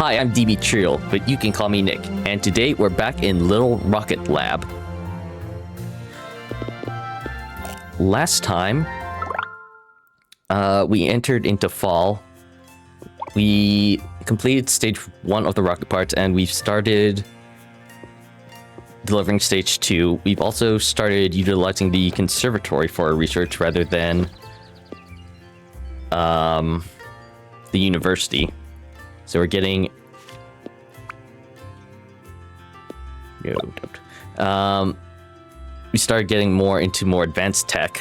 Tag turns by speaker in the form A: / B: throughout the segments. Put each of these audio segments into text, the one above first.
A: Hi, I'm DB Trill, but you can call me Nick, and today we're back in Little Rocket Lab. Last time, we entered into fall. We completed stage 1 of the rocket parts, and we've started delivering stage 2. We've also started utilizing the conservatory for our research rather than the university. So we're getting... No, don't. We started getting more into more advanced tech.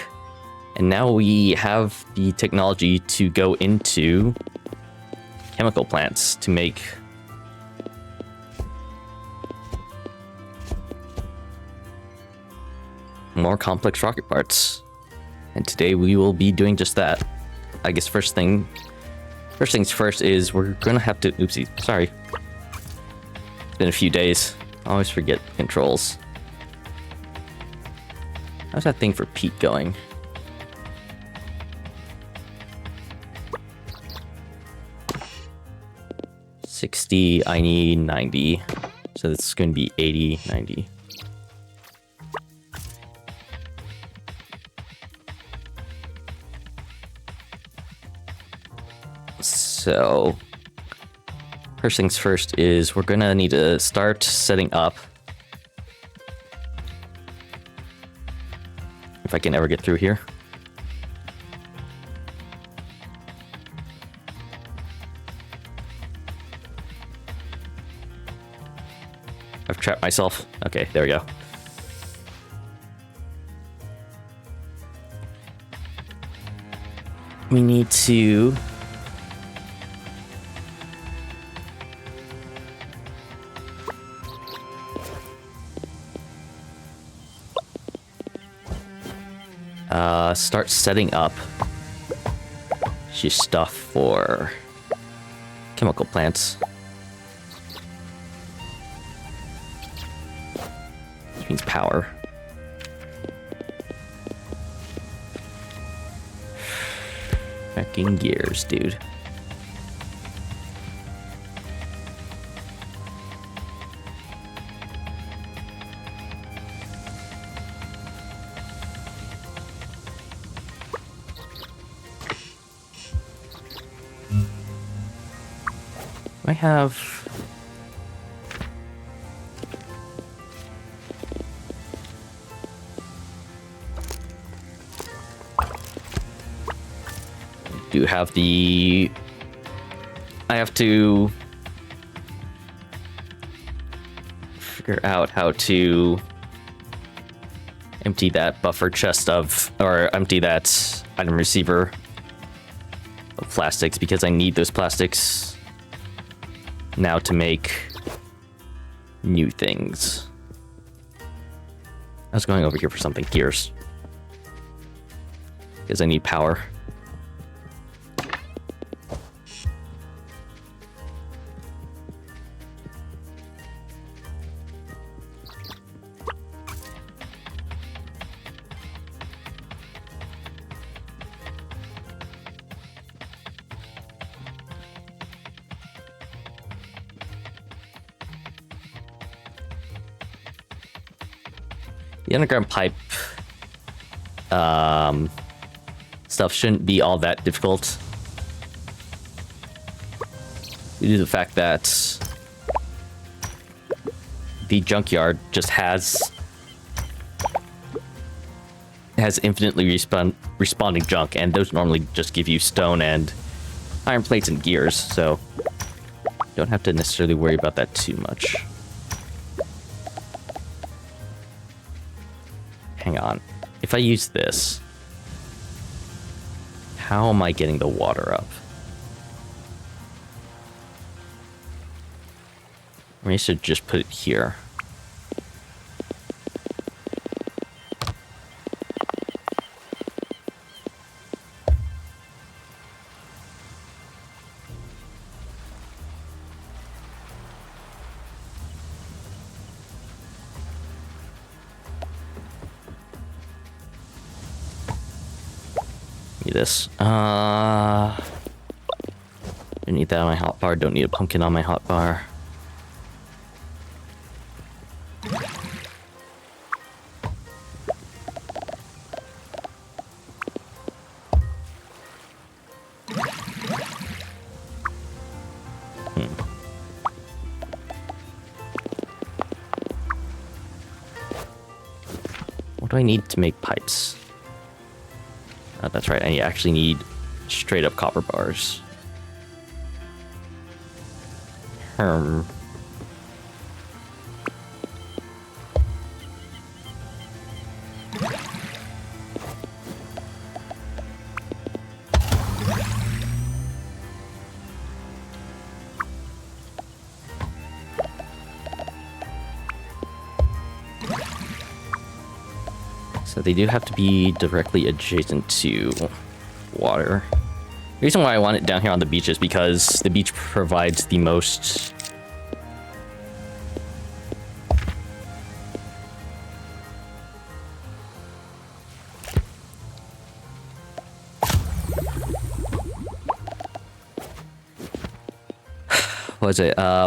A: And now we have the technology to go into chemical plants to make more complex rocket parts. And today we will be doing just that. I guess first things first is we're gonna have to... Oopsie, sorry. It's been a few days. I always forget controls. How's that thing for Pete going? $60, I need 90. So it's gonna be 80, 90. So, first things first is we're gonna need to start setting up. If I can ever get through here. I've trapped myself. Okay, there we go. We need to... start setting up just stuff for chemical plants. Which means power. Fucking gears, dude. I have... do have the... I have to figure out how to empty that buffer chest of, or empty that item receiver of plastics, because I need those plastics now to make new things. I was going over here for something. Gears. Because I need power. The underground pipe stuff shouldn't be all that difficult due to the fact that the junkyard just has infinitely responding junk, and those normally just give you stone and iron plates and gears, so don't have to necessarily worry about that too much. Hang on. If I use this, how am I getting the water up? I should just put it here. This. Don't need that on my hotbar. Don't need a pumpkin on my hotbar. What do I need to make pipes? That's right, I actually need straight up copper bars. So they do have to be directly adjacent to water. The reason why I want it down here on the beach is because the beach provides the most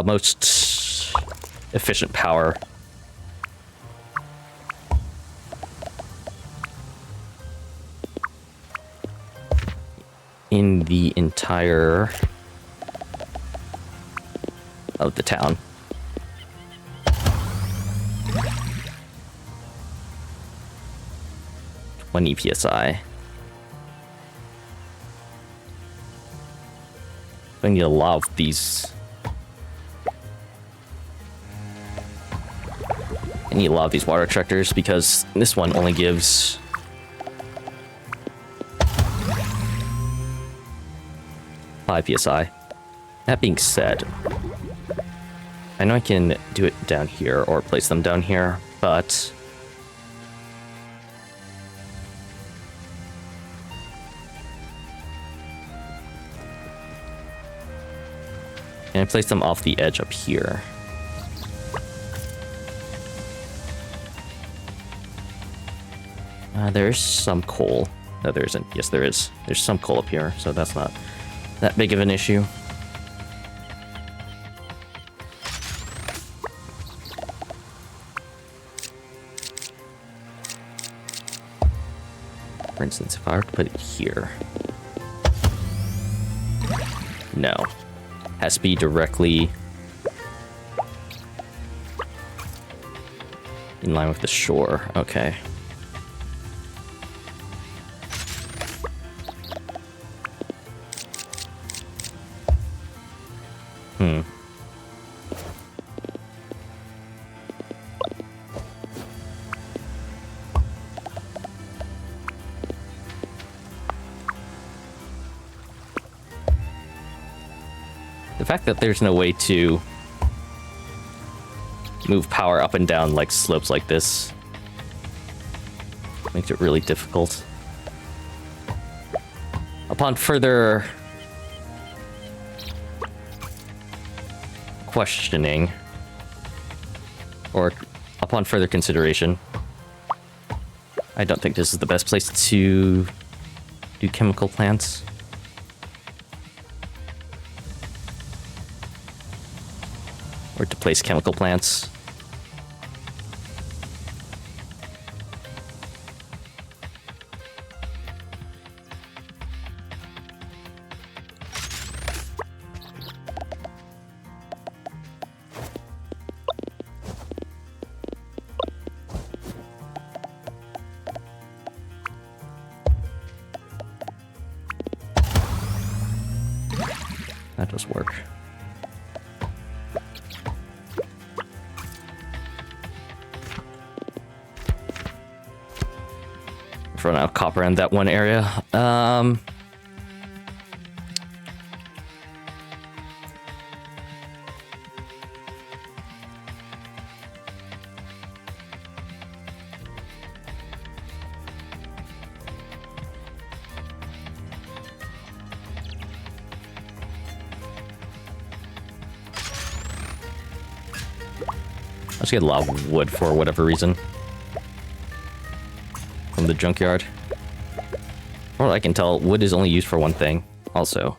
A: most efficient power. In the entire of the town. (20 PSI). I need a lot of these. I need a lot of these water attractors because this one only gives 5 PSI. That being said, I know I can do it down here or place them down here, but can I place them off the edge up here? There's some coal. No, there isn't. Yes, there is. There's some coal up here, so that's not that big of an issue. For instance, if I were to put it here. No. Has to be directly in line with the shore. Okay. The fact that there's no way to move power up and down like slopes like this makes it really difficult. Upon further questioning, or upon further consideration, I don't think this is the best place to do chemical plants. Or to place chemical plants. That does work. Run out of copper in that one area. Let's get a lot of wood for whatever reason. From the junkyard. From what I can tell, wood is only used for one thing, also.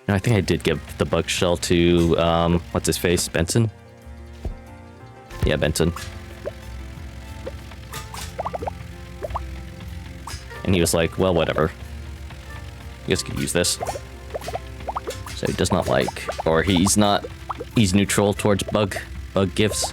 A: No, I think I did give the bug shell to, what's his face? Benson? Yeah, Benson. And he was like, well, whatever. You guys could use this. So he does not like, or he's neutral towards bug gifts.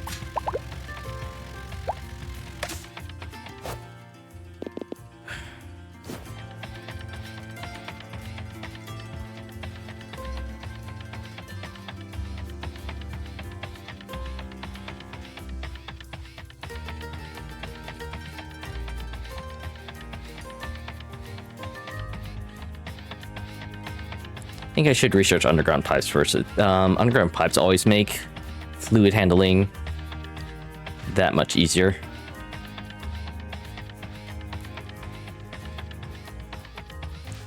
A: I think I should research underground pipes first. Underground pipes always make fluid handling that much easier.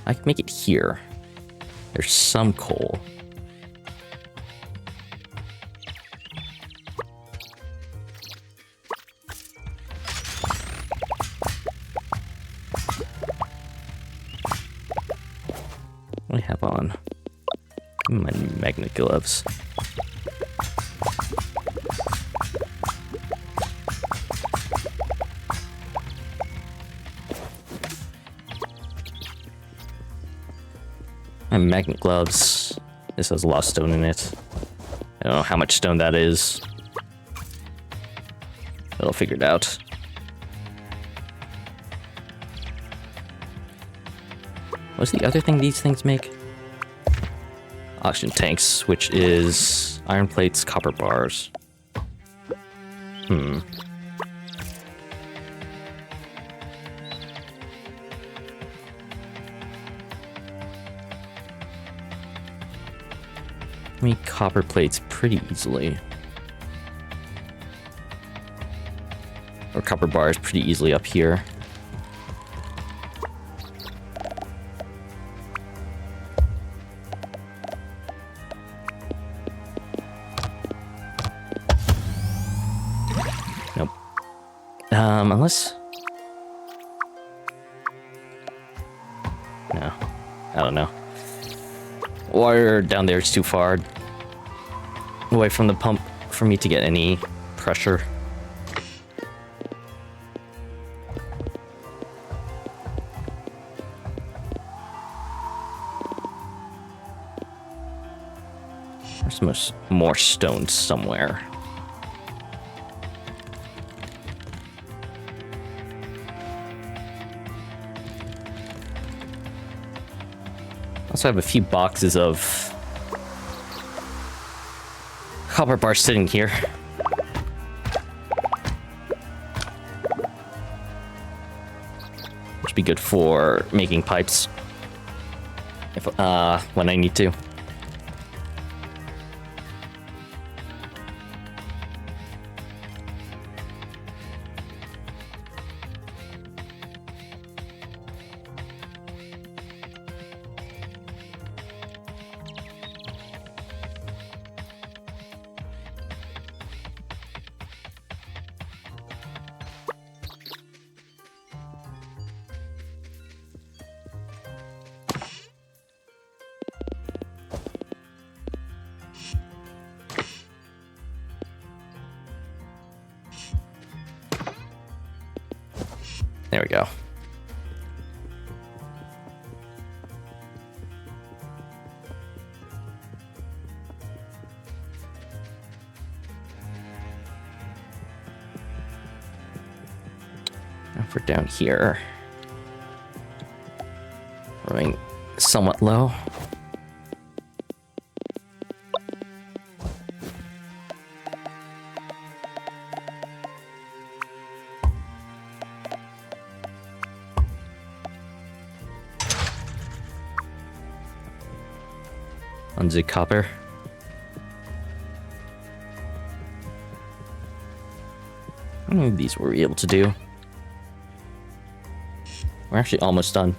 A: I can make it here. There's some coal. What do I have on? My magnet gloves. My magnet gloves. This has a lot of stone in it. I don't know how much stone that is. But I'll figure it out. What's the other thing these things make? Oxygen tanks, which is iron plates, copper bars. How many copper plates pretty easily. Or copper bars pretty easily up here. Nope. Unless... No. I don't know. Water down there is too far away from the pump for me to get any pressure. There's more stones somewhere. Also have a few boxes of copper bars sitting here. Which would be good for making pipes if when I need to. There we go. Now for down here. Running somewhat low. On the copper. How many of these were we able to do? We're actually almost done.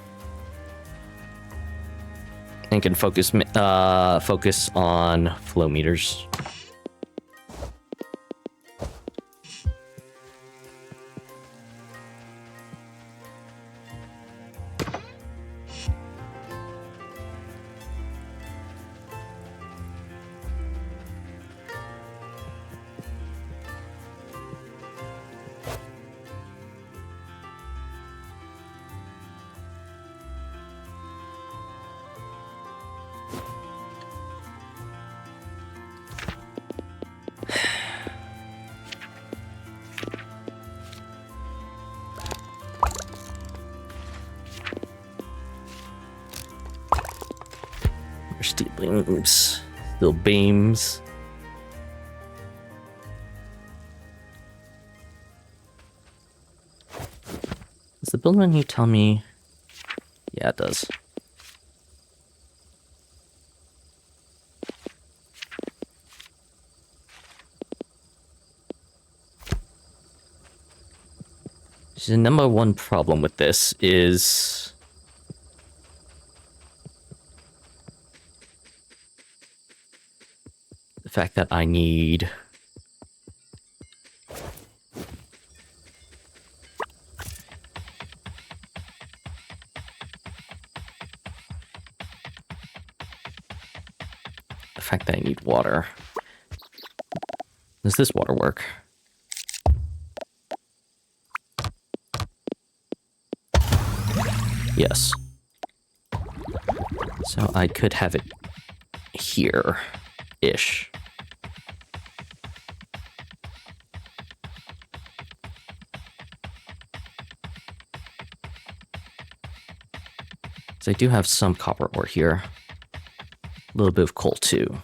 A: And can focus on flow meters. Steel beams. Steel beams. Does the build menu tell me? Yeah, it does. So the number one problem with this is the fact that I need water. Does this water work? Yes. So I could have it here-ish. So I do have some copper ore here. A little bit of coal too.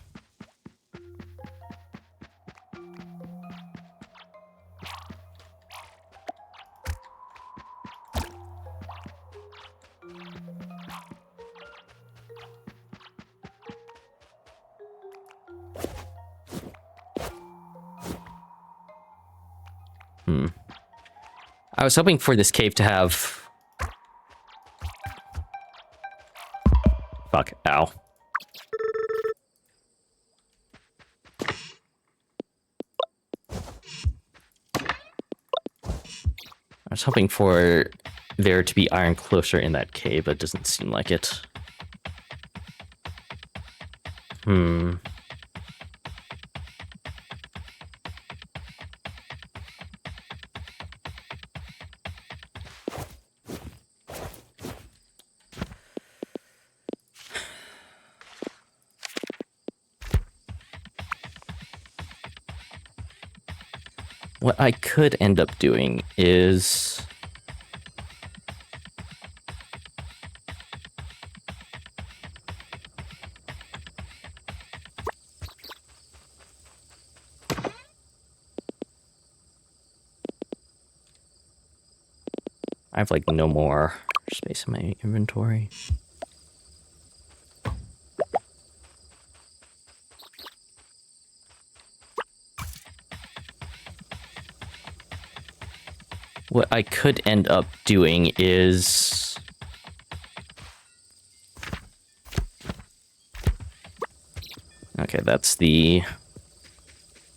A: I was hoping for this cave to have... Fuck, ow. I was hoping for there to be iron closer in that cave, but it doesn't seem like it. What I could end up doing is... I have, like, no more space in my inventory. What I could end up doing is... Okay, that's the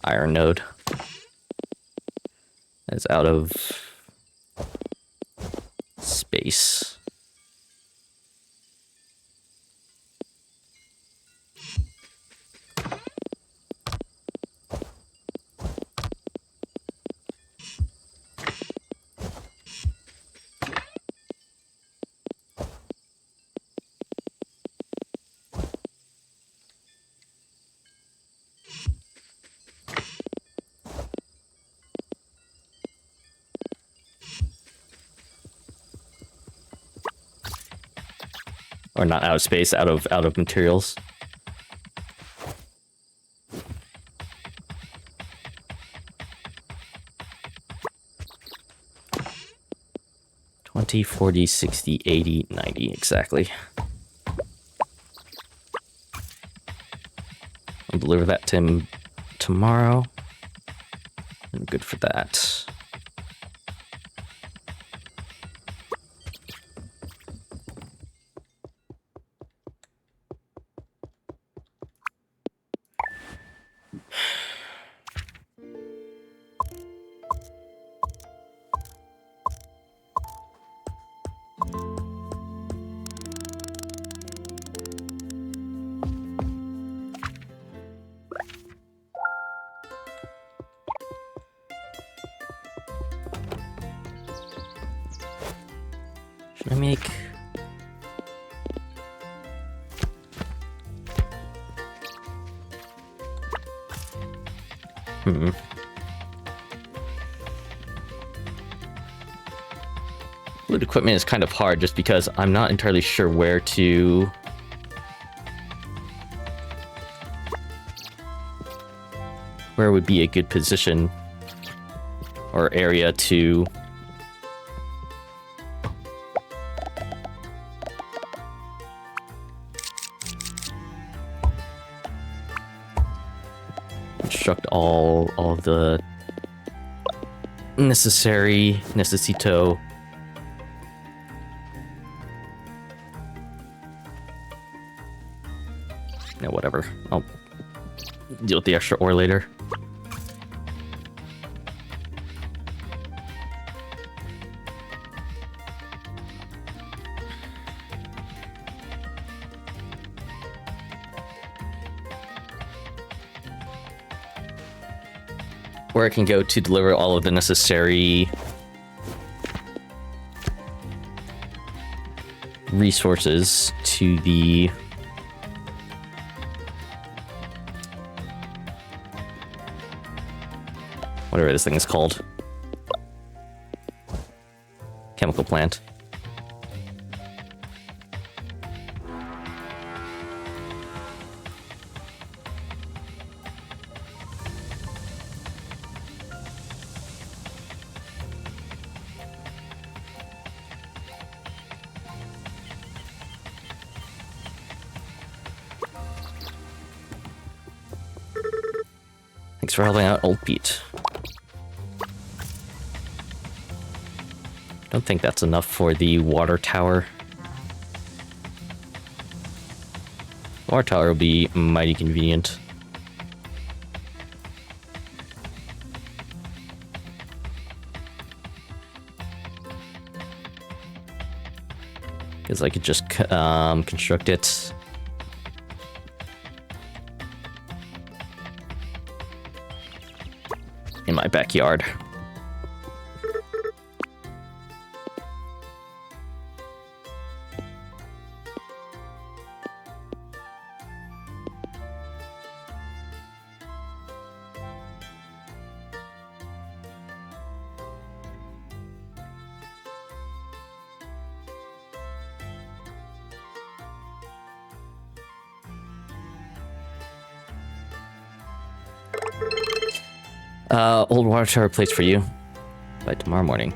A: iron node. That's out of space. Or not out of space, out of materials. $20, $40, $60, $80, $90, exactly. I'll deliver that to him tomorrow. I'm good for that. Should I make... Fluid equipment is kind of hard just because I'm not entirely sure where to where would be a good position or area to construct all of the necessito. No, whatever. I'll deal with the extra ore later. Where I can go to deliver all of the necessary resources to the whatever this thing is called. Chemical plant. Thanks for helping out, old Pete. Don't think that's enough for the water tower. Water tower will be mighty convenient. Because I could just construct it. In my backyard. Old water tower place for you by tomorrow morning.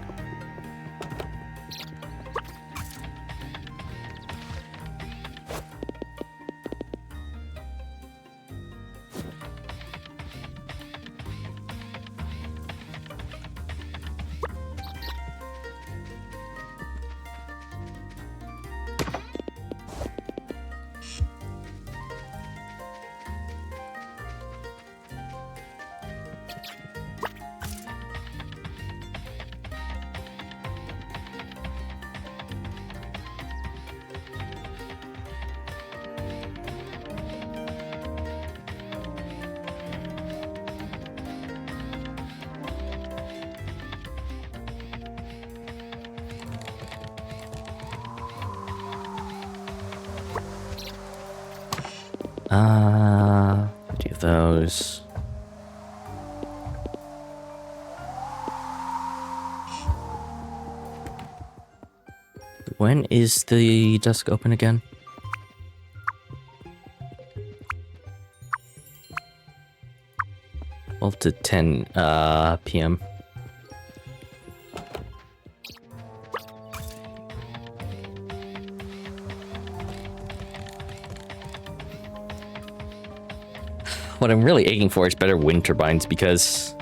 A: Do those. When is the desk open again? Well, to 10 p.m. What I'm really aching for is better wind turbines because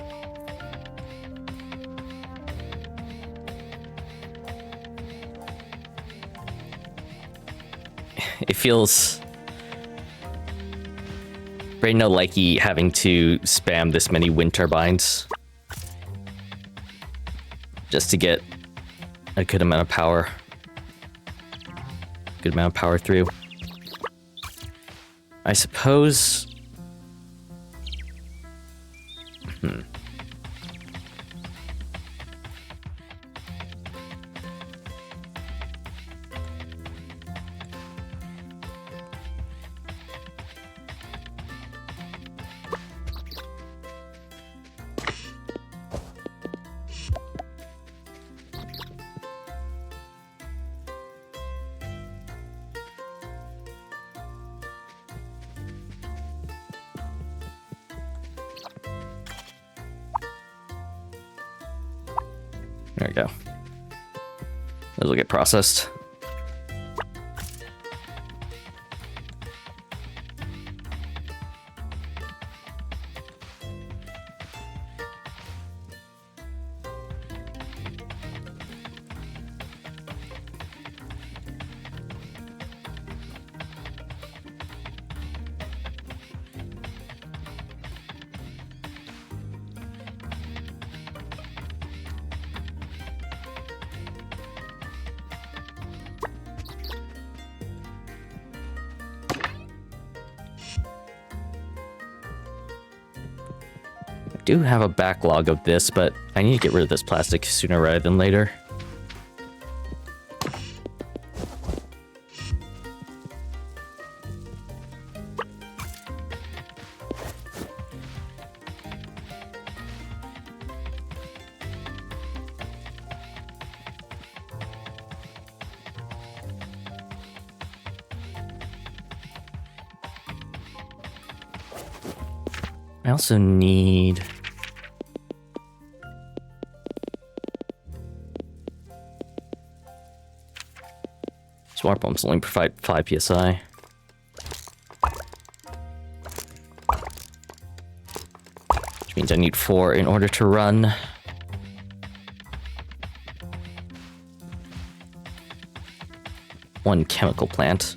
A: it feels very no likey having to spam this many wind turbines just to get a good amount of power. Good amount of power through. I suppose. There we go. Those will get processed. Do have a backlog of this, but I need to get rid of this plastic sooner rather than later. I also need... Smart pumps only provide 5 psi. Which means I need 4 in order to run. One chemical plant.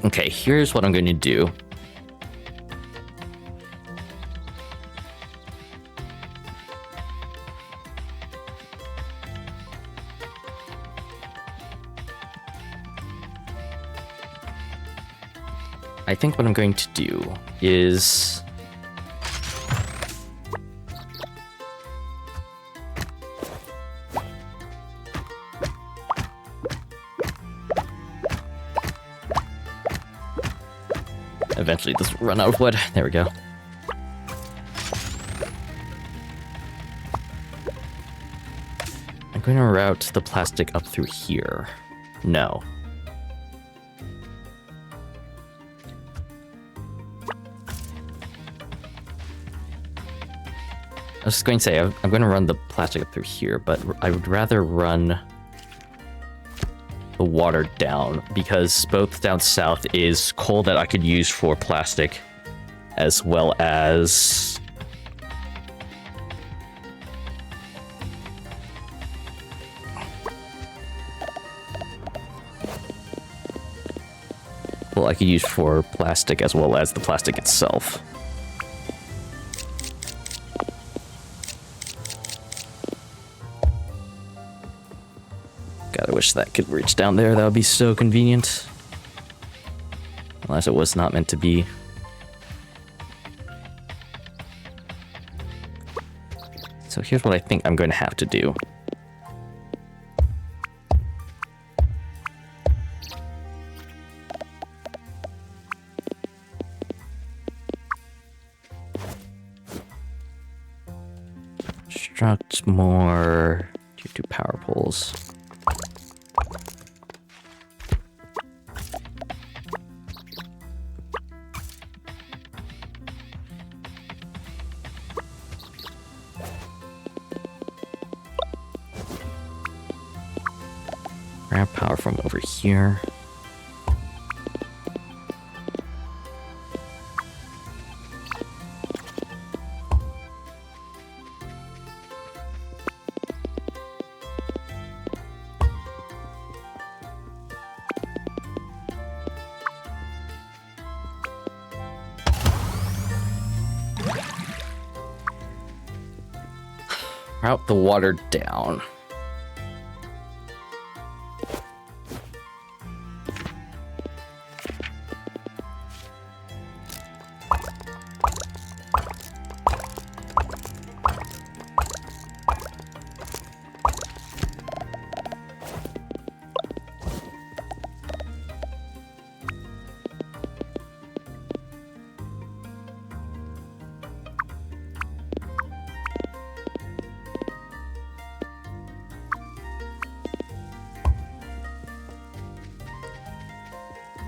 A: Okay, here's what I'm going to do. I think what I'm going to do is... Eventually this will run out of wood. There we go. I'm going to route the plastic up through here. No. I was just going to say, I'm going to run the plastic up through here, but I would rather run the water down, because both down south is coal that I could use for plastic, as well as... Well, I could use for plastic as well as the plastic itself. God, I wish that could reach down there. That would be so convenient. Unless it was not meant to be. So here's what I think I'm going to have to do. Construct more tier 2 power poles. Grab power from over here. Route the water down.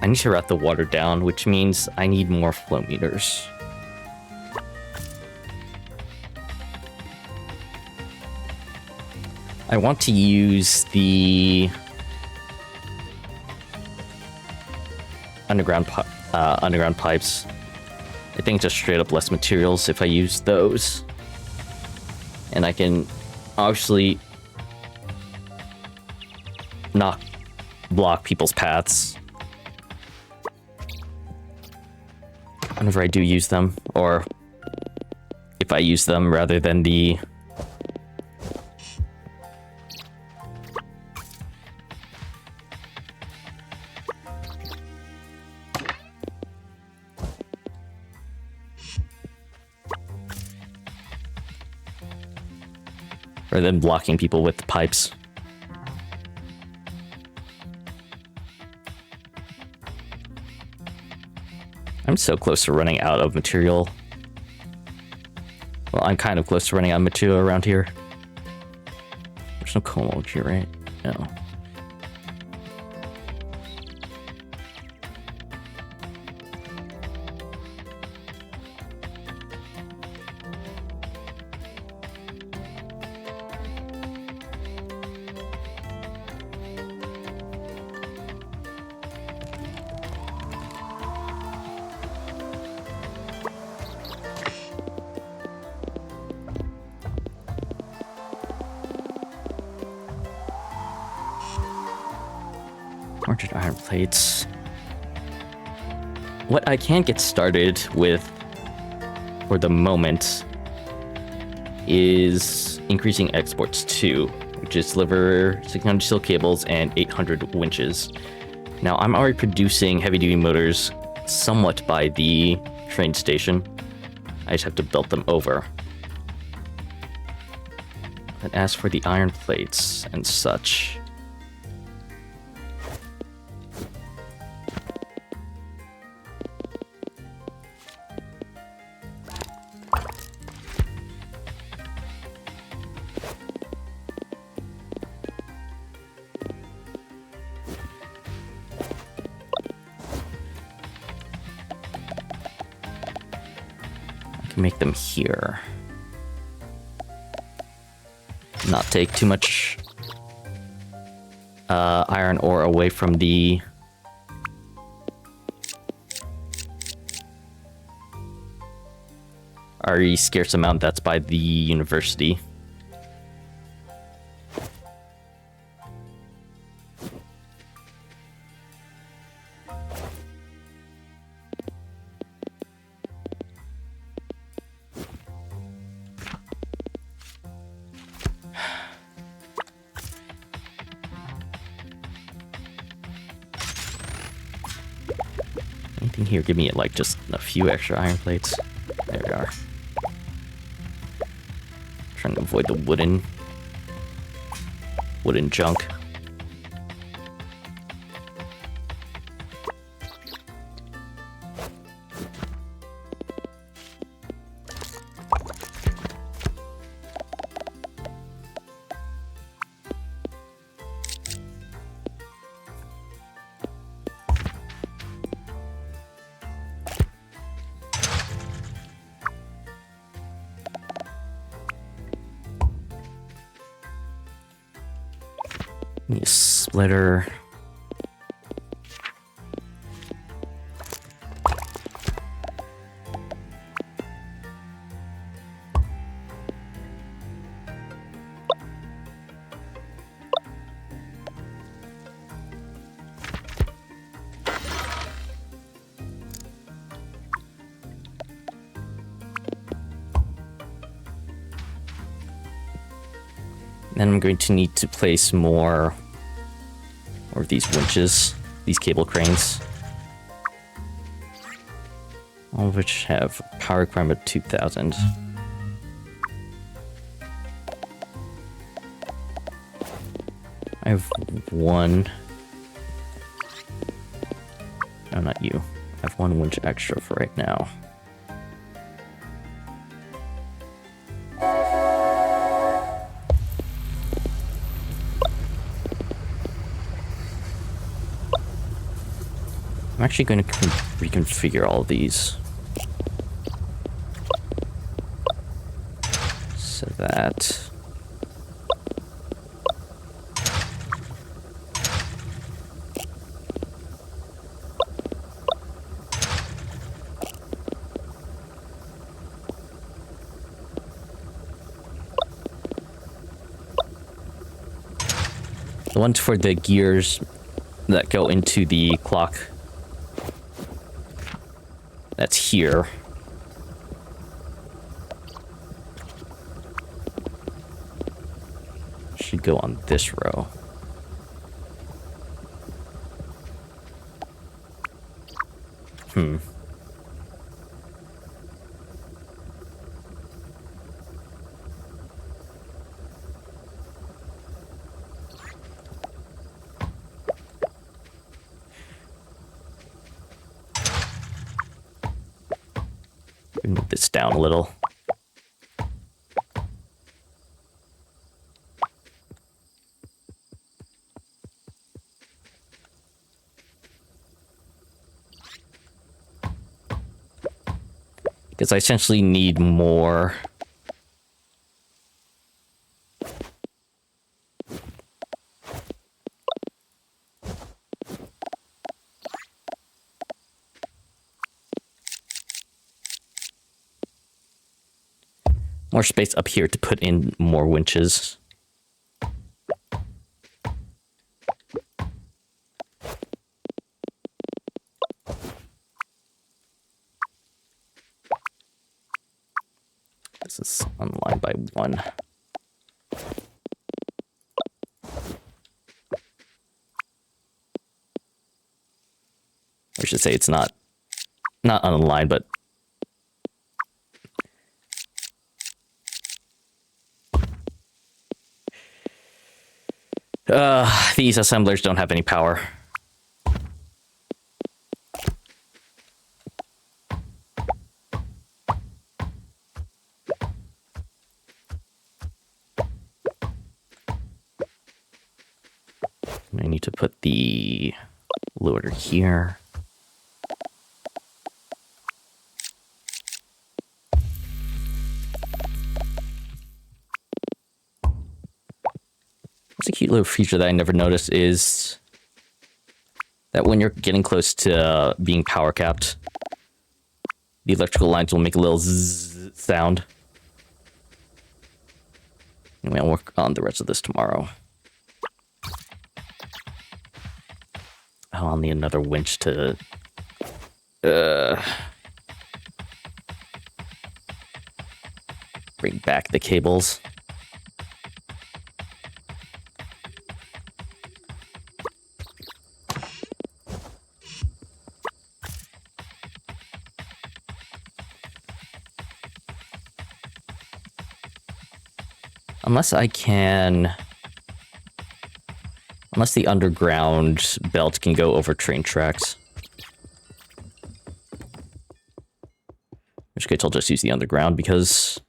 A: I need to route the water down, which means I need more flow meters. I want to use the underground pipes. I think just straight up less materials if I use those. And I can obviously not block people's paths whenever I do use them, or if I use them rather than the rather than blocking people with pipes. I'm so close to running out of material. Well, I'm kind of close to running out of material around here. There's no coal here, right? No. Iron plates. What I can get started with for the moment is increasing exports too, which is deliver 600 steel cables and 800 winches. Now I'm already producing heavy duty motors somewhat by the train station. I just have to belt them over. And as for the iron plates and such, make them here. Not take too much iron ore away from the already scarce amount that's by the university. Anything here? Give me like just a few extra iron plates. There we are. Trying to avoid the wooden junk. Need a splitter. Then I'm going to need to place more of these winches, these cable cranes, all of which have power requirement of 2,000. I have one. No, not you. I have one winch extra for right now. I'm actually going to reconfigure all of these. So that... the ones for the gears that go into the clock, that's here. Should go on this row. Move this down a little. Because I essentially need more space up here to put in more winches. This is online by 1. I should say it's not unaligned, but these assemblers don't have any power. I need to put the loader here. What's a cute little feature that I never noticed is that when you're getting close to being power capped, the electrical lines will make a little zzz sound. Anyway, I'll work on the rest of this tomorrow. Oh, I'll need another winch to... bring back the cables. Unless I can... Unless the underground belt can go over train tracks. In which case I'll just use the underground, because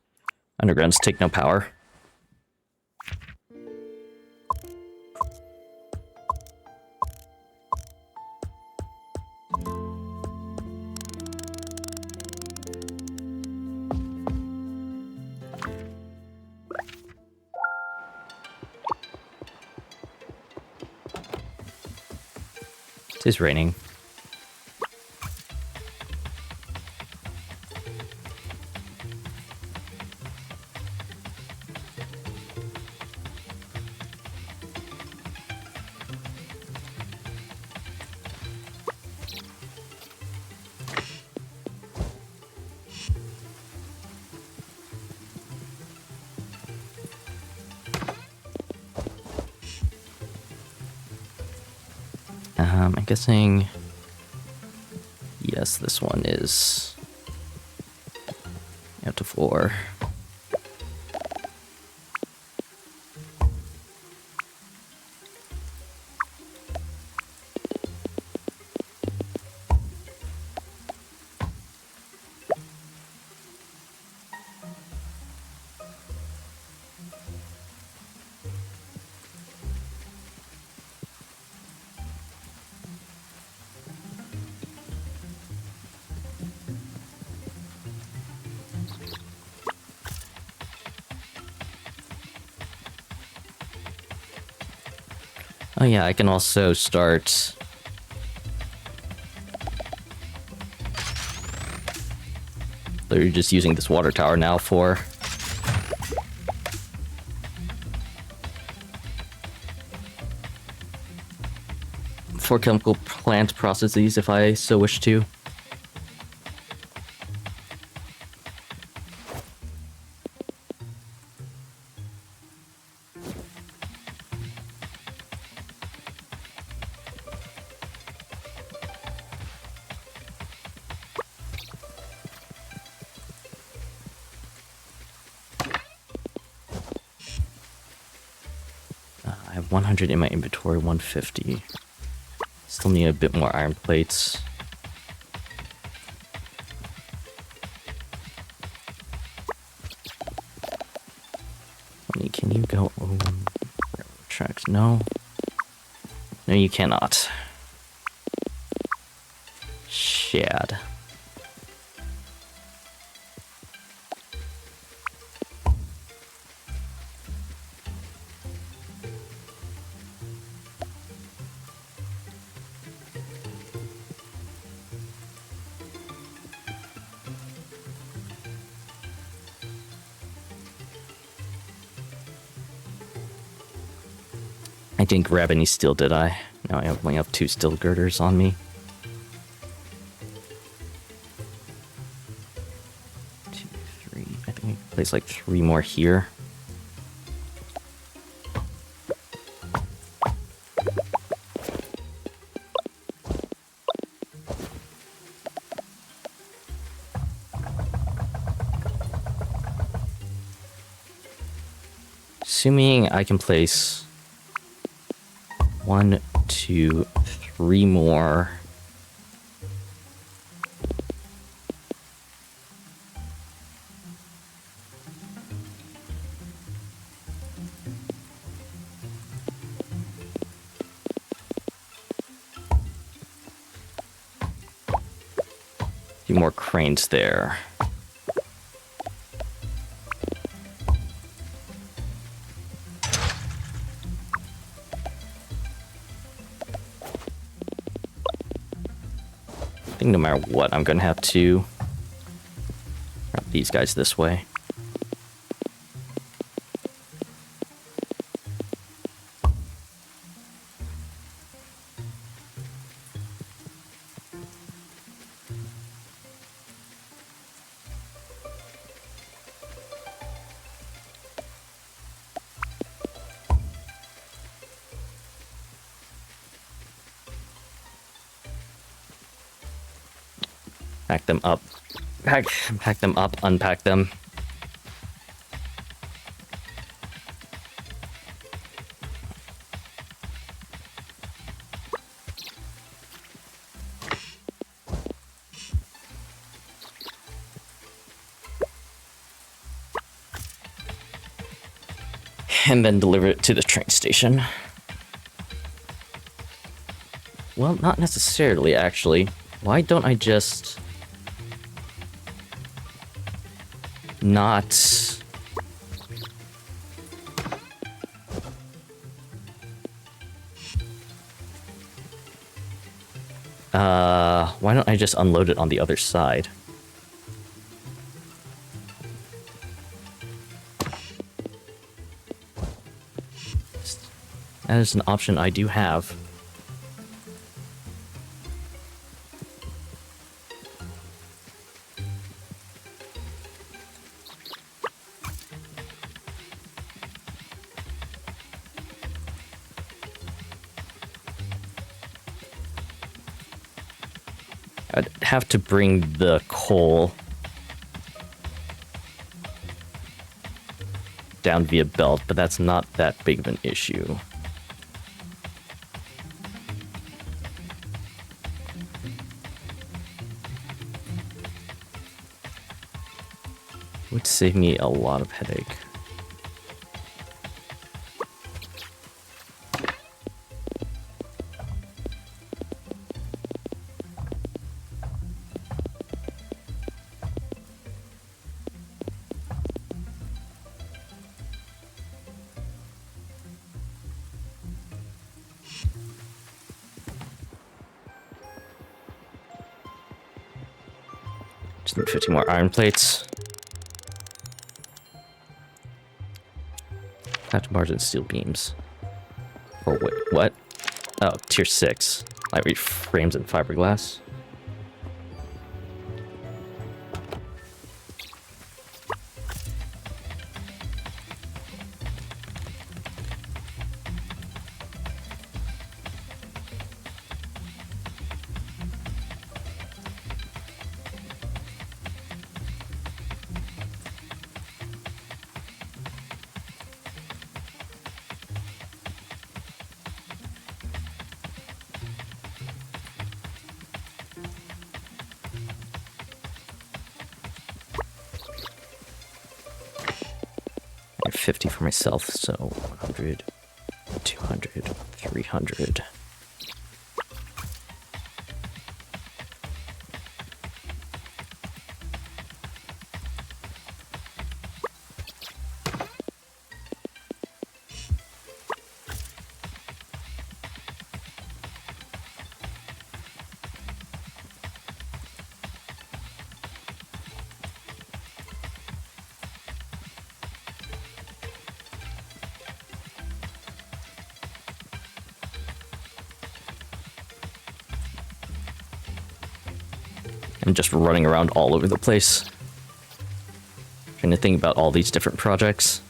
A: undergrounds take no power. It is raining. I'm guessing... Yes, this one is... out to 4. Oh yeah, I can also start... They're just using this water tower now for... for chemical plant processes, if I so wish to. I have 100 in my inventory, 150. Still need a bit more iron plates. Can you go over tracks? No. No, you cannot. Shad. I didn't grab any steel, did I? No, I only have 2 steel girders on me. 2, 3. I think I can place like 3 more here. Assuming I can place 1, 2, 3 more. A few more cranes there. I think no matter what, I'm gonna have to route these guys this way. Pack them up. Pack them up, unpack them. And then deliver it to the train station. Well, not necessarily, actually. Why don't I just... not... why don't I just unload it on the other side? That is an option I do have. I'd have to bring the coal down via belt, but that's not that big of an issue. Would save me a lot of headache. Just need 50 more iron plates. Craft bars and steel beams. Or wait, what? Oh, tier 6. Lightweight frames and fiberglass. I have 50 for myself, so 100, 200, 300. I'm just running around all over the place. Trying to think about all these different projects.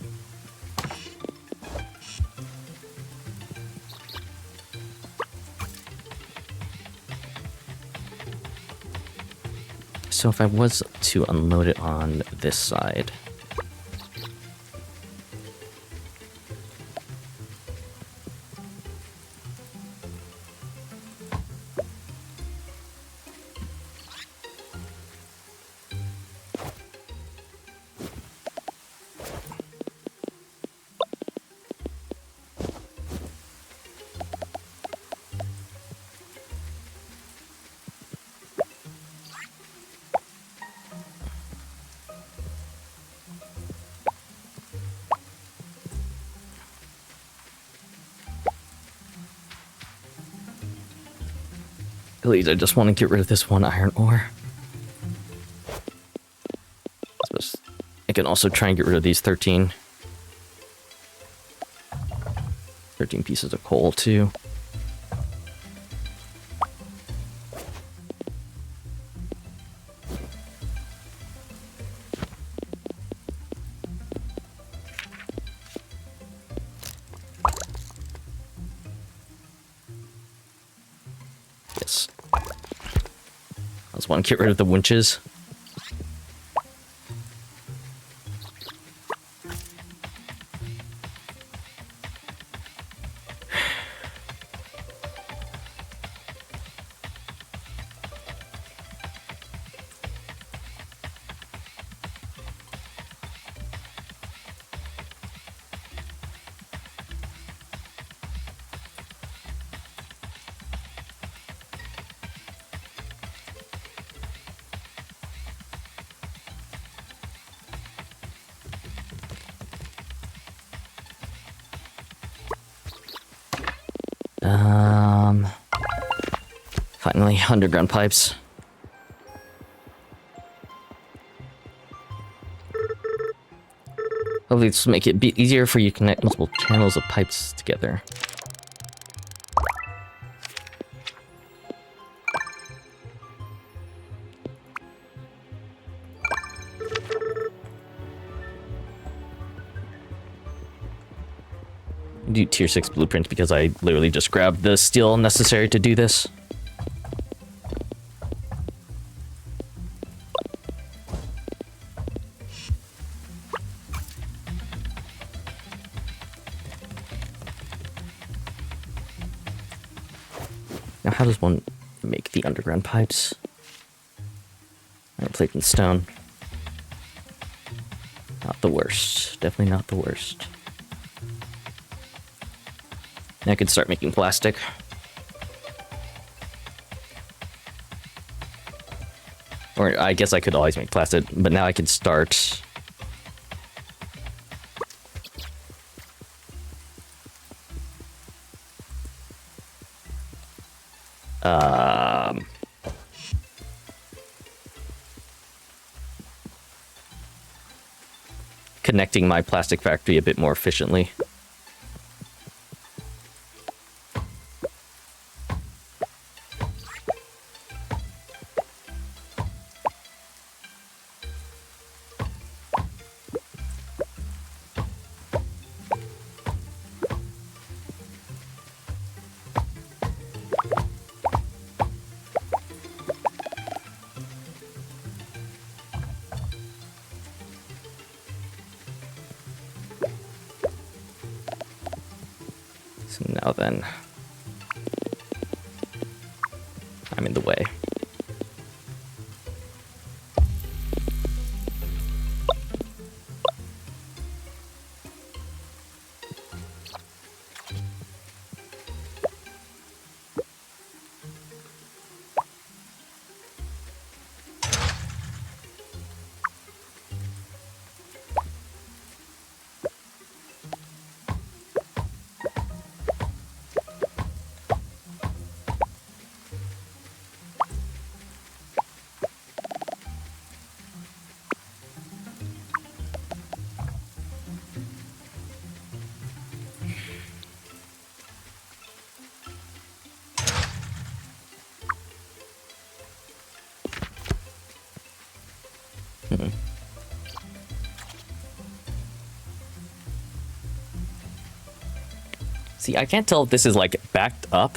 A: So if I was to unload it on this side... Please, I just want to get rid of this one iron ore. I can also try and get rid of these 13 pieces of coal, too. Yes. I just want to get rid of the winches. Finally, underground pipes. Hopefully this will make it easier for you to connect multiple channels of pipes together. Do tier 6 blueprints because I literally just grabbed the steel necessary to do this. Now, how does one make the underground pipes? Iron plate and stone. Not the worst. Definitely not the worst. Now I could start making plastic. Or I guess I could always make plastic, but now I can start... connecting my plastic factory a bit more efficiently. So now then, I'm in the way. See, I can't tell if this is like backed up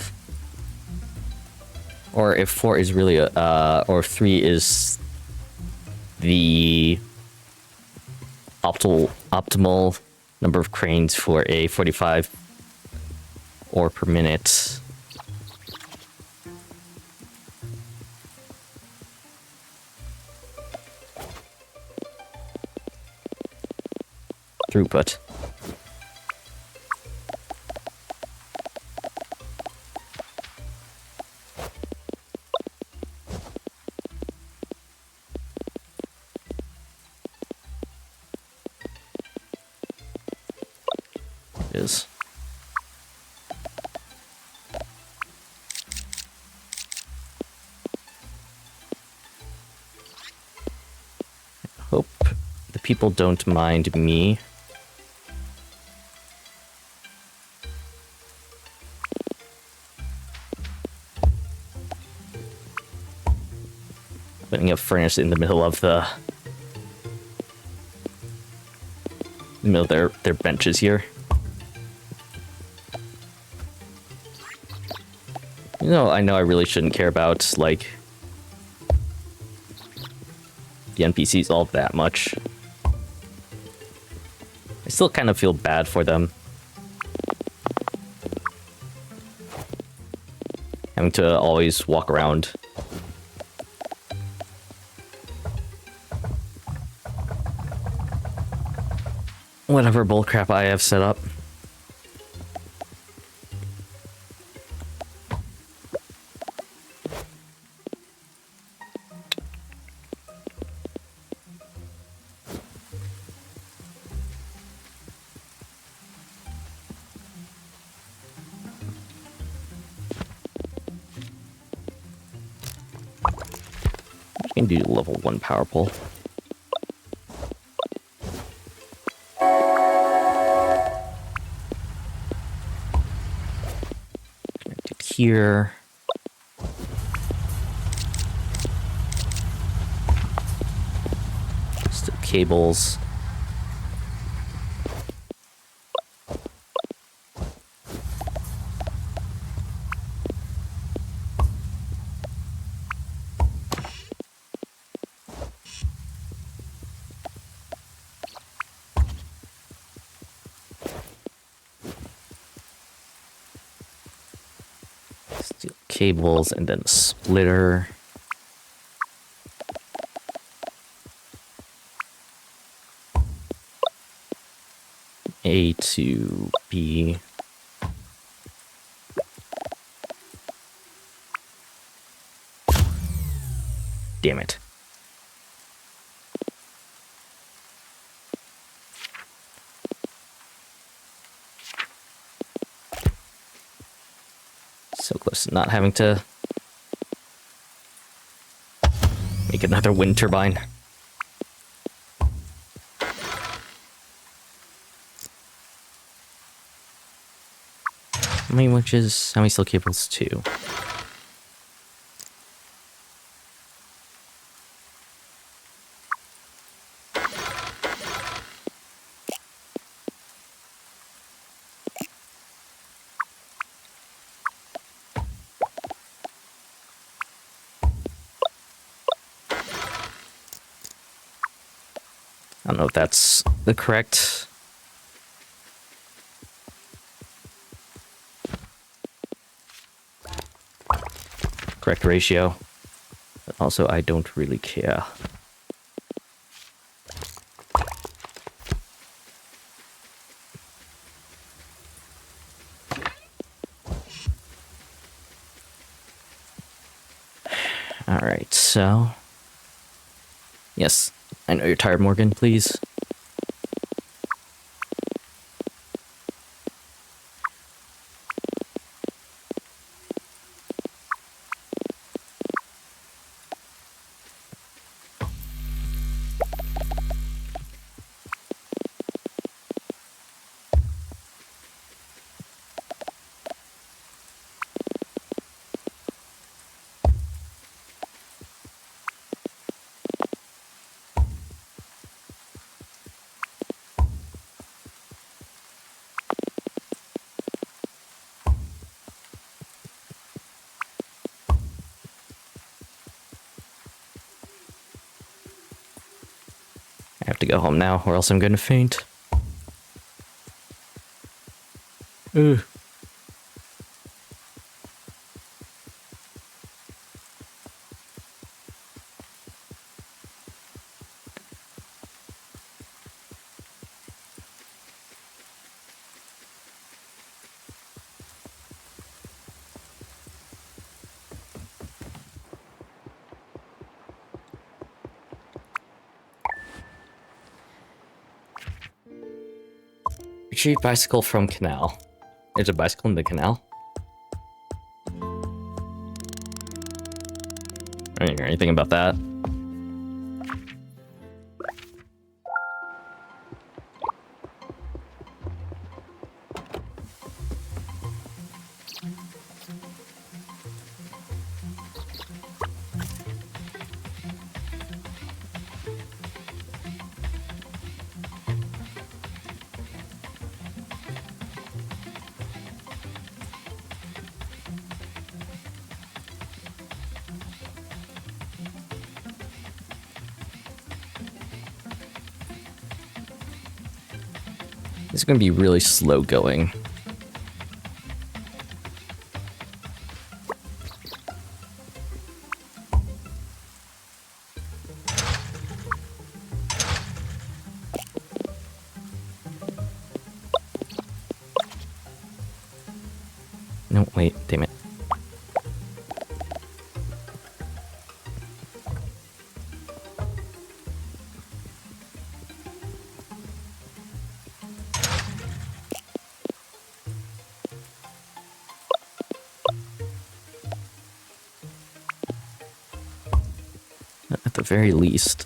A: or if 4 is really or 3 is the optimal number of cranes for a 45 ore per minute. Throughput. Is. I hope the people don't mind me. Putting a furnace in the middle of their benches here. You know, I know I really shouldn't care about, like, the NPCs all that much. I still kind of feel bad for them. Having to always walk around. Whatever bullcrap I have set up. I can do level 1 power pole. Here. Still cables. Steel cables and then a splitter. A to B. Damn it. So close to not having to make another wind turbine. How many witches? How many skill cables? 2. I don't know if that's the correct ratio. But also, I don't really care. Alright, so... Yes, I know you're tired, Morgan, please. I have to go home now, or else I'm gonna faint. Ugh. Retrieve bicycle from canal. There's a bicycle in the canal? I didn't hear anything about that. It's gonna be really slow going. No, wait, damn it. At the very least.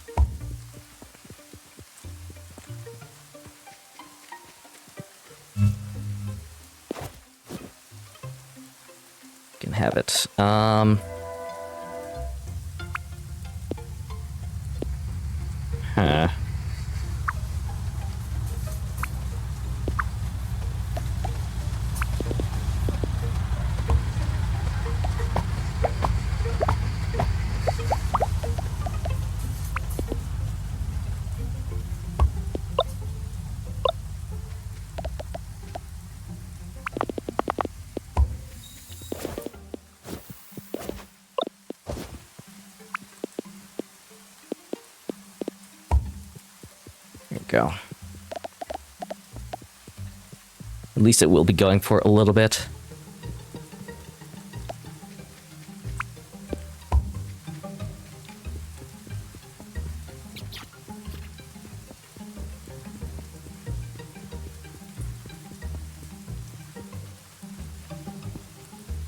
A: Can have it. Huh. There you go. At least it will be going for a little bit.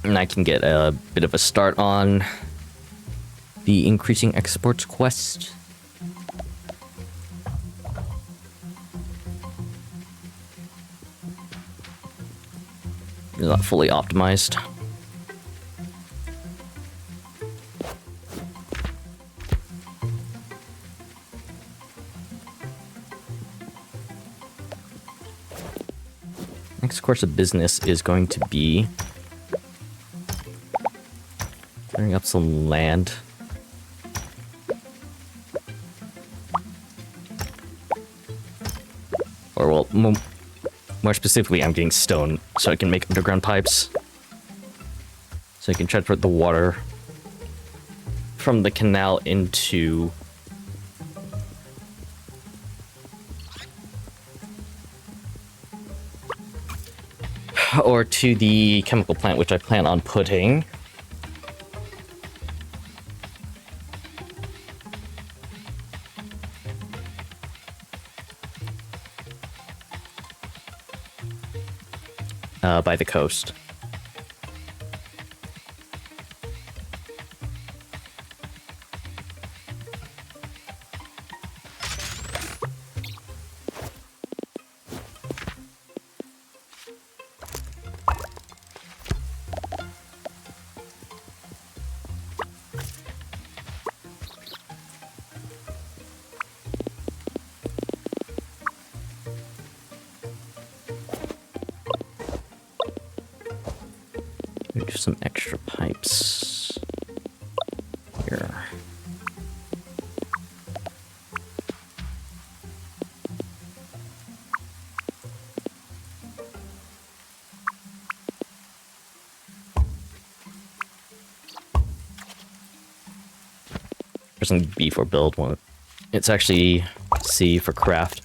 A: And I can get a bit of a start on the increasing exports quest. not fully optimized. Next course of business is going to be clearing up some land. Or, well, more specifically, I'm getting stone so I can make underground pipes. So I can transport the water from the canal into... or to the chemical plant, which I plan on putting... by the coast. There's some extra pipes here. Pressing B for build one. It's actually C for craft.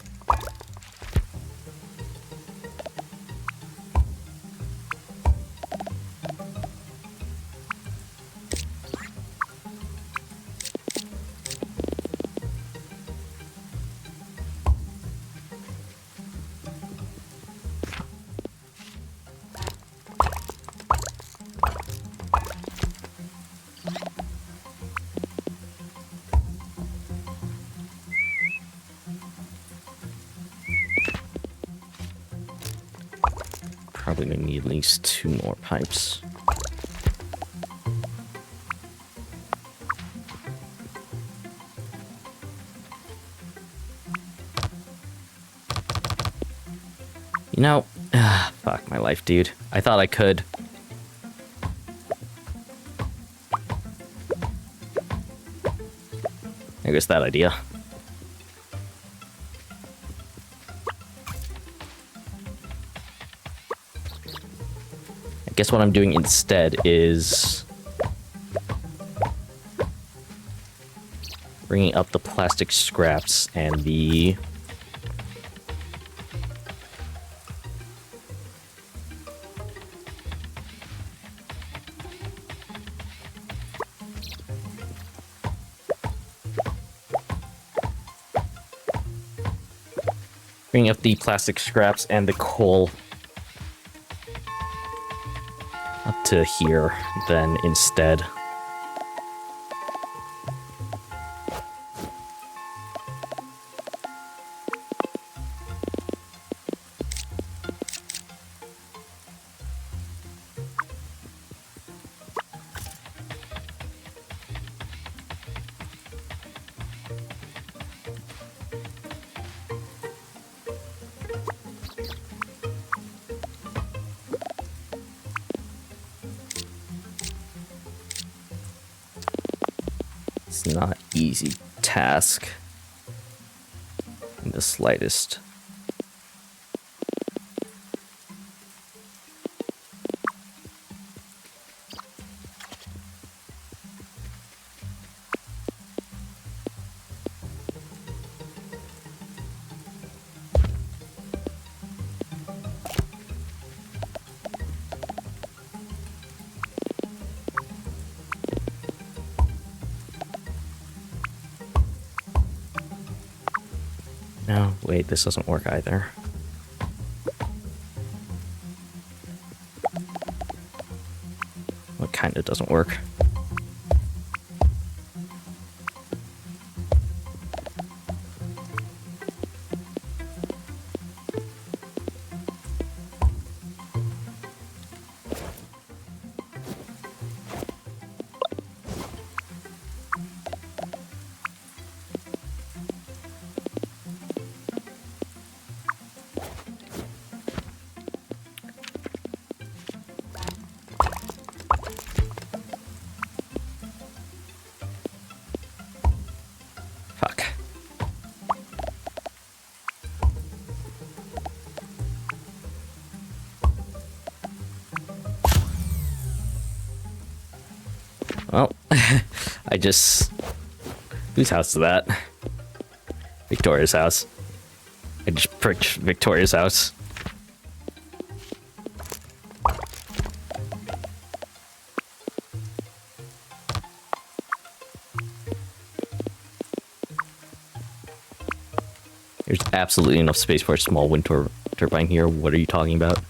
A: Probably gonna need at least 2 more pipes. You know, fuck my life, dude. I thought I could. I guess that idea. I guess what I'm doing instead is bringing up the plastic scraps and the bringing up the plastic scraps and the coal up to here then instead. It's not an easy task in the slightest. No, wait, this doesn't work either. What kind of doesn't work? Well, I just... Whose house is that? Victoria's house. I just pricked Victoria's house. There's absolutely enough space for a small wind turbine here. What are you talking about?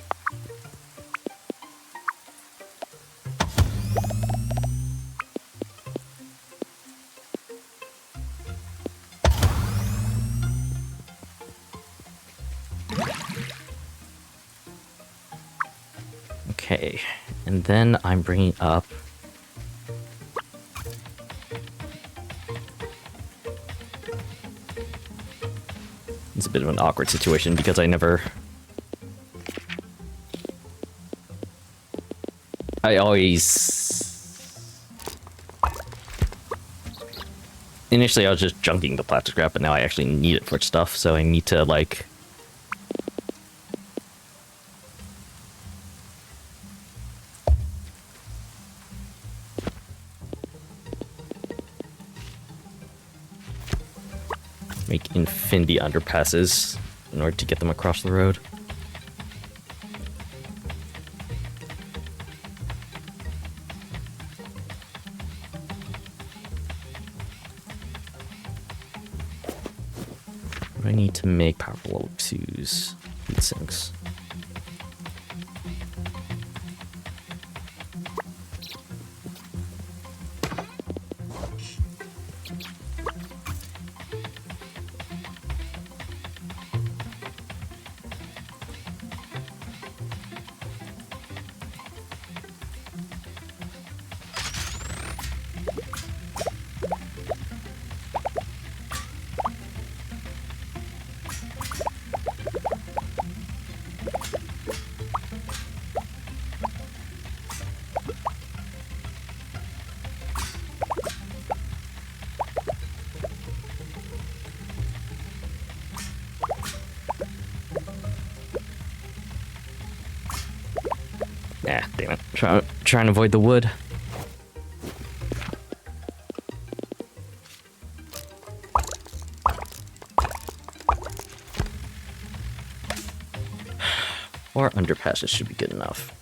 A: Okay, and then I'm bringing up... It's a bit of an awkward situation because I never... I always... Initially I was just junking the plastic scrap, but now I actually need it for stuff, so I need to, like... make infinity underpasses in order to get them across the road. I need to make powerful level 2s heat sinks. Ah, damn it. Trying to avoid the wood. Or underpasses should be good enough.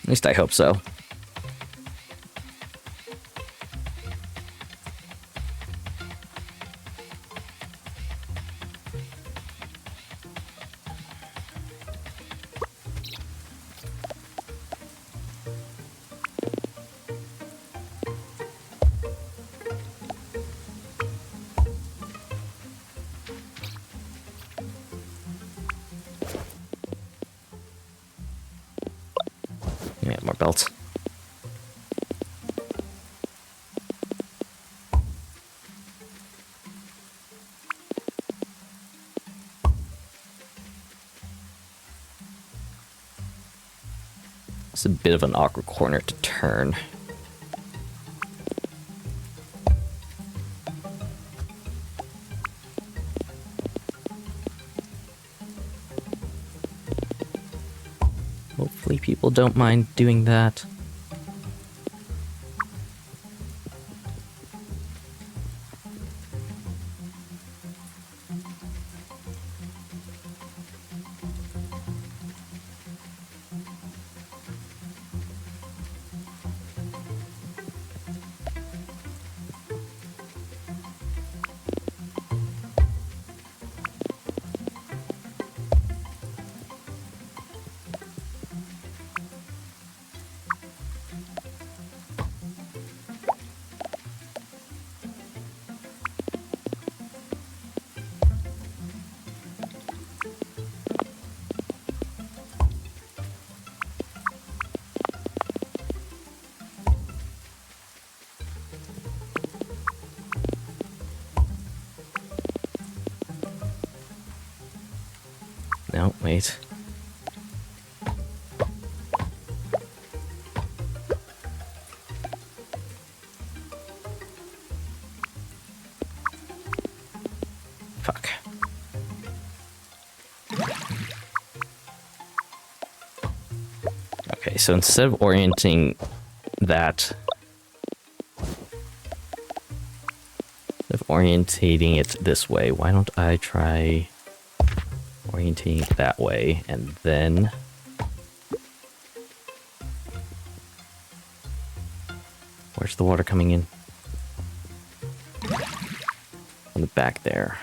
A: At least I hope so. Yeah, more belts. It's a bit of an awkward corner to turn. Hopefully people don't mind doing that. No, wait. Fuck. Okay, so instead of orienting that, orientating it this way, why don't I try orientating it that way, and then where's the water coming in? On the back there.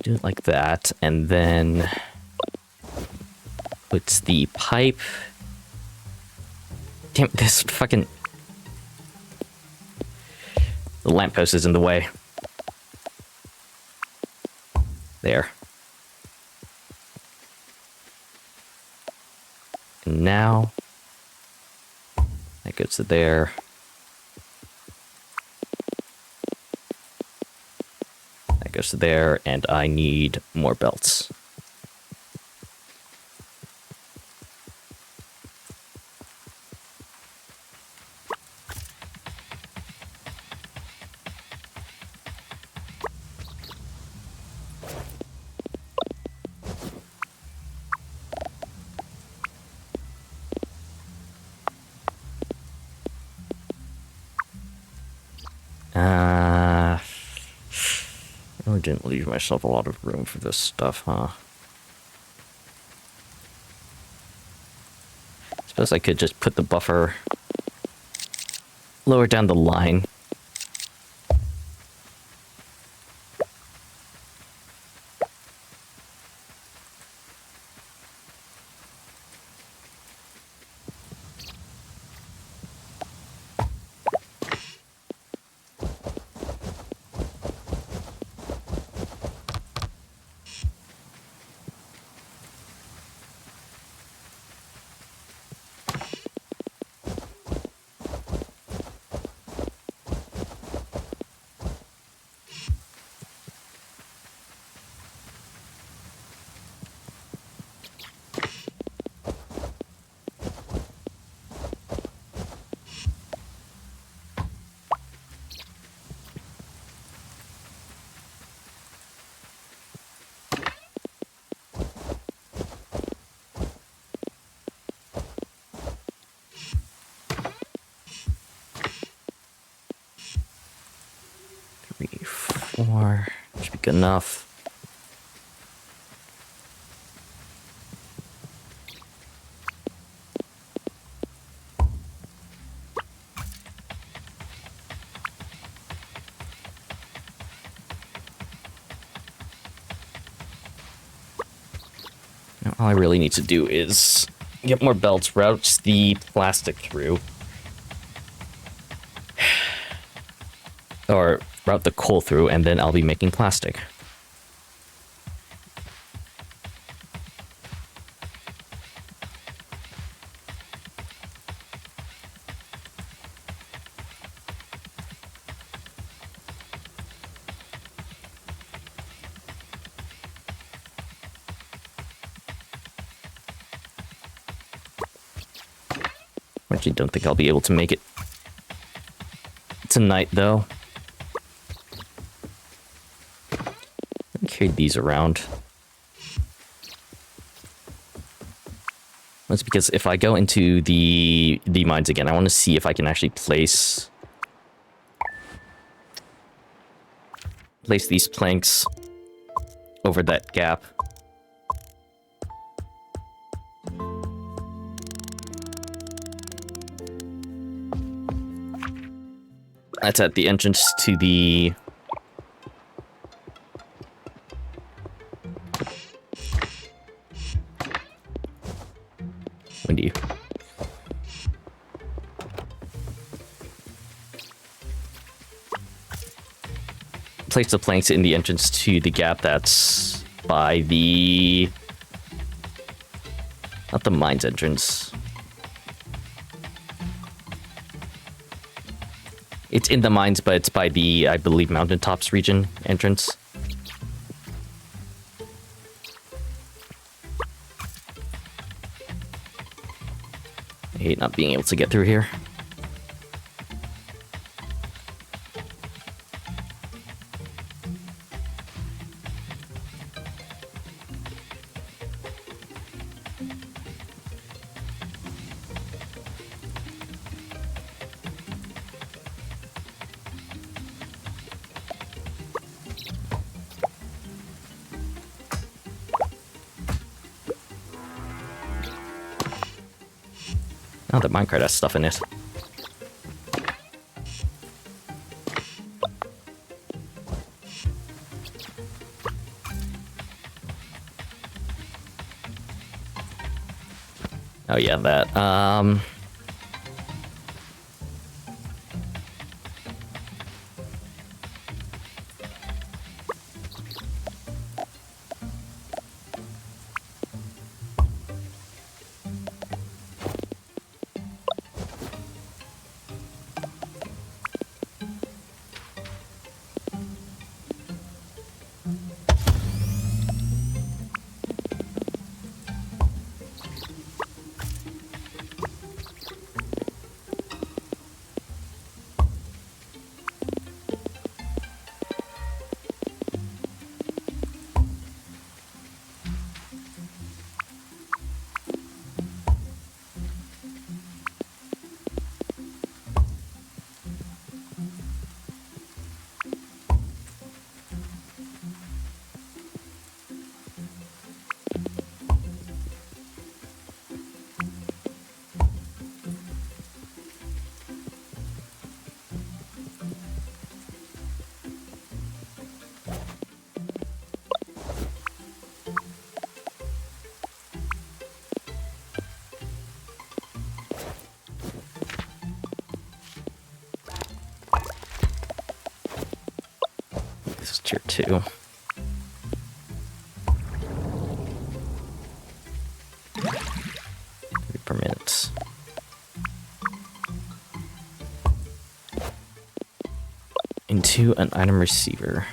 A: Do it like that, and then puts the pipe. Damn, this fucking... The lamppost is in the way. There. And now that goes to there. That goes to there, and I need more belts. I didn't leave myself a lot of room for this stuff, huh? Suppose I could just put the buffer lower down the line. Four should be good enough. Now, all I really need to do is get more belts, route the plastic through. Or route the coal through, and then I'll be making plastic. I actually don't think I'll be able to make it tonight, though. Carry these around. That's because if I go into the mines again, I want to see if I can actually place these planks over that gap. That's at the entrance to the windy. Place the planks in the entrance to the gap that's by the Not the mines entrance. It's in the mines, but it's by the, I believe, mountaintops region entrance. I hate not being able to get through here. Oh, the minecart has stuff in it. Oh yeah, that. This is tier 2. 3 per minute. Into an item receiver.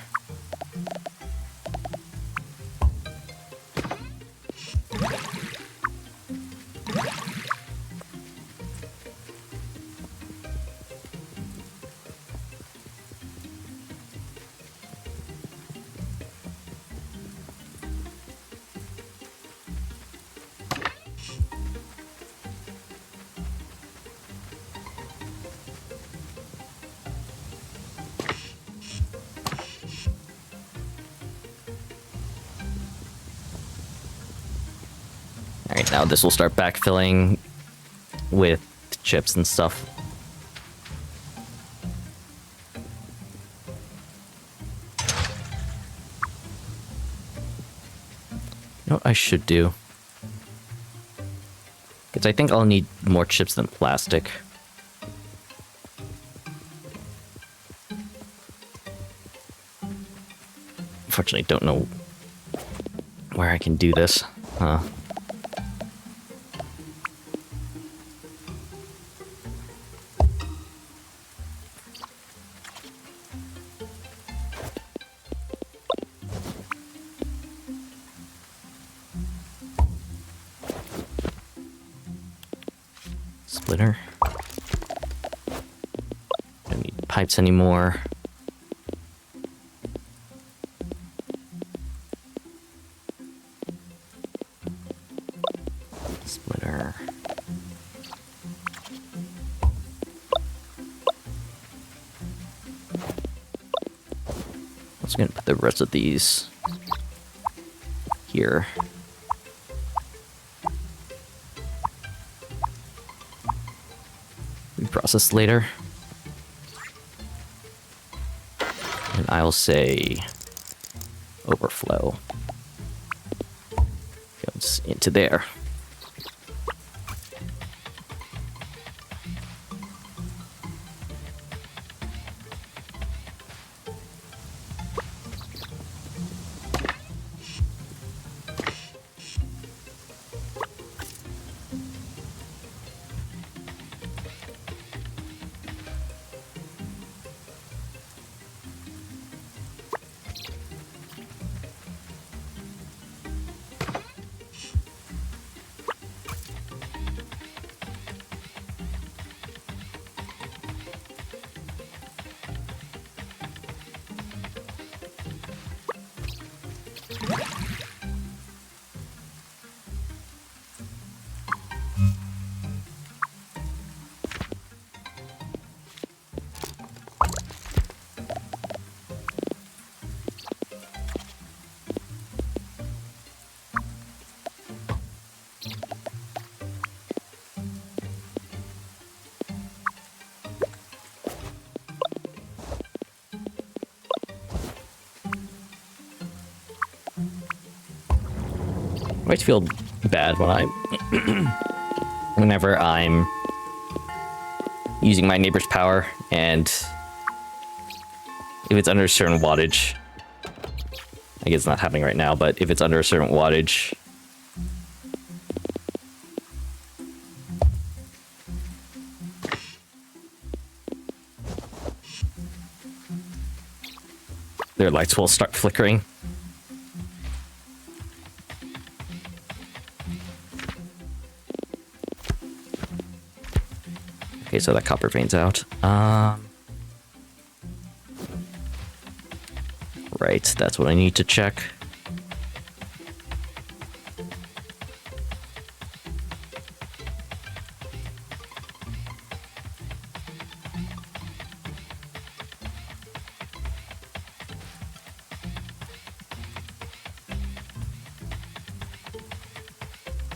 A: Alright, now this will start backfilling with chips and stuff. You know what I should do? Because I think I'll need more chips than plastic. Unfortunately, don't know where I can do this. Huh. Splitter. Don't need pipes anymore. Splitter. I was gonna put the rest of these here. Reprocess later. And I'll say overflow. Goes into there. always feel bad when whenever I'm using my neighbor's power, and if it's under a certain wattage, I guess it's not happening right now, but if it's under a certain wattage, their lights will start flickering. Okay, so that copper vein's out. Right, that's what I need to check.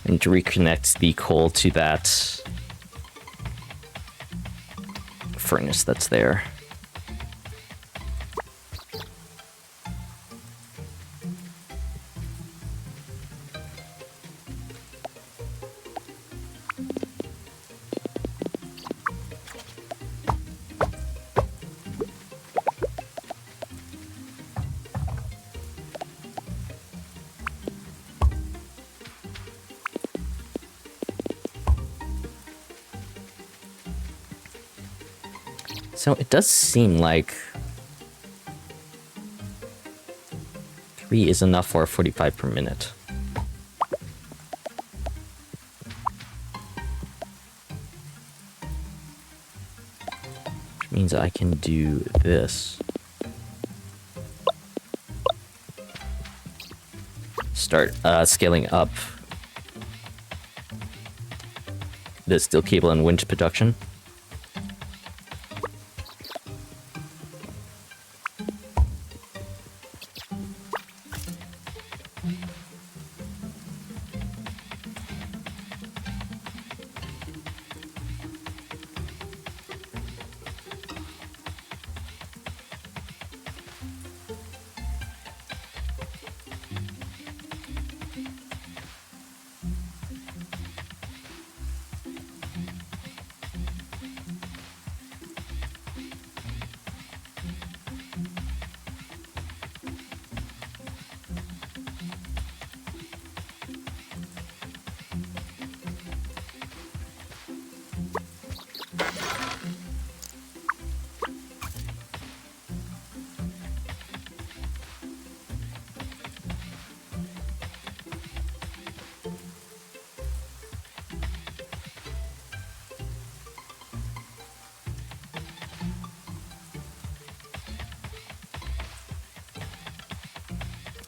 A: And to reconnect the coal to that furnace that's there. So it does seem like 3 is enough for a 45 per minute. Which means I can do this. Start scaling up the steel cable and winch production.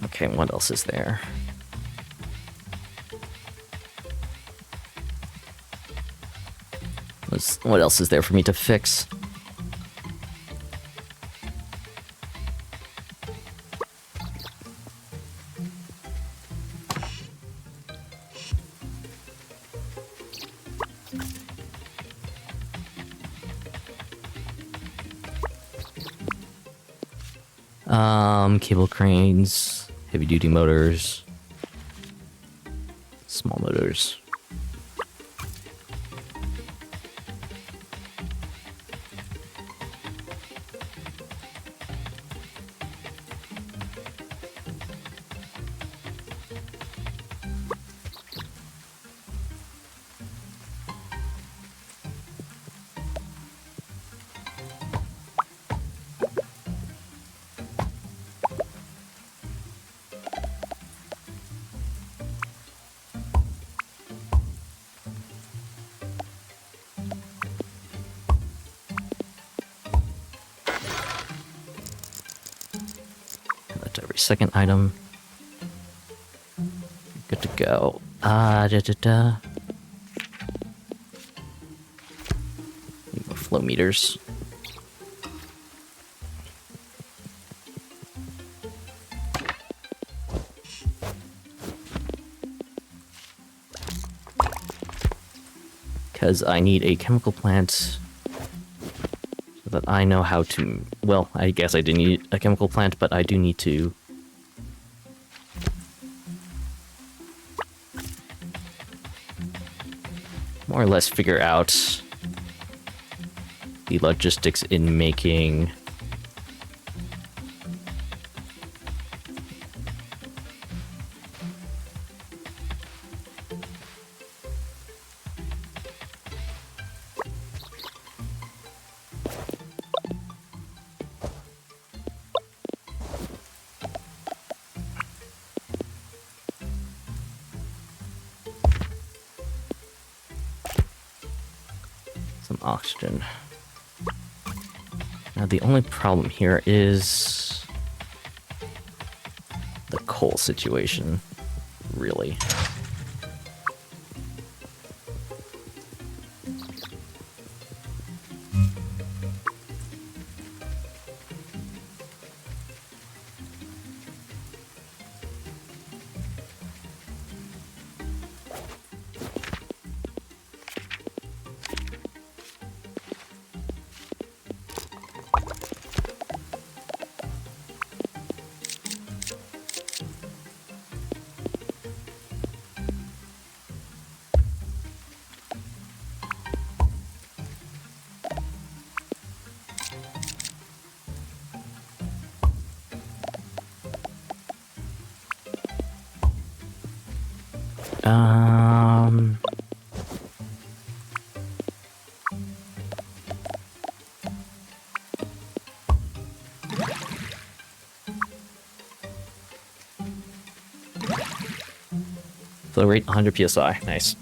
A: Okay, what else is there? What else is there for me to fix? Cable cranes, heavy duty motors, small motors. Second item. Good to go. Need more flow meters. Because I need a chemical plant so that I know how to... Well, I guess I didn't need a chemical plant, but I do need to more or less figure out the logistics in making some oxygen. Now the only problem here is the coal situation, really. Um, Flow rate 100 psi. Nice.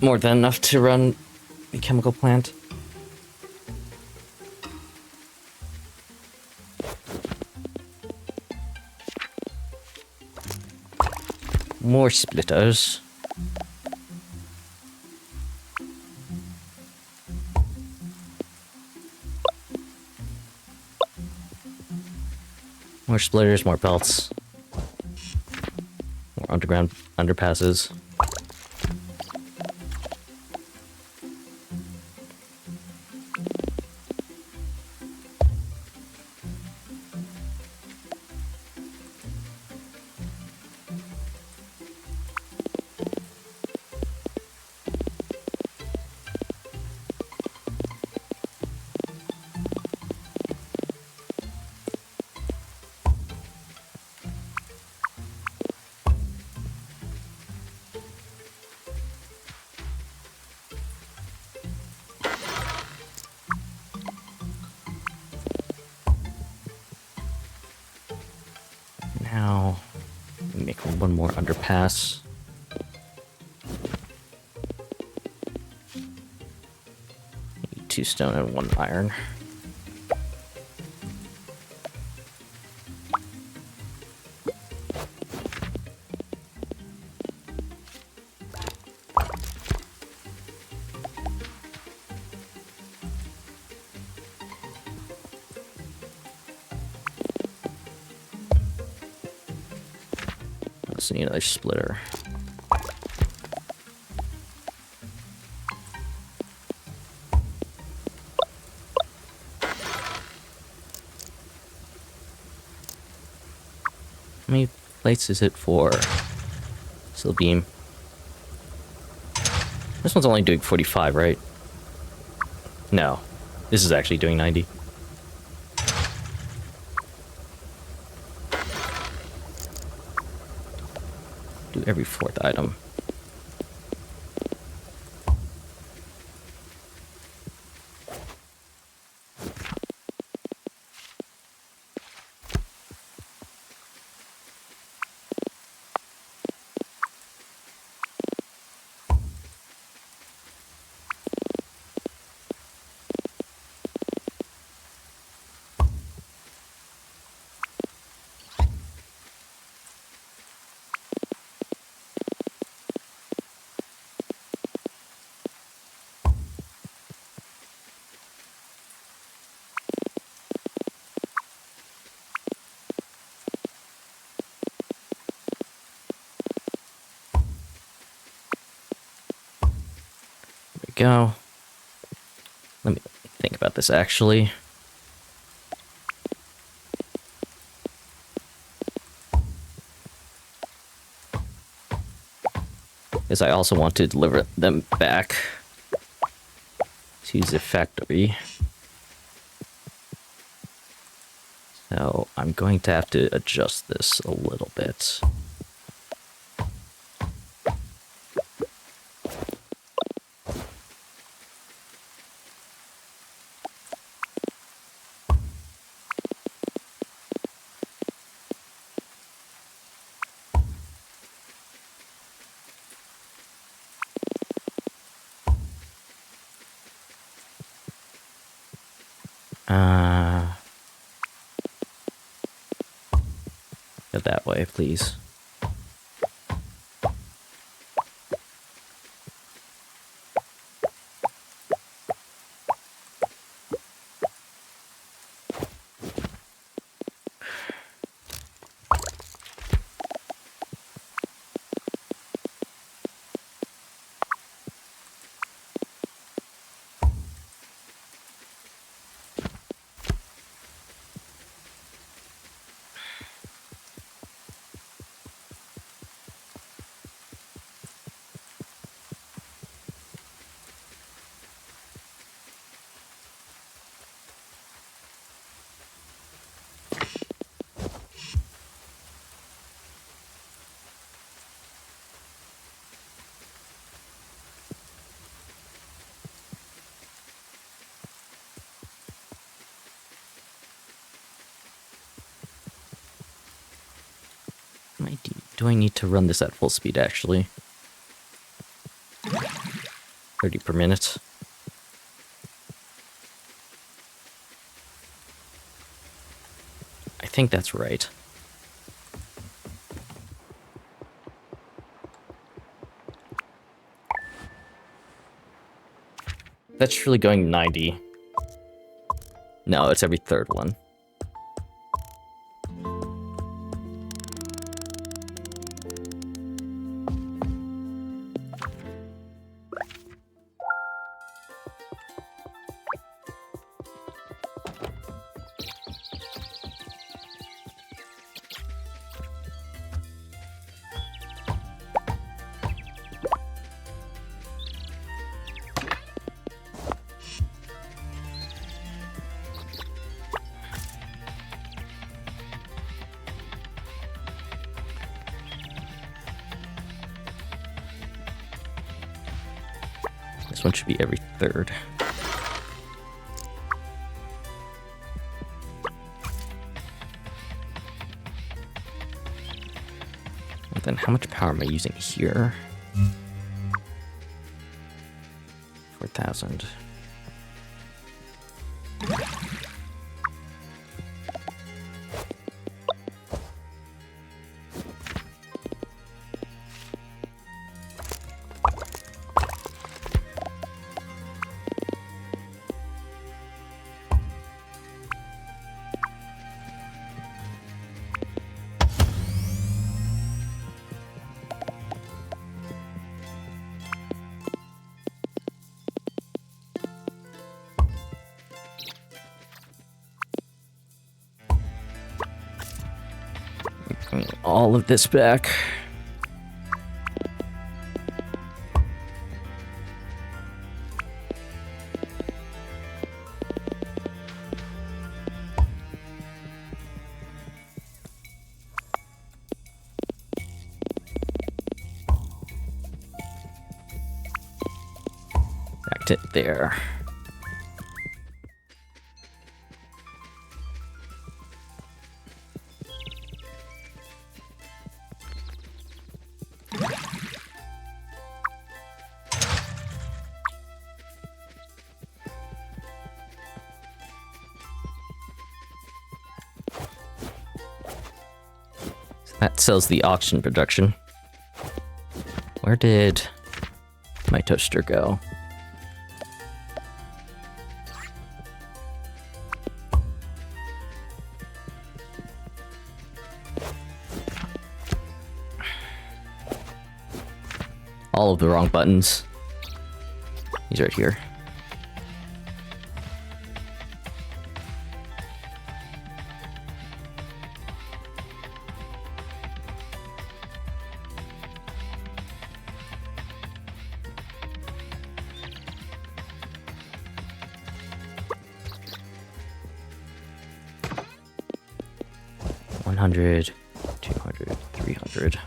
A: More than enough to run the chemical plant. More splitters. More splitters, more belts. More underground underpasses. Now, make one more underpass. Need 2 stone and 1 iron. Also need another splitter. How many plates is it for steel beam? This one's only doing 45, right? No. This is actually doing 90. Do every 4th item. Go. Let me think about this actually. Is I also want to deliver them back to the factory. So I'm going to have to adjust this a little bit. Go that way, please. Do I need to run this at full speed, actually? 30 per minute. I think that's right. That's surely going 90. No, it's every third one. This one should be every third. And then how much power am I using here? 4,000. All of this back. Back to there. That sells the auction production. Where did my toaster go? All of the wrong buttons. He's right here. 100, 200, 300.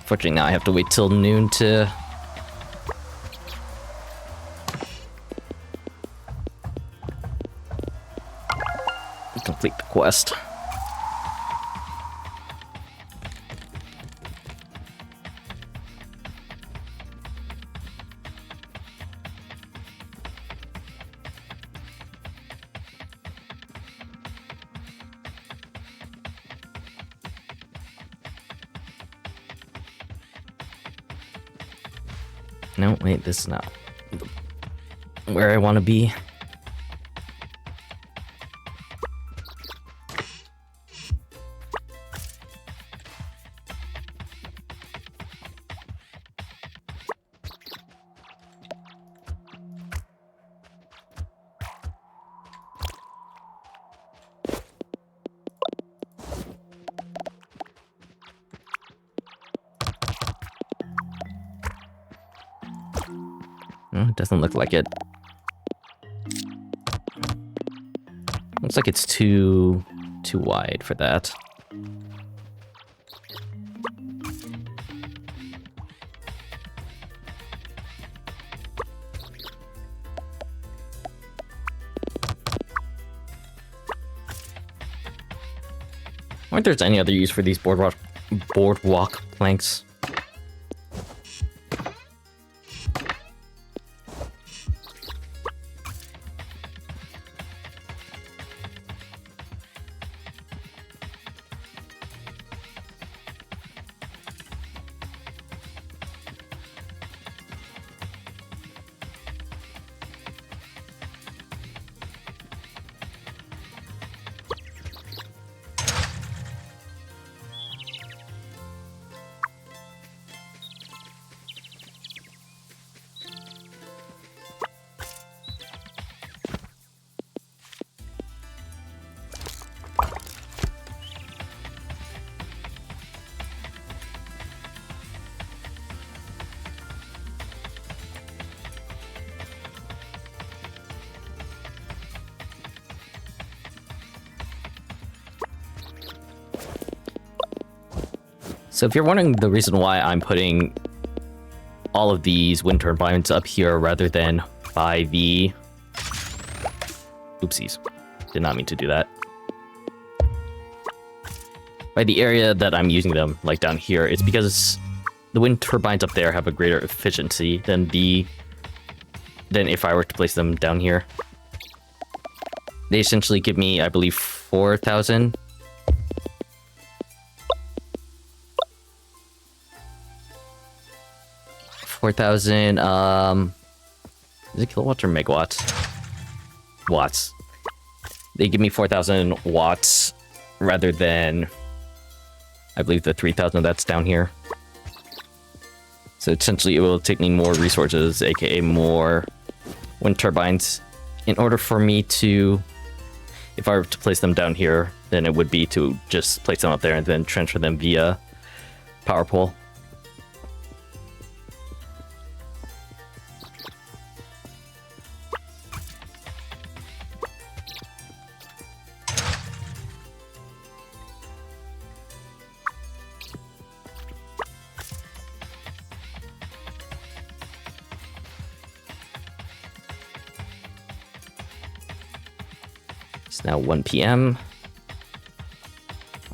A: Unfortunately, now I have to wait till noon to complete the quest. No, wait, this is not where I want to be. It doesn't look like it. Looks like it's too wide for that. I wonder if there's any other use for these boardwalk planks. So if you're wondering the reason why I'm putting all of these wind turbines up here rather than by the... Oopsies. Did not mean to do that. By the area that I'm using them, like down here, it's because the wind turbines up there have a greater efficiency than if I were to place them down here. They essentially give me, I believe, 4,000. Is it kilowatts or megawatts? Watts. They give me 4,000 watts rather than, I believe, the 3,000 that's down here. So essentially it will take me more resources, aka more wind turbines, in order for me to, if I were to place them down here, then it would be to just place them up there and then transfer them via power pole. It's now 1 p.m.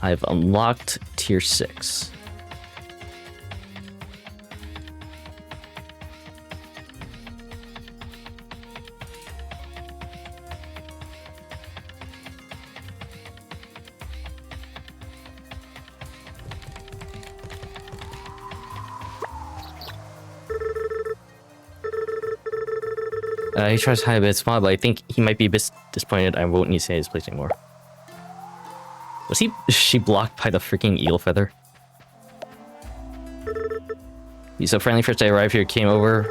A: I've unlocked tier 6. He tries to hide a bit small, but I think he might be a bit disappointed I won't need to say his place anymore. Was she blocked by the freaking eel feather? He's so friendly. First day I arrived here, came over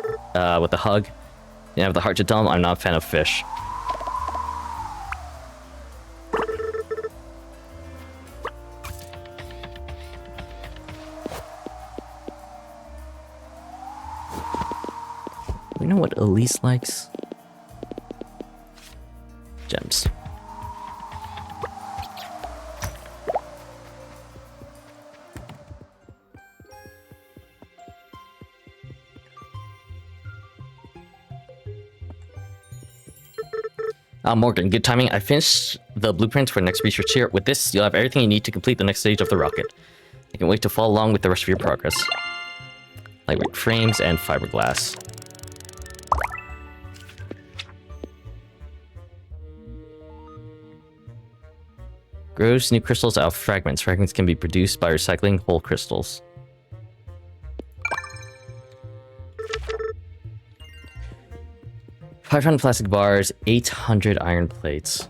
A: with a hug. Didn't have the heart to tell him I'm not a fan of fish. You know what Elise likes? Gems. Morgan, good timing. I finished the blueprints for the next research here. With this, you'll have everything you need to complete the next stage of the rocket. I can wait to follow along with the rest of your progress. Lightweight frames and fiberglass. Grows new crystals out of fragments. Fragments can be produced by recycling whole crystals. 500 plastic bars, 800 iron plates.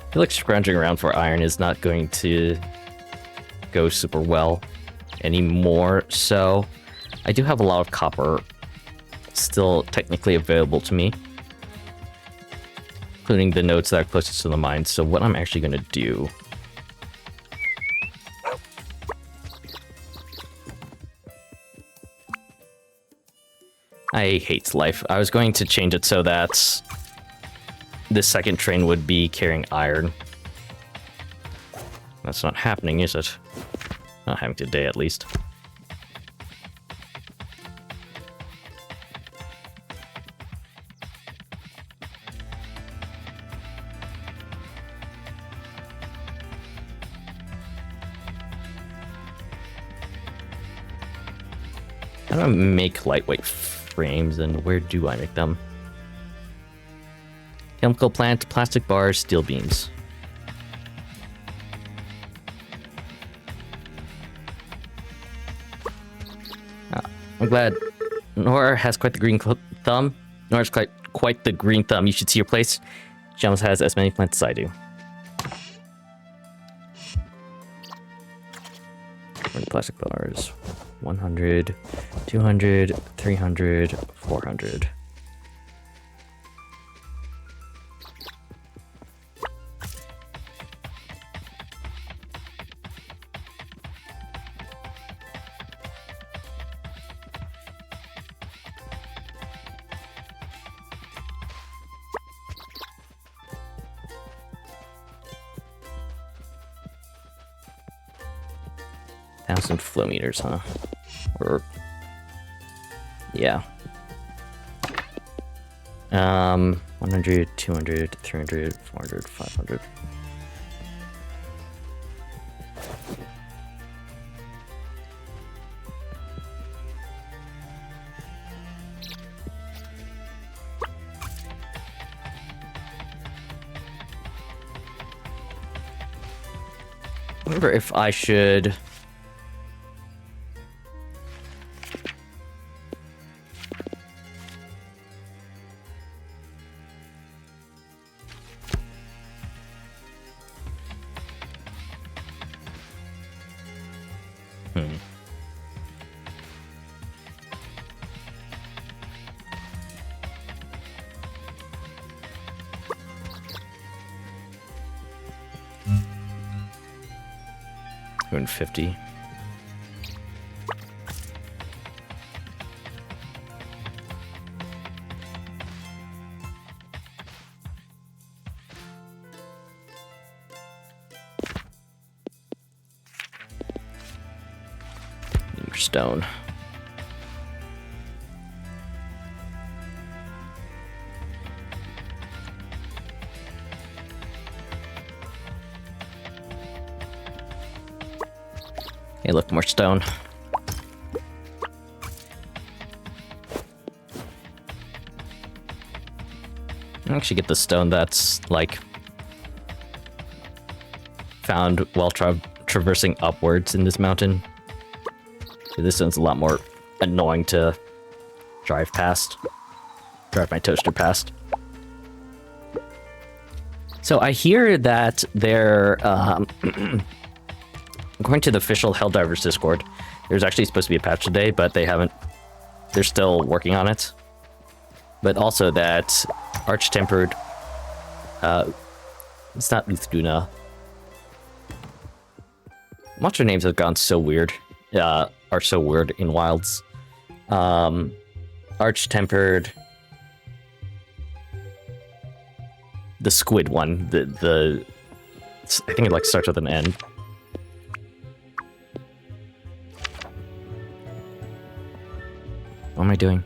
A: I feel like scrounging around for iron is not going to go super well anymore, so I do have a lot of copper still technically available to me, including the nodes that are closest to the mine. So what I'm actually going to do... I hate life. I was going to change it so that this second train would be carrying iron. That's not happening, is it? Not happening today, at least. How do I make lightweight frames, and where do I make them? Chemical plant, plastic bars, steel beams. I'm glad Nora has quite the green thumb. Nora's quite the green thumb. You should see your place. She almost has as many plants as I do. 20 plastic bars. 100, 200, 300, 400. Thousand flow meters, huh? Or yeah. 100, 200, 300, 400, 500. I wonder if I should... $250. Stone. Hey, look, more stone. I'll actually get the stone that's, like, found while traversing upwards in this mountain. This one's a lot more annoying to drive my toaster past. So I hear that they're, according to the official Helldivers Discord, there's actually supposed to be a patch today, but they're still working on it. But also that Arch-Tempered, it's not Uthduna. Monster names have gone so weird, are so weird in Wilds. Arch-Tempered, the squid one, I think it like starts with an N. What am I doing?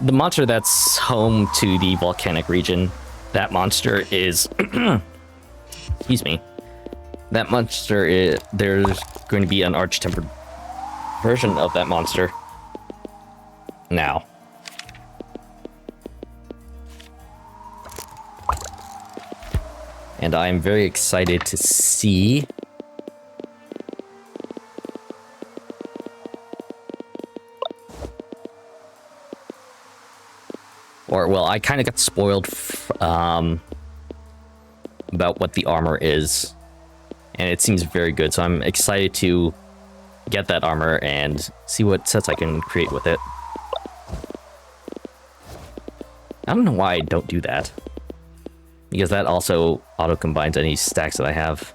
A: The monster that's home to the volcanic region, that monster is... excuse me. That monster is... There's going to be an Arch-Tempered version of that monster now. And I'm very excited to see... Or, well, I kind of got spoiled about what the armor is. And it seems very good, so I'm excited to get that armor and see what sets I can create with it. I don't know why I don't do that. Because that also auto-combines any stacks that I have.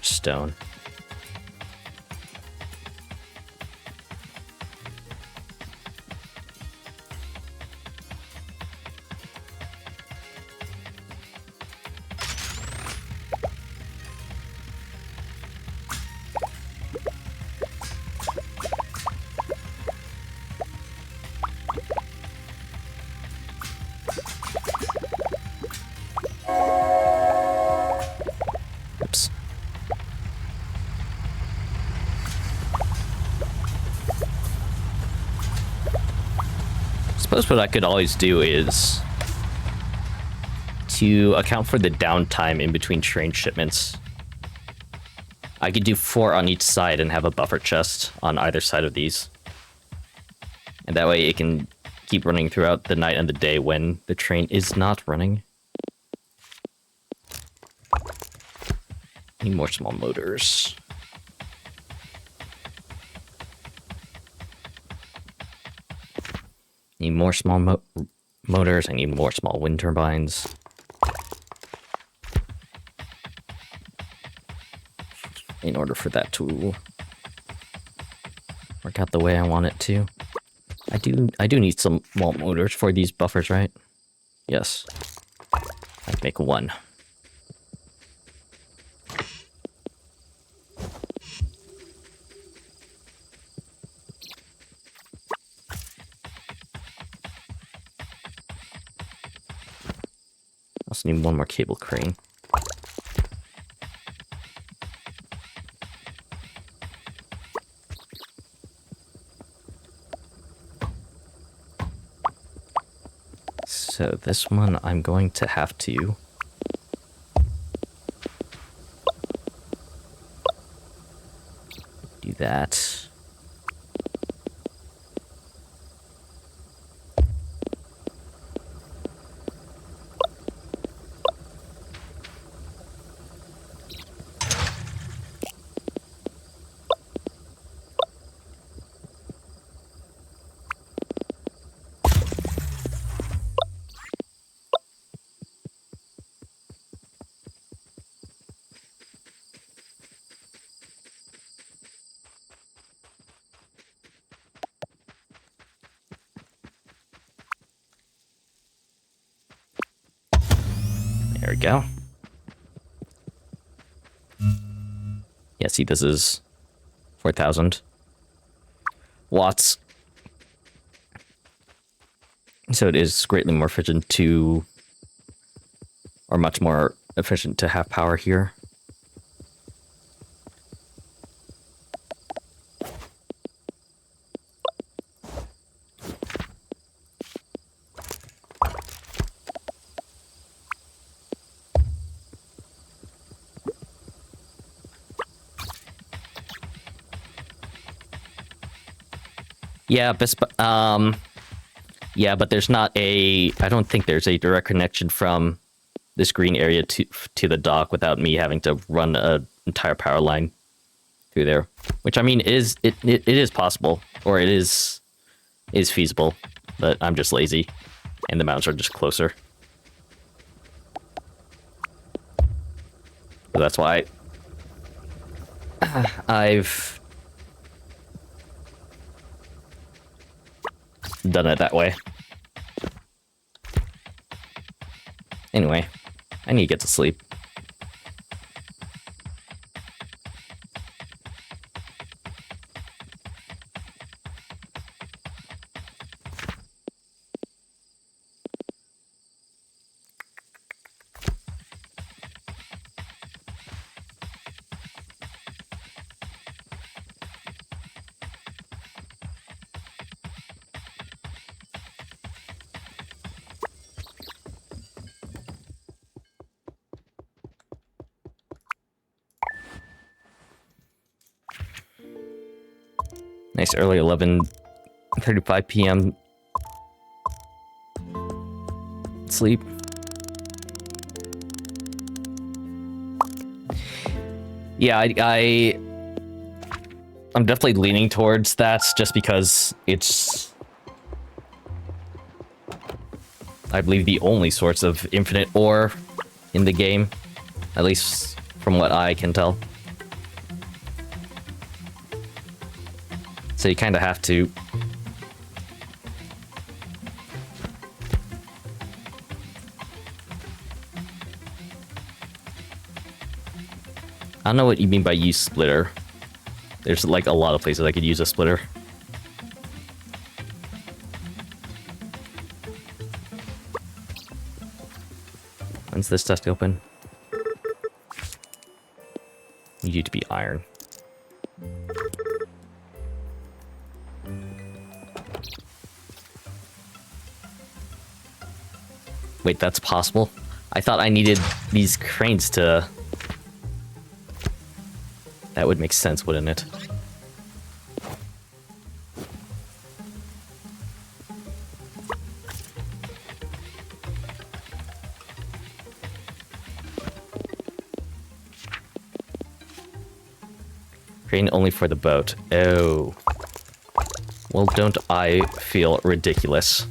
A: Stone. Suppose what I could always do is to account for the downtime in between train shipments. I could do 4 on each side and have a buffer chest on either side of these. And that way it can keep running throughout the night and the day when the train is not running. Need more small motors. Need more small motors. I need more small wind turbines. In order for that to work out the way I want it to. I do need some small motors for these buffers, right? Yes. I'd make 1. Also need 1 more cable crane. So this one I'm going to have to do that. There we go. Yeah, see, this is 4,000 watts. So it is greatly more efficient to, or much more efficient to have power here. Yeah, yeah, but there's not a. I don't think there's a direct connection from this green area to the dock without me having to run an entire power line through there. Which I mean it is possible, or it is feasible, but I'm just lazy, and the mountains are just closer. So that's why I've done it that way. Anyway, I need to get to sleep. Nice early 11:35 p.m. sleep. Yeah, I'm definitely leaning towards that just because it's, I believe, the only source of infinite ore in the game, at least from what I can tell. So you kind of have to. I don't know what you mean by use splitter. There's like a lot of places I could use a splitter. When's this desk open? Need you to be iron. Wait, that's possible? I thought I needed these cranes to... That would make sense, wouldn't it? Crane only for the boat. Oh. Well, don't I feel ridiculous?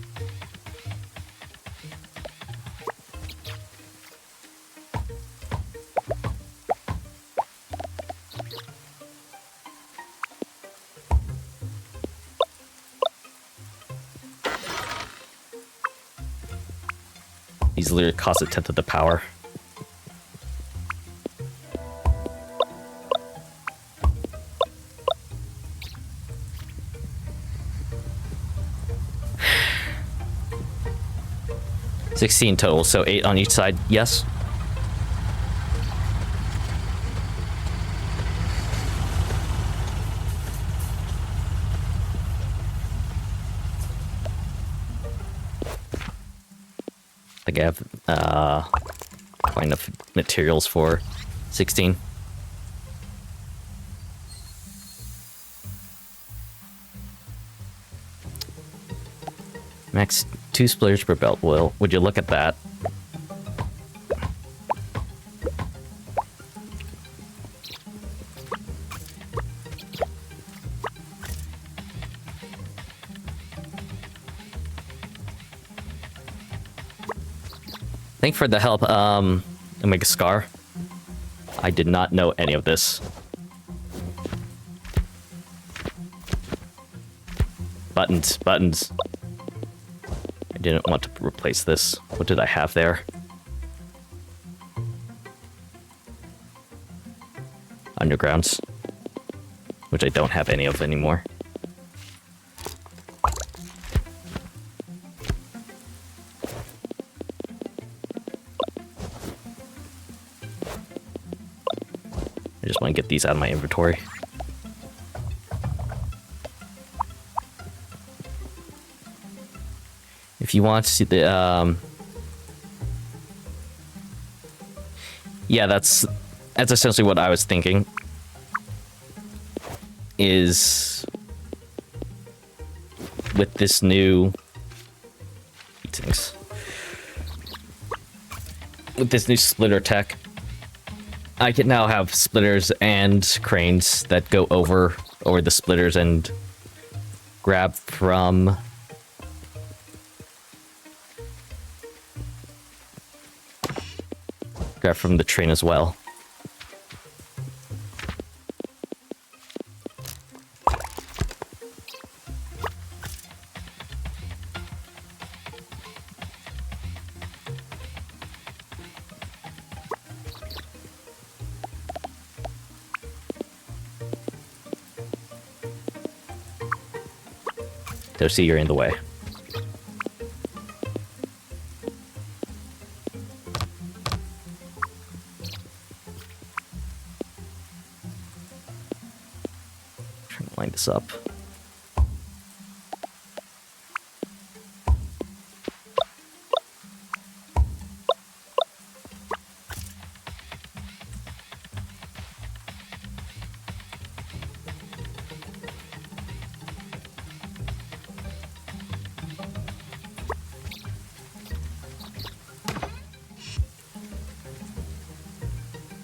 A: These literally cost a tenth of the power. $16 total, so 8 on each side, yes? I have quite enough materials for 16. Max 2 splitters per belt. Well, would you look at that? Thanks for the help, Omega Scar. I did not know any of this. Buttons, buttons. I didn't want to replace this. What did I have there? undergrounds, which I don't have any of anymore. I just want to get these out of my inventory. If you want to see the, yeah, that's essentially what I was thinking. Is with this new splitter tech, I can now have splitters and cranes that go over the splitters and grab from the train as well. So see, you're in the way. Trying to line this up.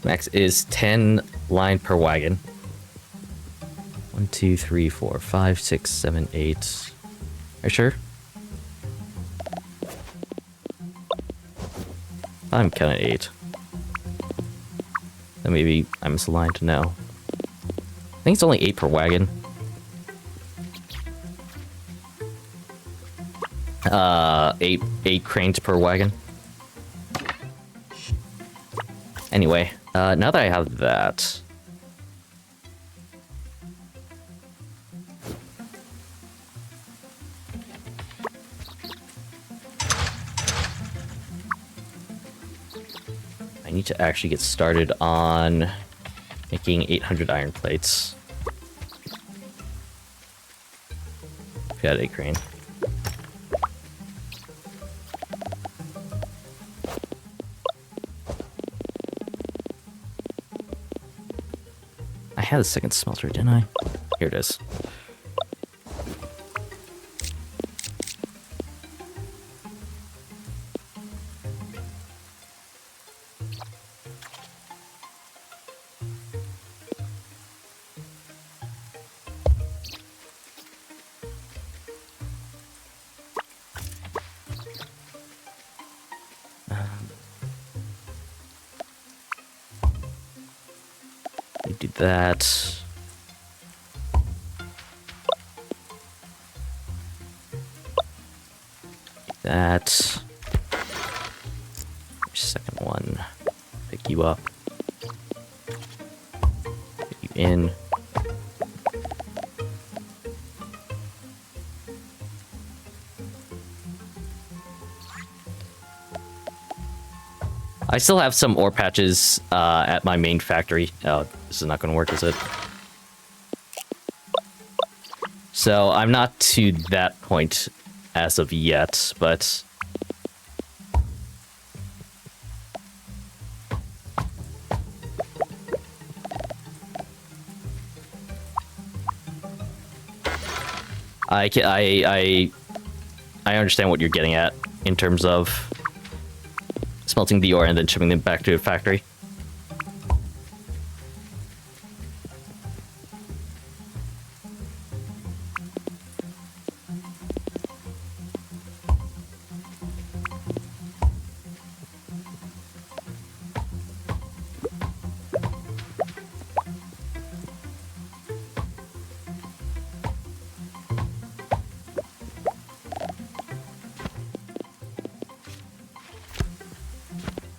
A: Max is 10 line per wagon. 1, 2, 3, 4, 5, 6, 7, 8. Are you sure? I'm counting 8. Then maybe I misaligned. No. I think it's only 8 per wagon. 8 cranes per wagon. Anyway, now that I have that, I need to actually get started on making 800 iron plates. Got a crane. I had a second smelter, didn't I? Here it is. Do that. That. Second one. Pick you up. Pick you in. I still have some ore patches at my main factory. Oh, this is not going to work, is it? So I'm not to that point as of yet, but I understand what you're getting at in terms of smelting the ore and then shipping them back to a factory.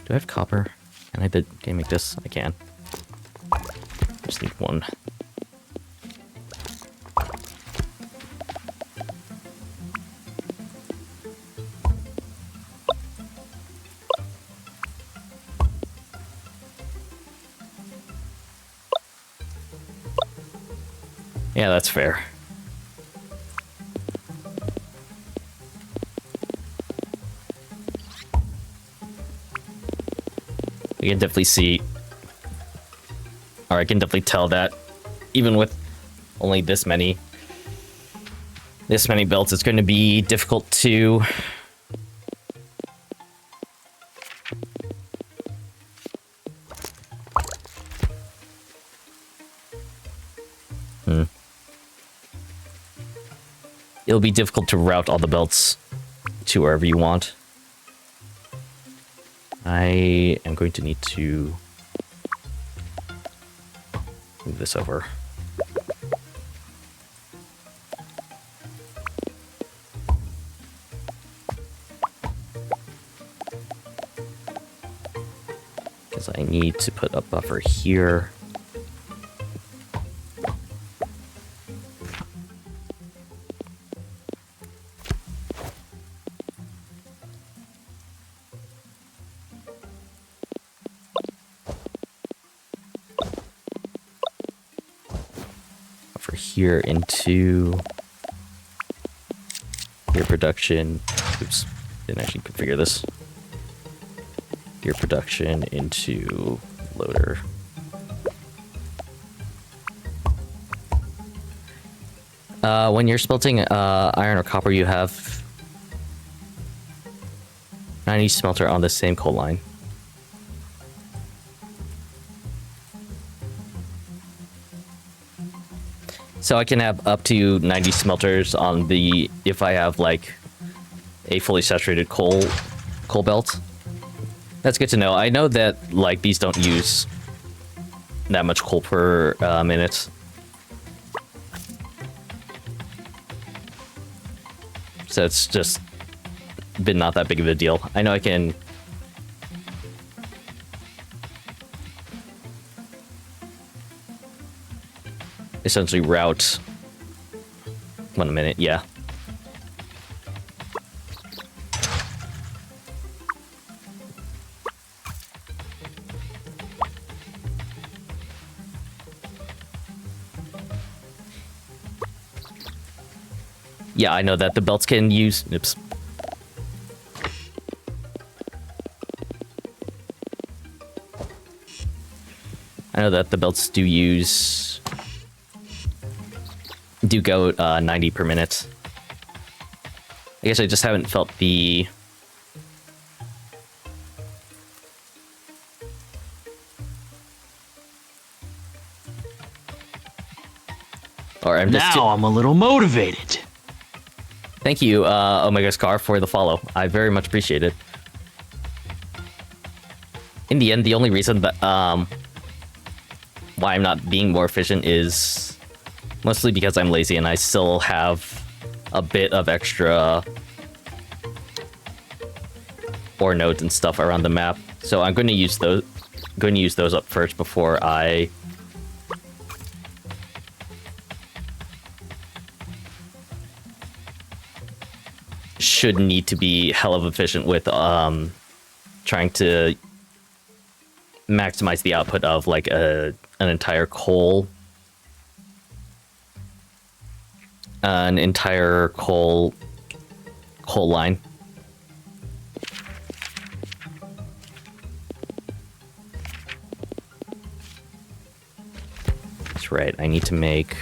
A: Do I have copper? Can I make this? I can. Just need one. Yeah, that's fair. I can definitely see, or I can definitely tell that even with only this many belts, it's going to be difficult to it'll be difficult to route all the belts to wherever you want. I am going to need to move this over. Because I need to put a buffer here. Here into gear production. Oops, didn't actually configure this. Gear production into loader. When you're smelting iron or copper, you have 90 smelter on the same coal line. So I can have up to 90 smelters on the, if I have like a fully saturated coal belt. That's good to know. I know that like these don't use that much coal per minute. So it's just been not that big of a deal. I know I can essentially route 1 minute, yeah. Yeah, I know that the belts can use, oops. I know that the belts do go 90 per minute. I guess I just haven't felt the
B: I'm a little motivated.
A: Thank you, Omega Scar, for the follow. I very much appreciate it. In the end, the only reason that why I'm not being more efficient is mostly because I'm lazy and I still have a bit of extra ore nodes and stuff around the map. So I'm going to use those up first before I should need to be hell of efficient with trying to maximize the output of like an entire coal line. That's right. I need to make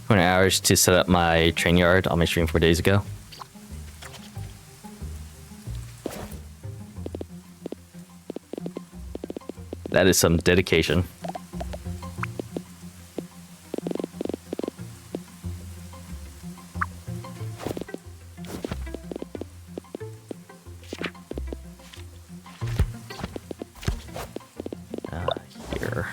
A: 20 hours to set up my train yard on my stream 4 days ago. That is some dedication. Here.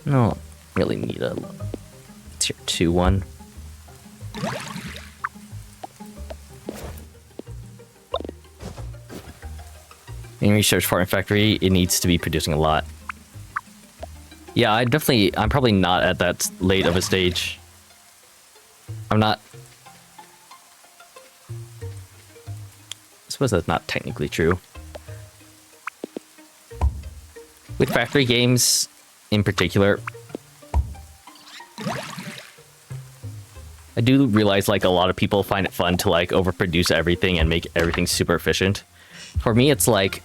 A: No, really need a tier 2 one. In research farm factory, it needs to be producing a lot. Yeah, I'm probably not at that late of a stage. I'm not. I suppose that's not technically true. With factory games in particular, I do realize like a lot of people find it fun to like overproduce everything and make everything super efficient. For me, it's like,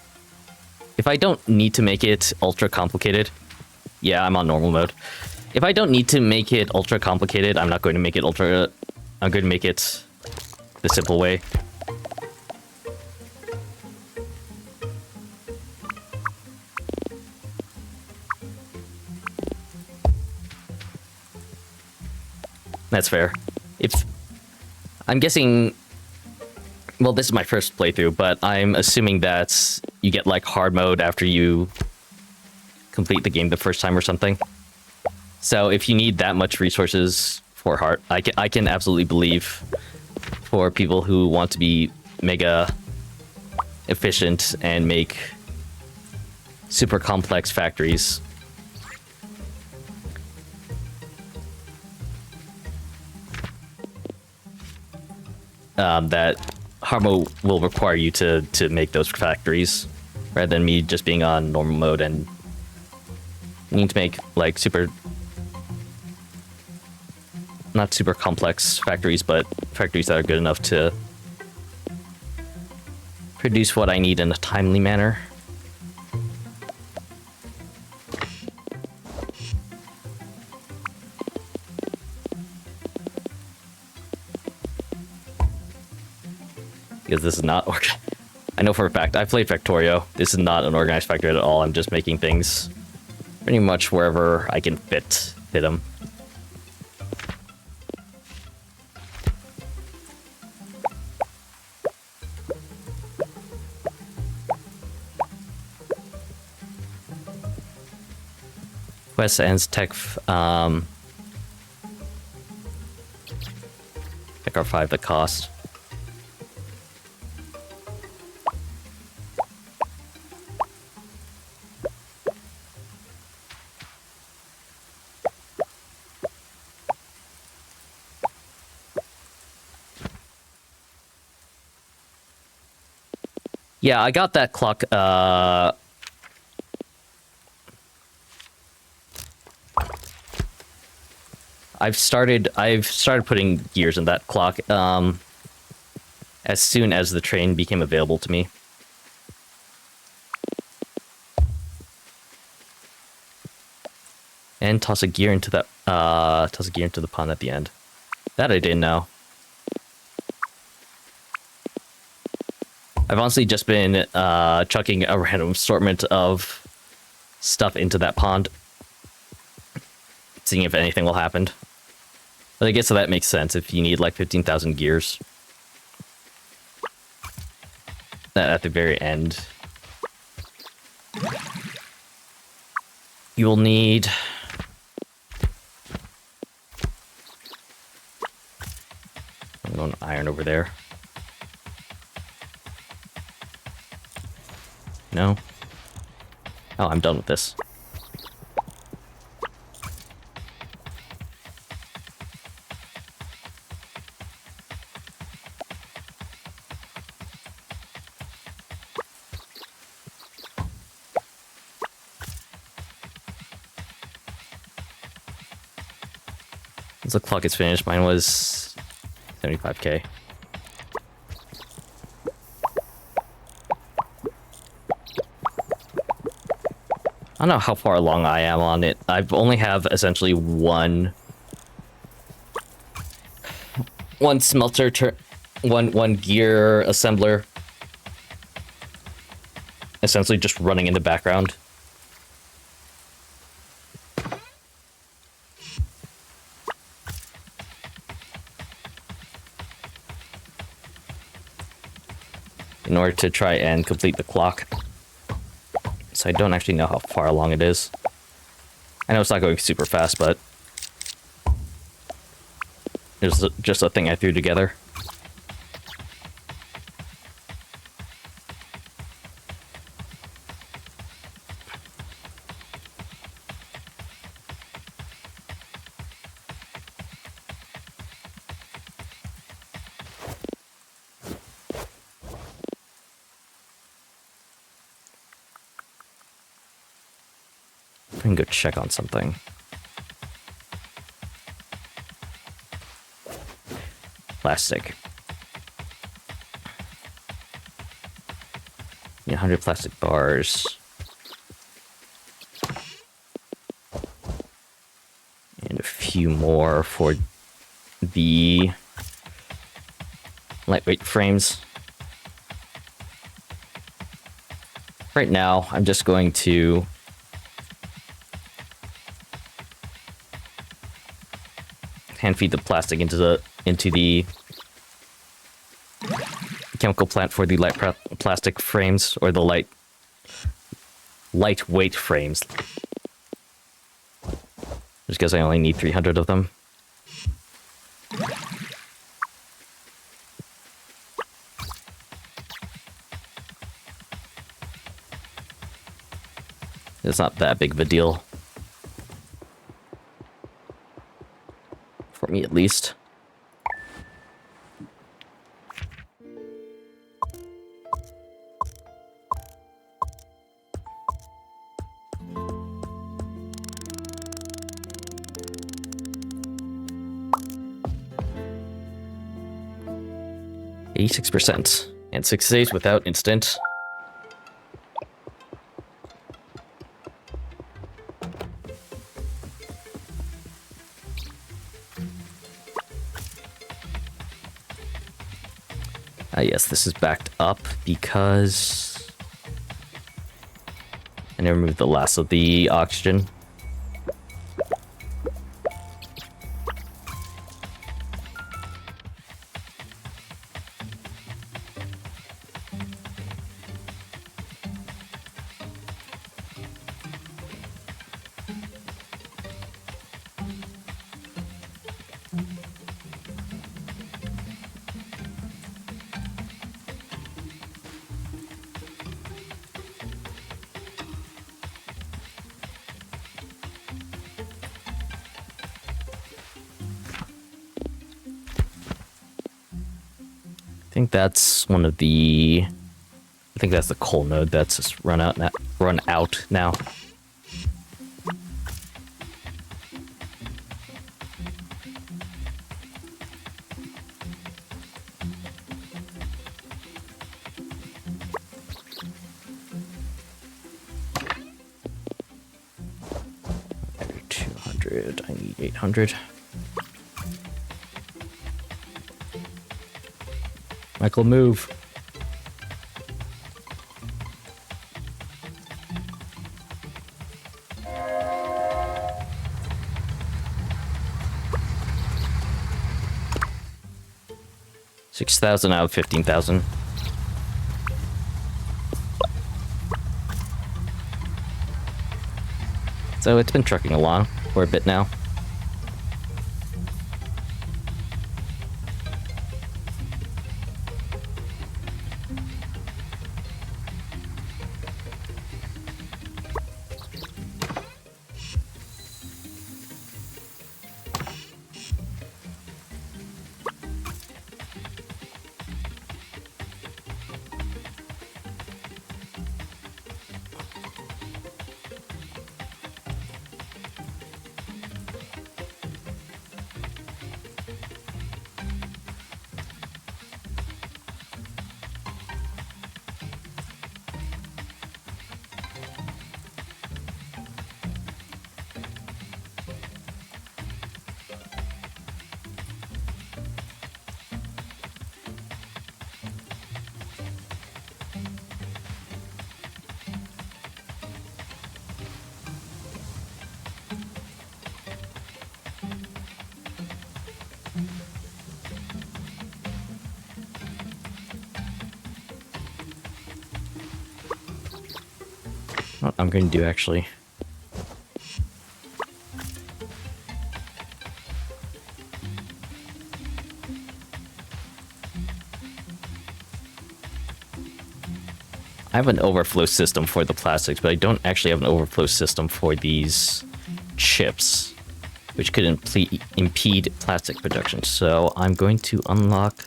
A: if I don't need to make it ultra complicated, yeah, I'm on normal mode. If I don't need to make it ultra complicated, I'm not going to make it ultra... I'm going to make it the simple way. That's fair. If... I'm guessing... Well, this is my first playthrough, but I'm assuming that you get, like, hard mode after you complete the game the first time or something. So if you need that much resources for hard, I can absolutely believe for people who want to be mega efficient and make super complex factories. That hard mode will require you to make those factories, rather than me just being on normal mode and need to make like not super complex factories, but factories that are good enough to produce what I need in a timely manner. Because this is not I know for a fact, I've played Factorio. This is not an organized factory at all. I'm just making things pretty much wherever I can fit them. Quest ends tech R5 the cost. Yeah, I got that clock. I've started putting gears in that clock as soon as the train became available to me. And toss a gear into that the pond at the end. That I didn't know. I've honestly just been chucking a random assortment of stuff into that pond, seeing if anything will happen. But I guess that makes sense if you need like 15,000 gears. That at the very end, you will need... I'm going iron over there. No. Oh, I'm done with this. Once the clock is finished, mine was 75k. I don't know how far along I am on it. I've only have essentially one smelter one gear assembler essentially just running in the background. In order to try and complete the clock. So I don't actually know how far along it is. I know it's not going super fast, but it's just a thing I threw together. I can go check on something. Plastic. 100 plastic bars. And a few more for the lightweight frames. Right now, I'm just going to hand feed the plastic into the chemical plant for the plastic frames, or the lightweight frames. Just because I only need 300 of them. It's not that big of a deal. For me, at least. %, and 6 days without instant. Yes, this is backed up because I removed the last of the oxygen. I think that's one of the. I think that's the coal node that's just run out now. Every 200, I need 800. Michael, move. $6,000 out of 15,000. So it's been trucking along for a bit now. What I'm going to do actually. I have an overflow system for the plastics, but I don't actually have an overflow system for these chips, which could impede plastic production. So I'm going to unlock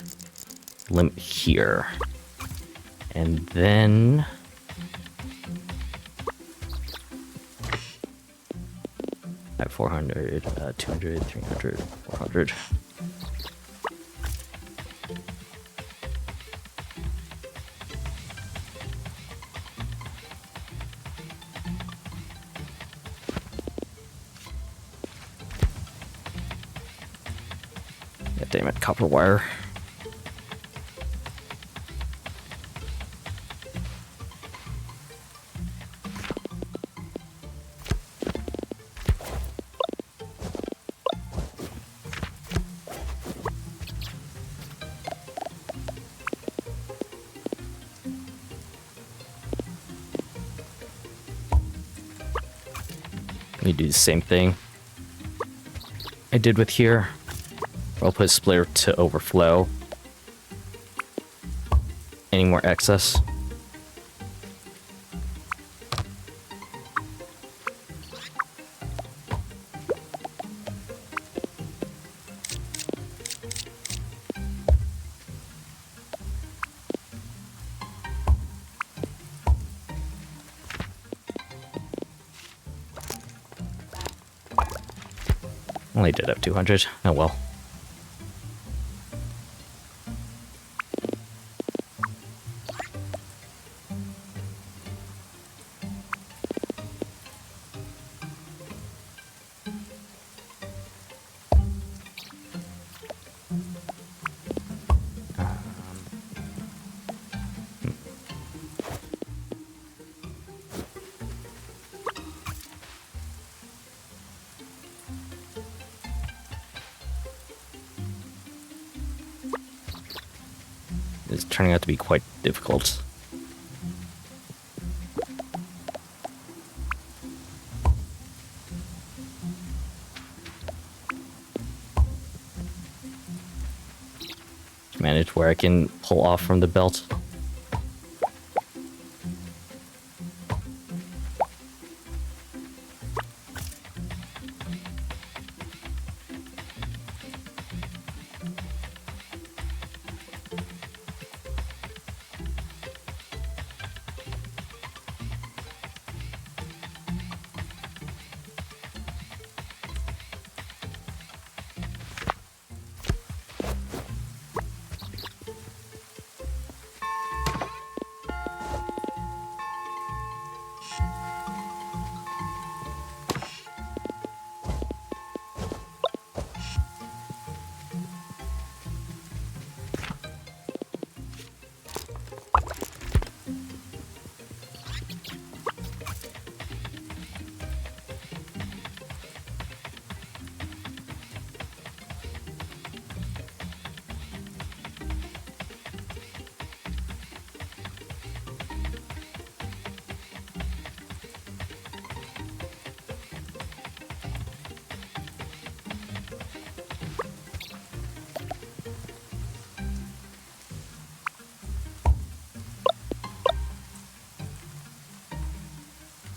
A: limit here. And then... I have 400, 200, 300, 400. Yeah, damn it, copper wire. You do the same thing I did with here. I'll put a splitter to overflow. Any more excess? Only did have 200. Oh well. It's turning out to be quite difficult. Manage where I can pull off from the belt.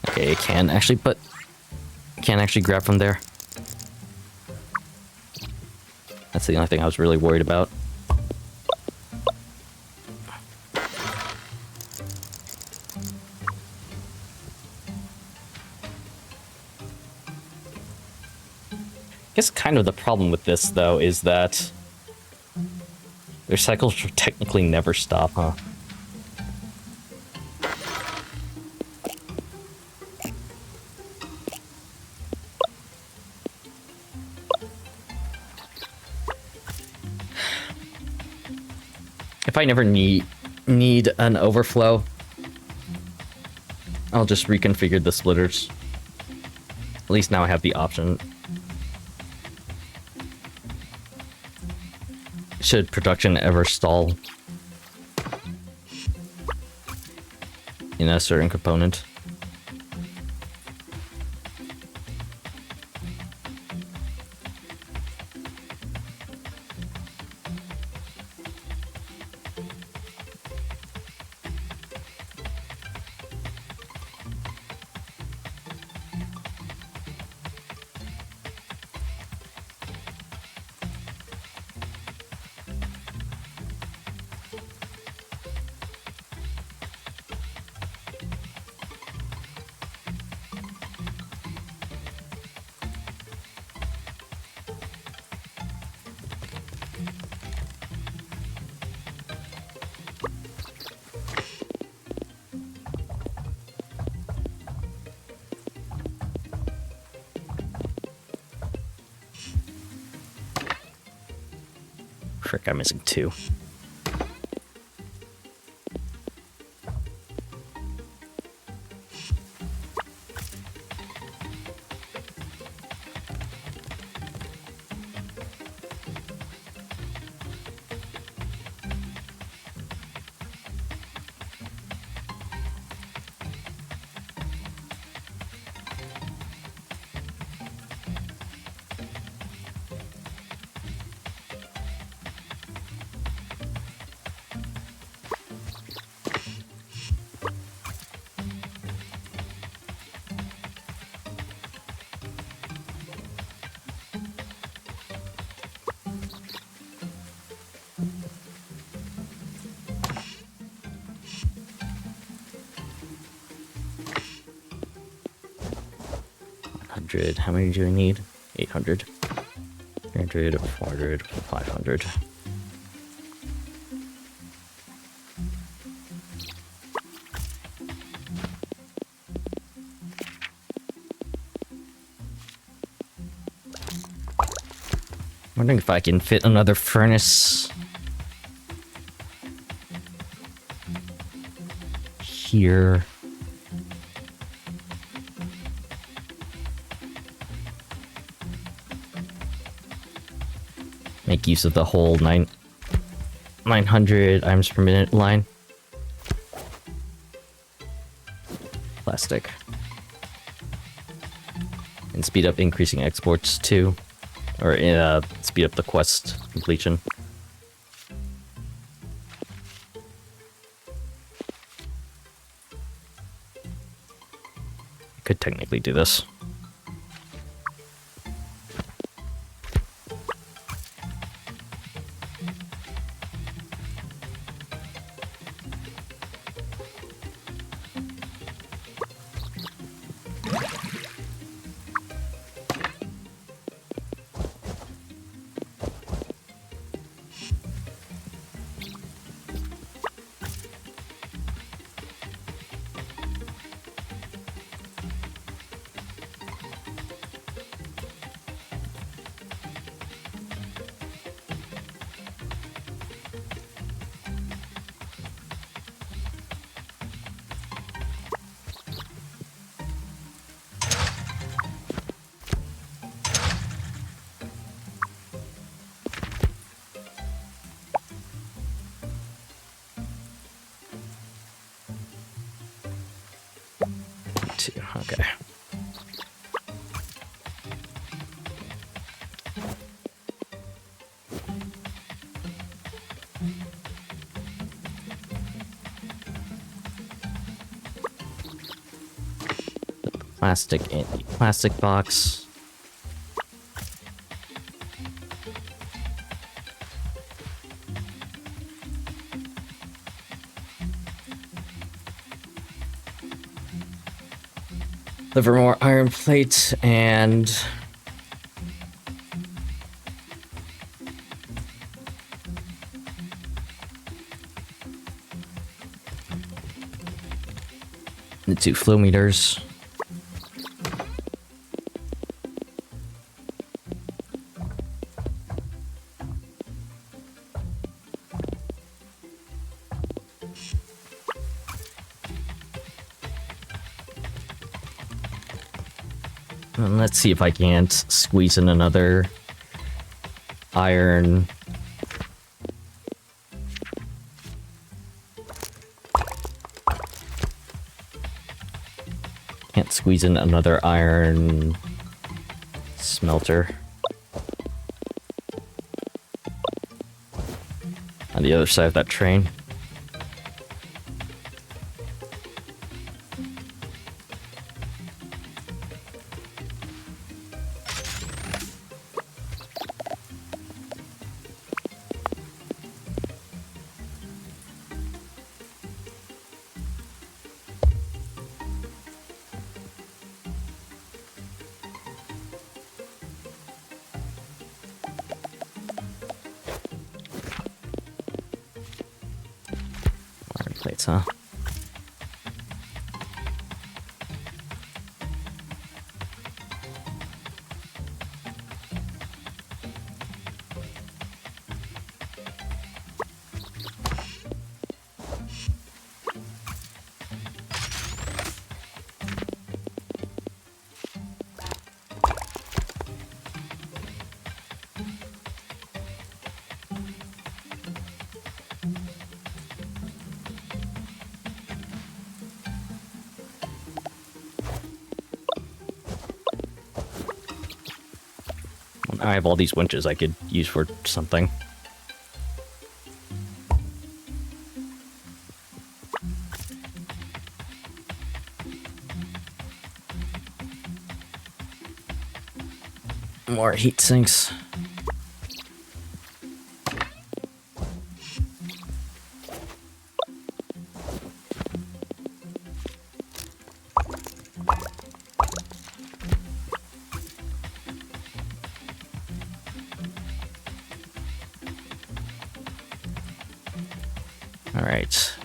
A: Okay, it can actually, but can't actually grab from there. That's the only thing I was really worried about. I guess kind of the problem with this, though, is that their cycles technically never stop, huh? If I never need an overflow, I'll just reconfigure the splitters. At least now I have the option. Should production ever stall in a certain component. frick, I'm missing 2. How many do I need? 800. 300, 400, 500. Wondering if I can fit another furnace here. Make use of the whole 900 items per minute line. Plastic. And speed up increasing exports too. Or speed up the quest completion. Could technically do this. Okay. Plastic in the plastic box. Livermore iron plate and the 2 flow meters. And let's see if I can't squeeze in another iron. Can't squeeze in another iron smelter. On the other side of that train. Plates, huh? I have all these winches I could use for something. More heat sinks. All right.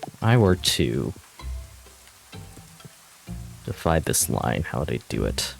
A: If I were to divide this line, how would I do it?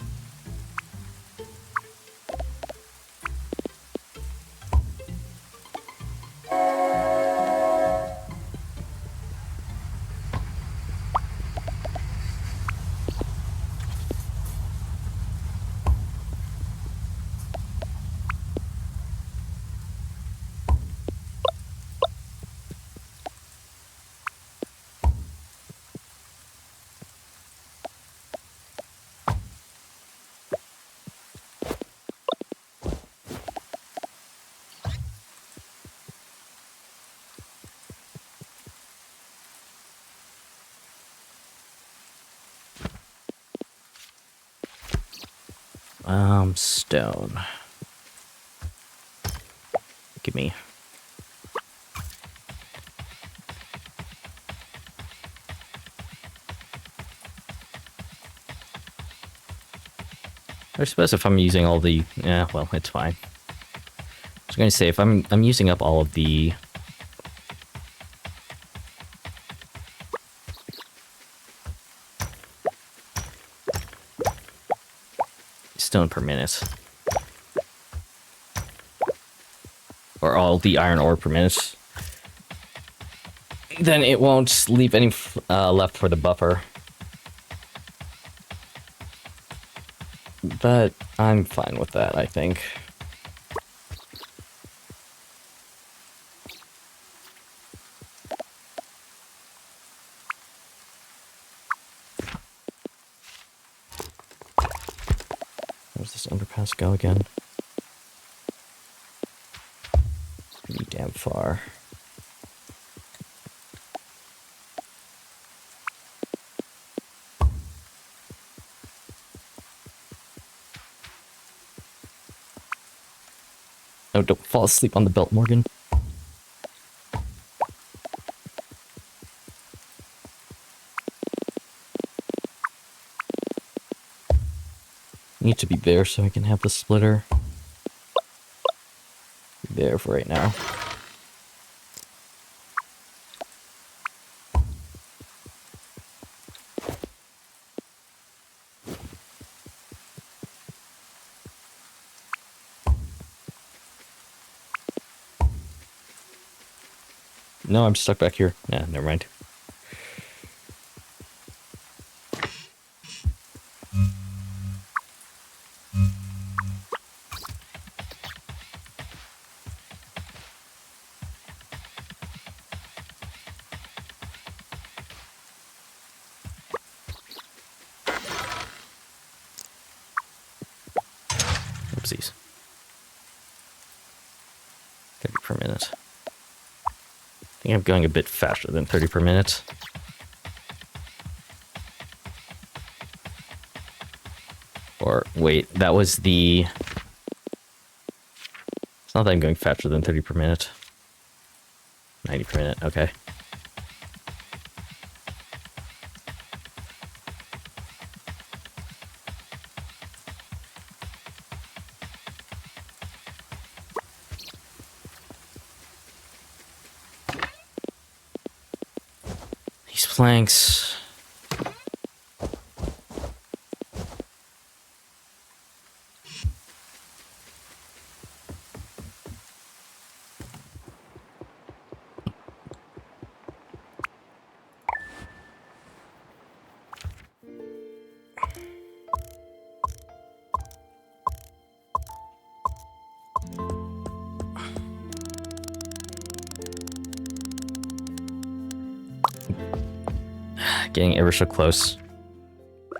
A: Stone. Give me. I suppose if I'm using all the, yeah, well, it's fine. I was going to say if I'm using up all of the stone per minute, or all the iron ore per minute, then it won't leave any left for the buffer. But I'm fine with that, I think. Where's this underpass go again? Pretty damn far. Oh, don't fall asleep on the belt, Morgan. Need to be there so I can have the splitter. There for right now. No, I'm stuck back here. Nah, never mind. Oopsies. 30 per minute. I think I'm going a bit faster than 30 per minute. Or, wait, that was the... It's not that I'm going faster than 30 per minute. 90 per minute, okay. These planks... Getting ever so close.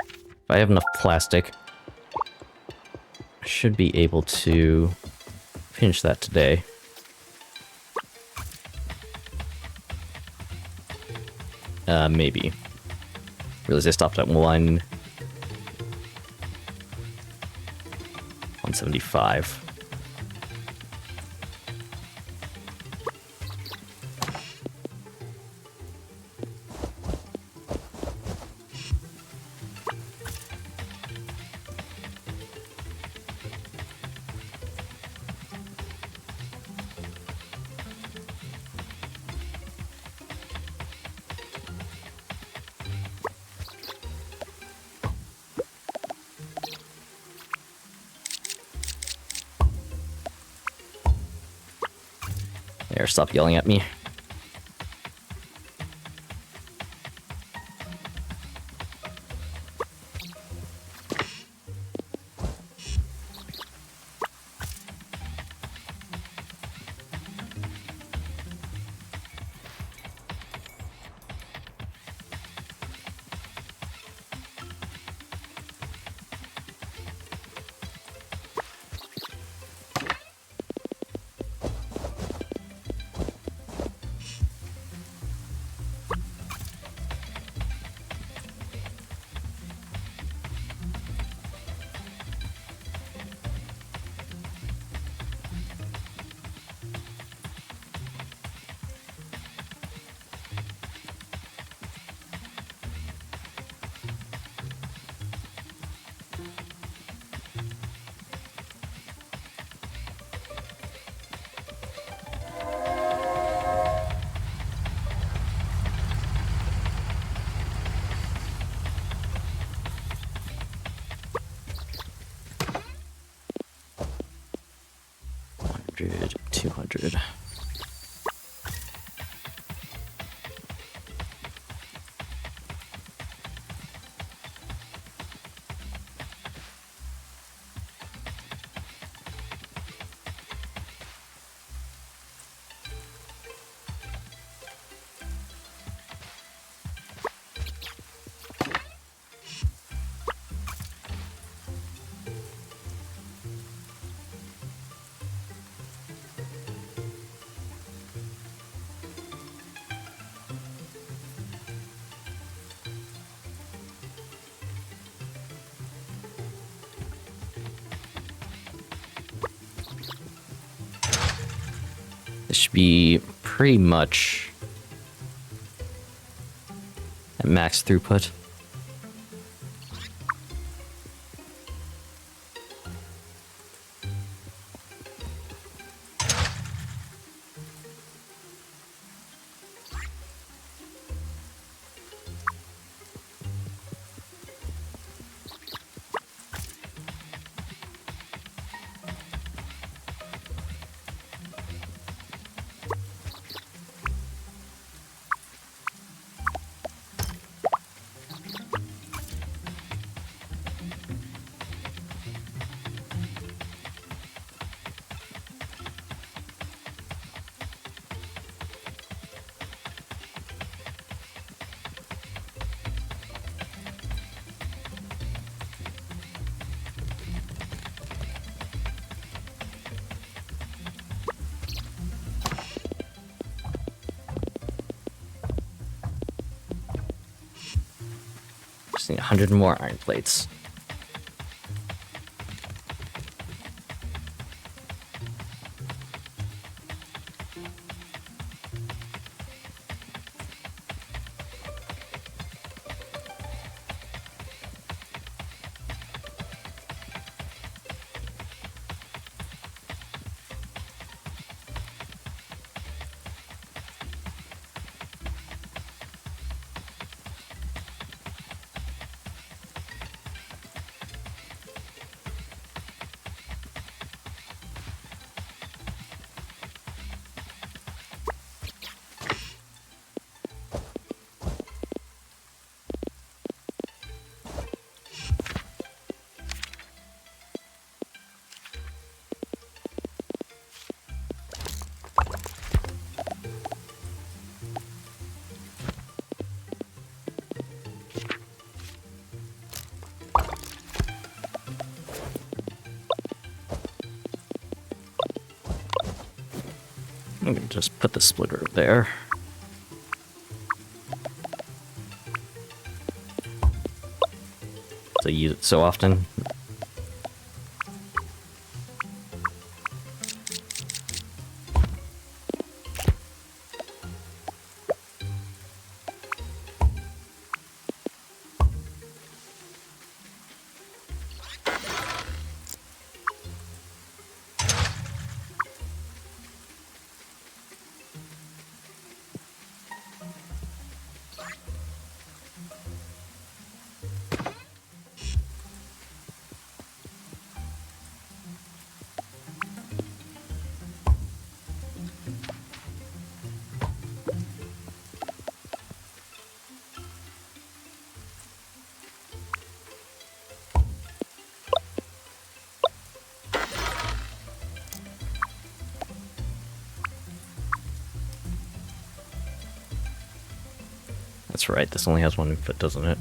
A: If I have enough plastic, I should be able to finish that today. Maybe. Realize I stopped at 175. There, stop yelling at me. $100, $200. This should be pretty much at max throughput. Just need 100 more iron plates. Just put the splitter there. So use it so often. That's right, this only has one input, doesn't it?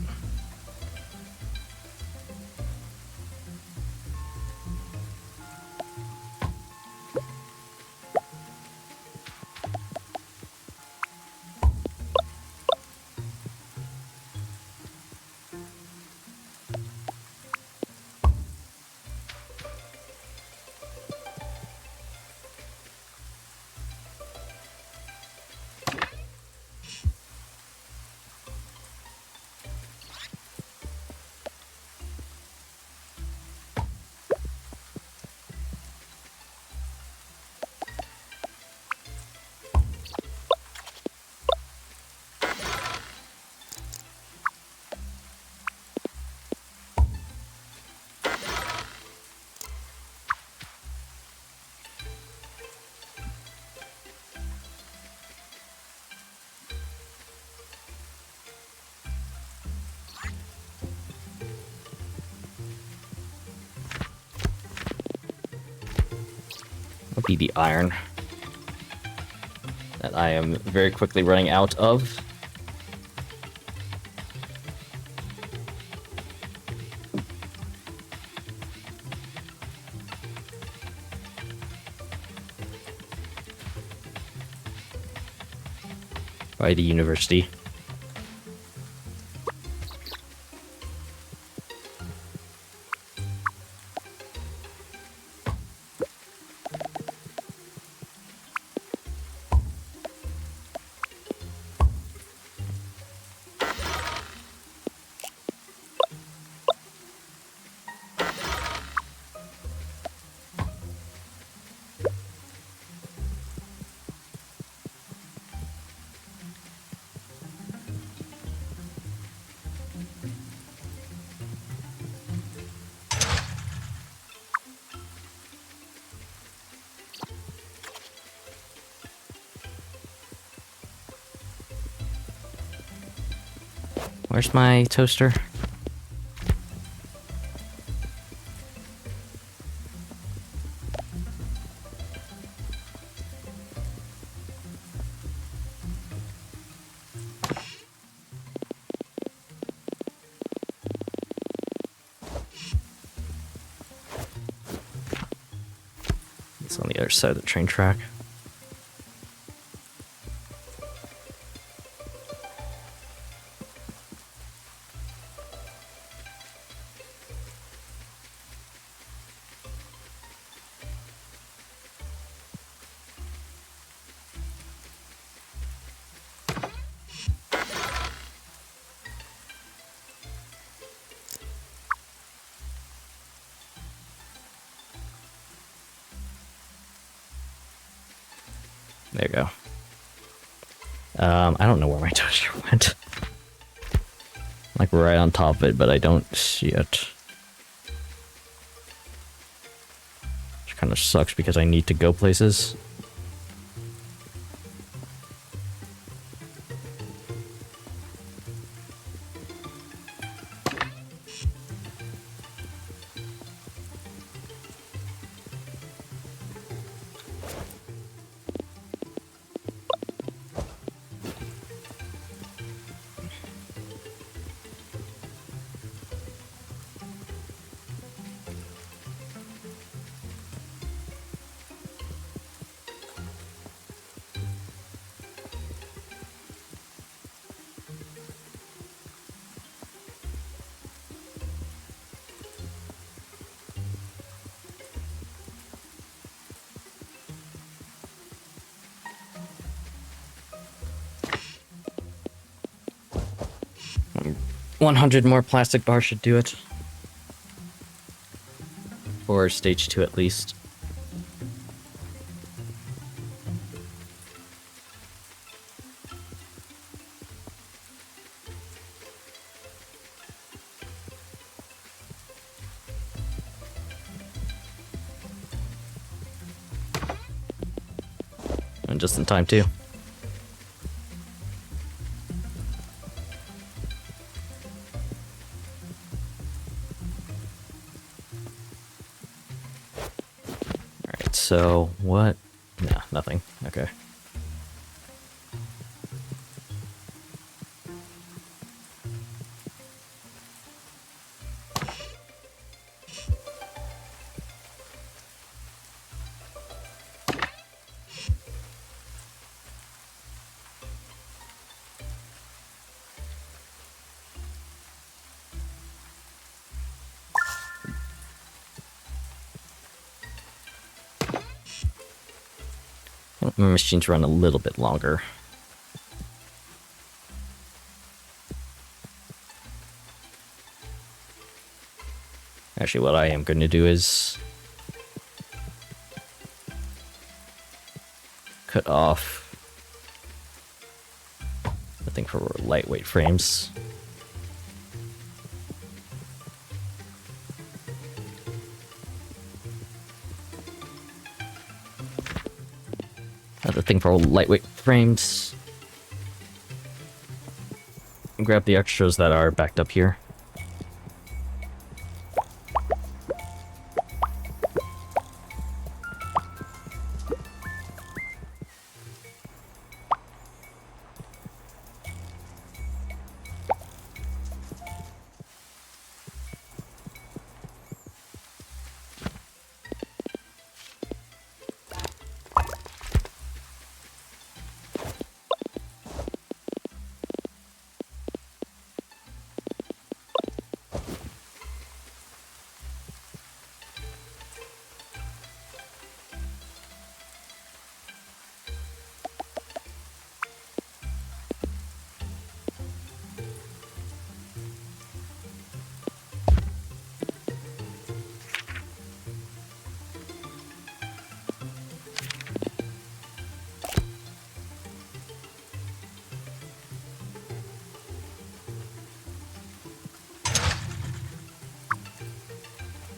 A: Will be the iron that I am very quickly running out of. By the university. Where's my toaster? It's on the other side of the train track. There you go. I don't know where my toaster went. Like right on top of it, but I don't see it. Which kind of sucks because I need to go places. 100 more plastic bars should do it. For stage 2 at least. And just in time too. Alright, so what? No, nothing. Okay. My machines run a little bit longer. Actually, what I am going to do is cut off the thing for lightweight frames. The thing for lightweight frames. And grab the extras that are backed up here.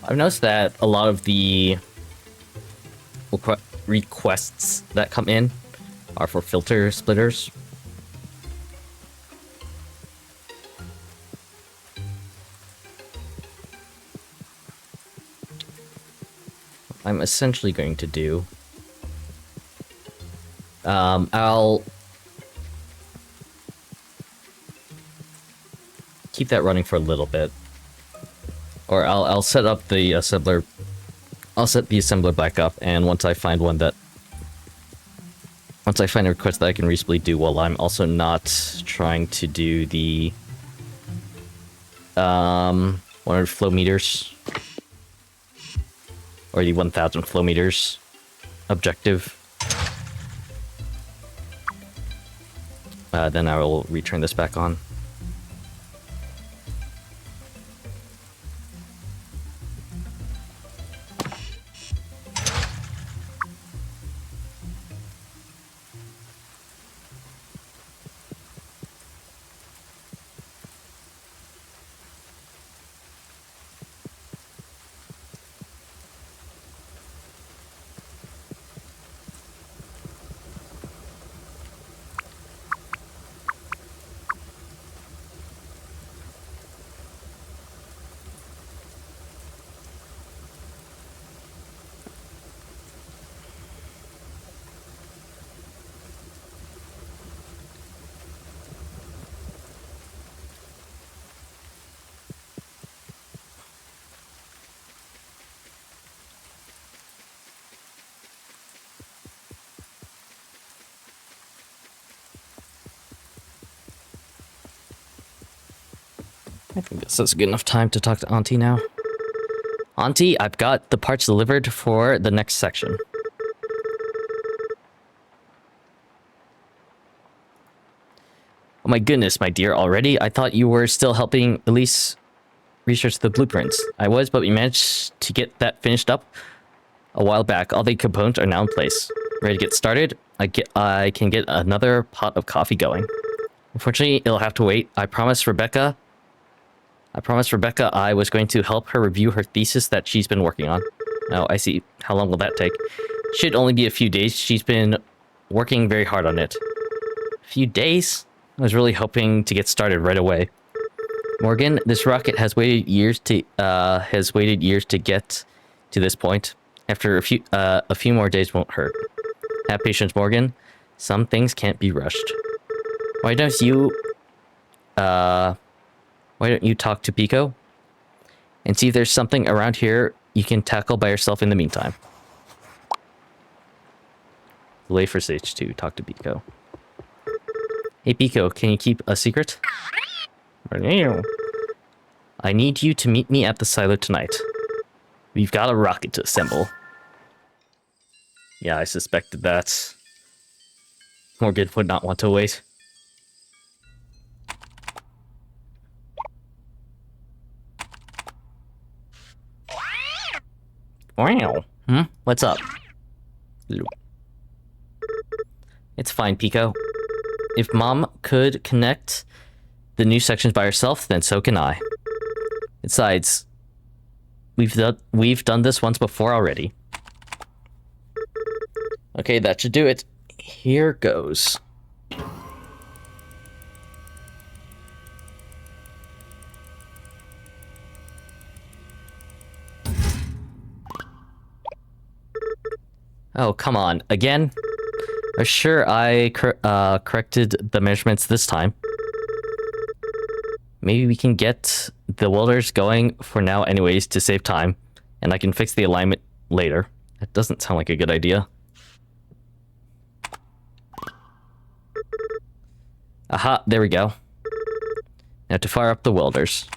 A: I've noticed that a lot of the requests that come in are for filter splitters. I'm essentially going to do... I'll keep that running for a little bit. Or I'll set up the assembler. I'll set the assembler back up, and once I find one that... Once I find a request that I can reasonably do while I'm also not trying to do the... 100 flow meters. Or the 1000 flow meters objective. Then I will return this back on. I think this is good enough time to talk to Auntie now. Auntie, I've got the parts delivered for the next section. Oh my goodness, my dear, already? I thought you were still helping Elise research the blueprints. I was, but we managed to get that finished up a while back. All the components are now in place. Ready to get started? I can get another pot of coffee going. Unfortunately, it'll have to wait. I promised Rebecca I was going to help her review her thesis that she's been working on. Oh, I see. How long will that take? Should only be a few days. She's been working very hard on it. A few days? I was really hoping to get started right away. Morgan, this rocket has waited years to get to this point. After a few more days won't hurt. Have patience, Morgan. Some things can't be rushed. Why don't you talk to Pico and see if there's something around here you can tackle by yourself in the meantime? Delay for stage 2. Talk to Pico. Hey, Pico, can you keep a secret? I need you to meet me at the silo tonight. We've got a rocket to assemble. Yeah, I suspected that. Morgan would not want to wait. Wow. What's up? It's fine, Pico. If Mom could connect the new sections by herself, then so can I. Besides, we've done this once before already. Okay, that should do it. Here goes. Oh, come on. Again? I'm sure I corrected the measurements this time. Maybe we can get the welders going for now anyways to save time, and I can fix the alignment later. That doesn't sound like a good idea. Aha, there we go. Now to fire up the welders.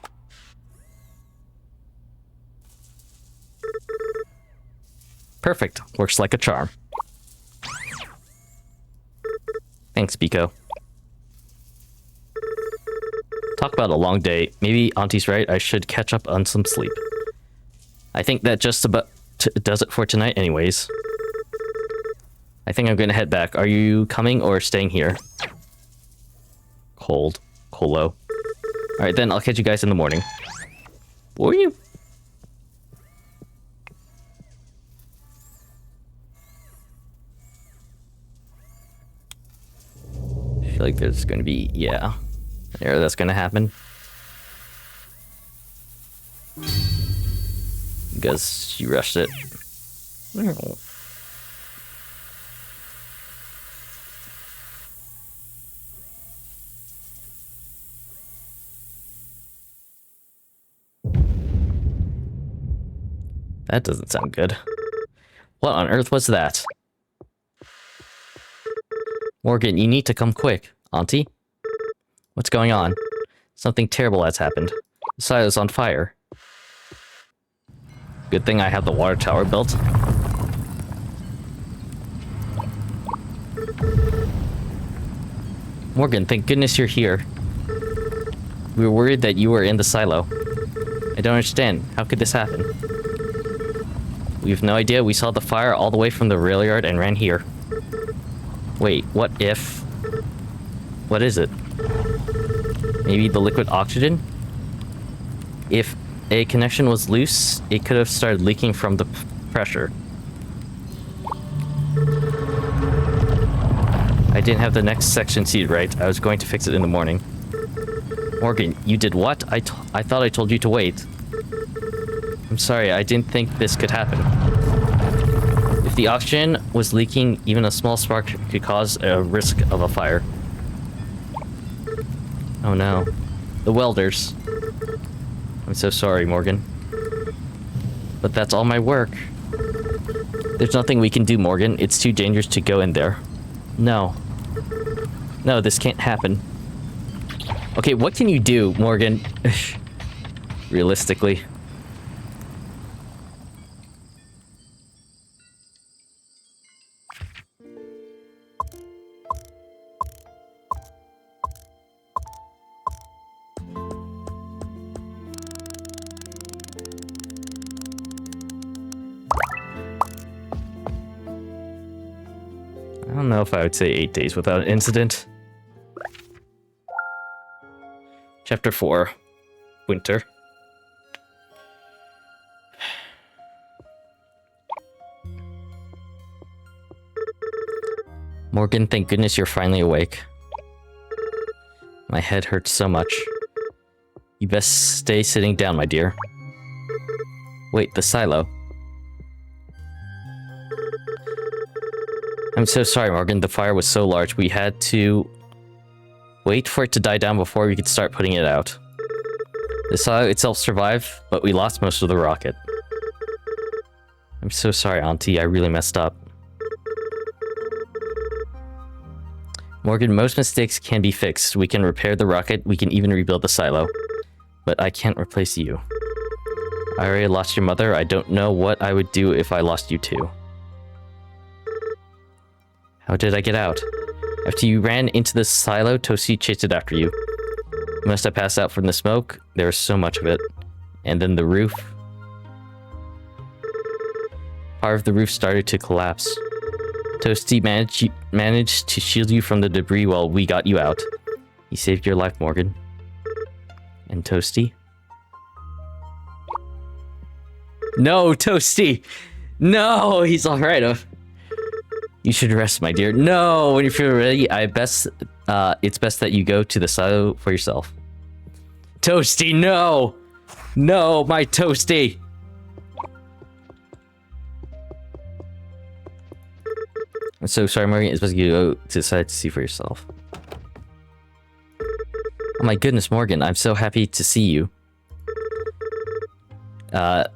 A: Perfect. Works like a charm. Thanks, Pico. Talk about a long day. Maybe Auntie's right. I should catch up on some sleep. I think that just about does it for tonight anyways. I think I'm gonna head back. Are you coming or staying here? Colo. Alright then, I'll catch you guys in the morning. Were you? I feel like there's gonna be, yeah. There, that's gonna happen. Because she rushed it. That doesn't sound good. What on earth was that? Morgan, you need to come quick. Auntie? What's going on? Something terrible has happened. The silo's on fire. Good thing I have the water tower built. Morgan, thank goodness you're here. We were worried that you were in the silo. I don't understand. How could this happen? We have no idea. We saw the fire all the way from the rail yard and ran here. Wait, what if... What is it? Maybe the liquid oxygen? If a connection was loose, it could have started leaking from the pressure. I didn't have the next section seated right. I was going to fix it in the morning. Morgan, you did what? I thought I told you to wait. I'm sorry, I didn't think this could happen. If the oxygen was leaking, even a small spark could cause a risk of a fire. Oh no. The welders. I'm so sorry, Morgan. But that's all my work. There's nothing we can do, Morgan. It's too dangerous to go in there. No. No, this can't happen. Okay, what can you do, Morgan? Realistically. don't know if I would say 8 days without an incident. Chapter 4. Winter. Morgan, thank goodness you're finally awake. My head hurts so much. You best stay sitting down, my dear. Wait, the silo. I'm so sorry, Morgan. The fire was so large, we had to wait for it to die down before we could start putting it out. The silo itself survived, but we lost most of the rocket. I'm so sorry, Auntie. I really messed up. Morgan, most mistakes can be fixed. We can repair the rocket, we can even rebuild the silo. But I can't replace you. I already lost your mother. I don't know what I would do if I lost you too. How did I get out? After you ran into the silo, Toasty chased it after you. You must have passed out from the smoke. There was so much of it. And then the roof. Part of the roof started to collapse. Toasty managed to shield you from the debris while we got you out. He saved your life, Morgan. And Toasty? No, Toasty! No, he's alright. You should rest, my dear. No, when you feel ready, it's best that you go to the silo for yourself. Toasty, no! No, my Toasty! I'm so sorry, Morgan. It's best you go to the side to see for yourself. Oh my goodness, Morgan. I'm so happy to see you.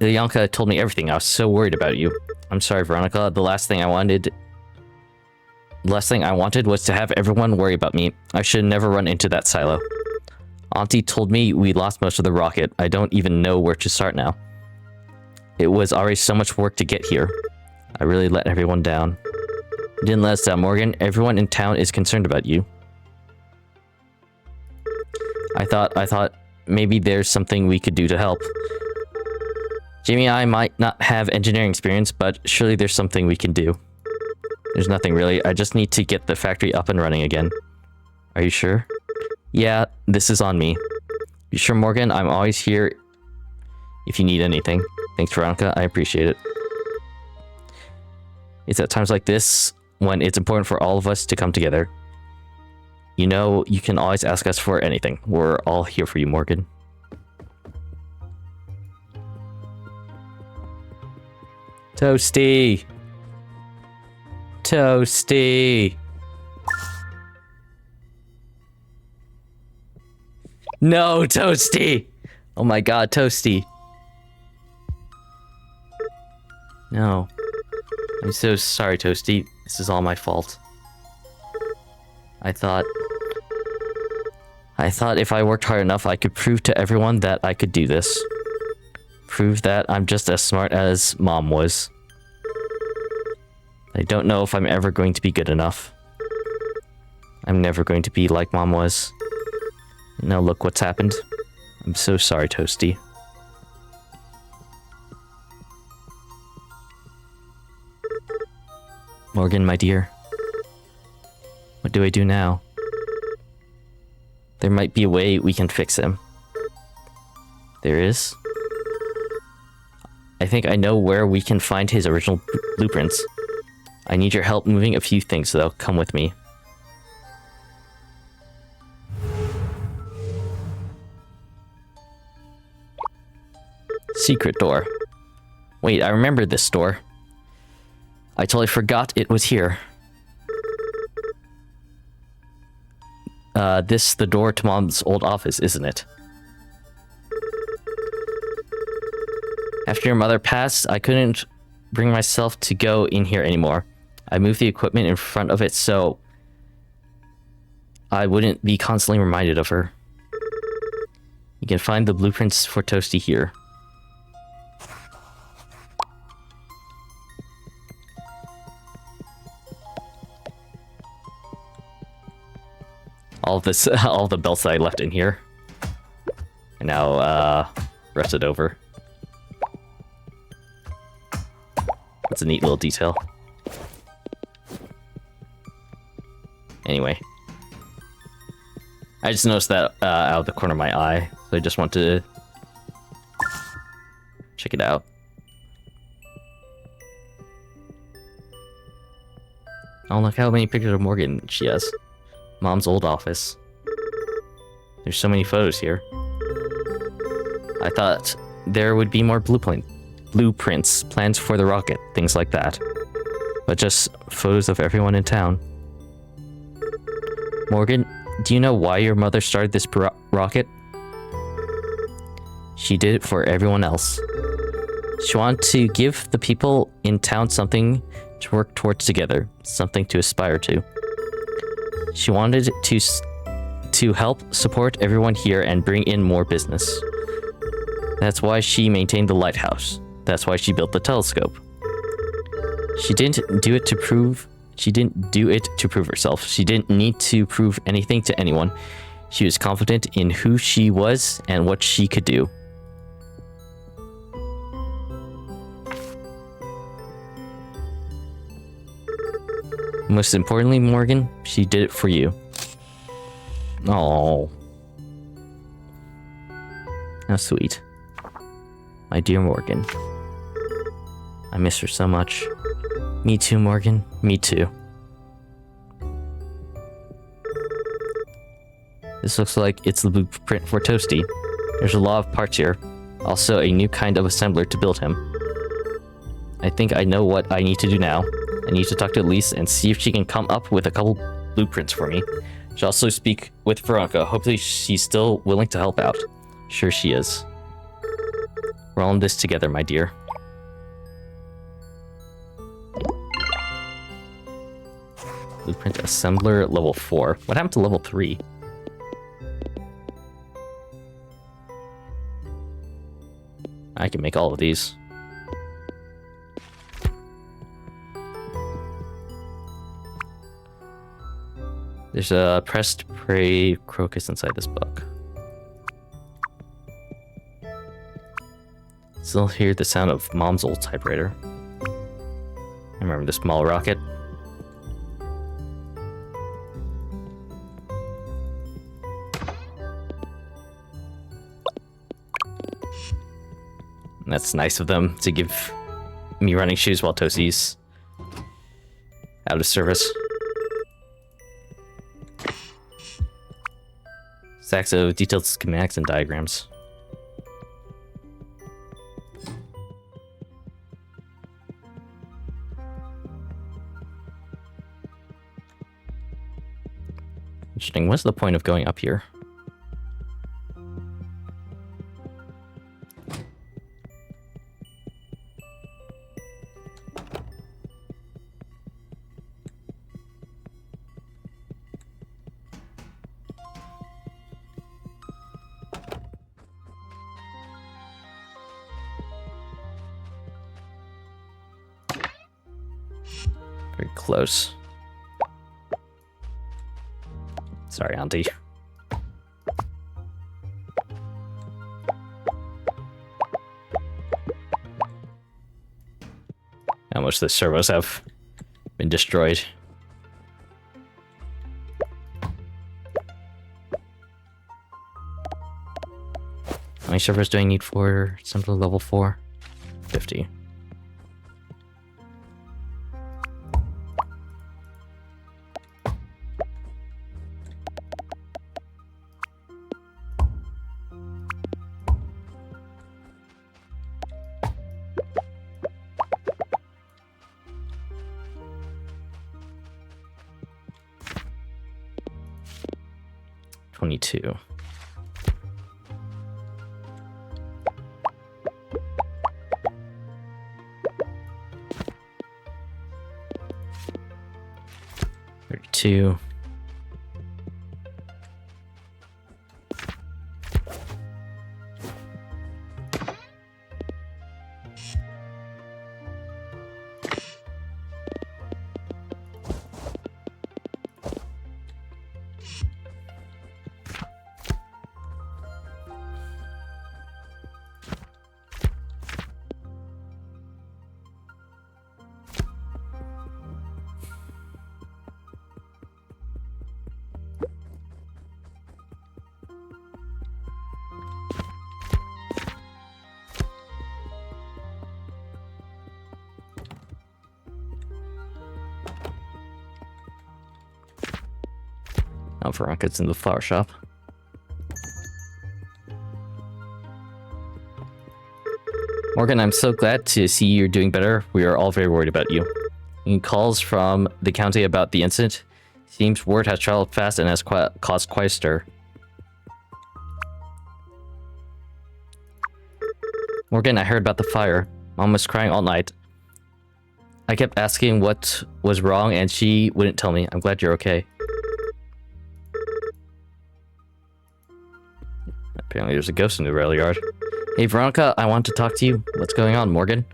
A: Yanka told me everything. I was so worried about you. I'm sorry, Veronica. The last thing I wanted was to have everyone worry about me. I should never run into that silo. Auntie told me we lost most of the rocket. I don't even know where to start now. It was already so much work to get here. I really let everyone down. You didn't let us down, Morgan. Everyone in town is concerned about you. I thought maybe there's something we could do to help. Jamie and I might not have engineering experience, but surely there's something we can do. There's nothing really. I just need to get the factory up and running again. Are you sure? Yeah, this is on me. You sure, Morgan? I'm always here if you need anything. Thanks, Veronica. I appreciate it. It's at times like this when it's important for all of us to come together. You know, you can always ask us for anything. We're all here for you, Morgan. Toasty! Toasty! No, Toasty! Oh my god, Toasty. No. I'm so sorry, Toasty. This is all my fault. I thought if I worked hard enough, I could prove to everyone that I could do this. Prove that I'm just as smart as Mom was. I don't know if I'm ever going to be good enough. I'm never going to be like Mom was. Now look what's happened. I'm so sorry, Toasty. Morgan, my dear. What do I do now? There might be a way we can fix him. There is? I think I know where we can find his original blueprints. I need your help moving a few things, though. Come with me. Secret door. Wait, I remember this door. I totally forgot it was here. This the door to Mom's old office, isn't it? After your mother passed, I couldn't bring myself to go in here anymore. I moved the equipment in front of it so I wouldn't be constantly reminded of her. You can find the blueprints for Toasty here. All the belts that I left in here. And now, rested over. That's a neat little detail. Anyway. I just noticed that out of the corner of my eye, so I just want to check it out. Oh, look how many pictures of Morgan she has. Mom's old office. There's so many photos here. I thought there would be more blueprints, plans for the rocket, things like that. But just photos of everyone in town. Morgan, do you know why your mother started this rocket? She did it for everyone else. She wanted to give the people in town something to work towards together, something to aspire to. She wanted to help support everyone here and bring in more business. That's why she maintained the lighthouse. That's why she built the telescope. She didn't do it to prove herself. She didn't need to prove anything to anyone. She was confident in who she was and what she could do. Most importantly, Morgan, she did it for you. Oh, how sweet. My dear Morgan. I miss her so much. Me too, Morgan. Me too. This looks like it's the blueprint for Toasty. There's a lot of parts here. Also, a new kind of assembler to build him. I think I know what I need to do now. I need to talk to Elise and see if she can come up with a couple blueprints for me. Should also speak with Veronica. Hopefully she's still willing to help out. Sure she is. We're all in this together, my dear. Blueprint assembler level 4. What happened to level 3? I can make all of these. There's a pressed prey crocus inside this book. Still hear the sound of Mom's old typewriter. I remember the small rocket. And that's nice of them to give me running shoes while Toasie's out of service. Stacks of detailed schematics and diagrams. Interesting. What's the point of going up here? Very close. Sorry, Auntie. How much the servos have been destroyed. How many servos do I need for something level 4? 50. $22. $32. Veronica's in the flower shop. Morgan, I'm so glad to see you're doing better. We are all very worried about you. In calls from the county about the incident, seems word has traveled fast and has caused quite a stir. Morgan, I heard about the fire. Mom was crying all night. I kept asking what was wrong and she wouldn't tell me. I'm glad you're okay. Apparently there's a ghost in the rail yard. Hey Veronica, I want to talk to you. What's going on, Morgan?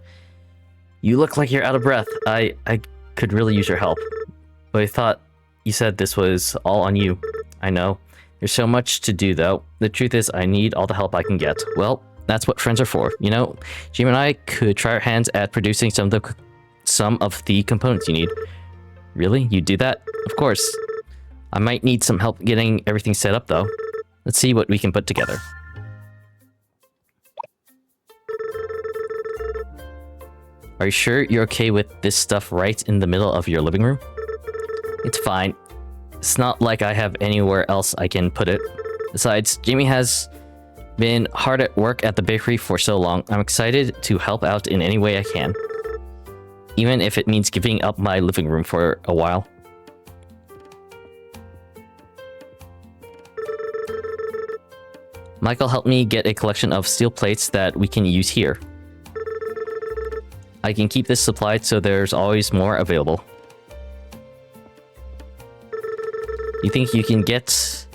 A: You look like you're out of breath. I could really use your help. But I thought you said this was all on you. I know. There's so much to do though. The truth is I need all the help I can get. Well, that's what friends are for. You know, Jim and I could try our hands at producing some of the components you need. Really? You do that? Of course. I might need some help getting everything set up though. Let's see what we can put together. Are you sure you're okay with this stuff right in the middle of your living room? It's fine. It's not like I have anywhere else I can put it. Besides, Jamie has been hard at work at the bakery for so long. I'm excited to help out in any way I can. Even if it means giving up my living room for a while. Michael helped me get a collection of steel plates that we can use here. I can keep this supplied so there's always more available. Do you think you can get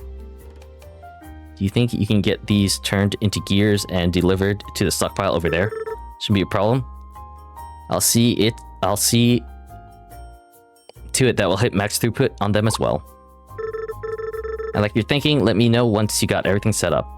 A: these turned into gears and delivered to the stockpile over there? Shouldn't be a problem. I'll see to it that will hit max throughput on them as well. I like your thinking. Let me know once you got everything set up.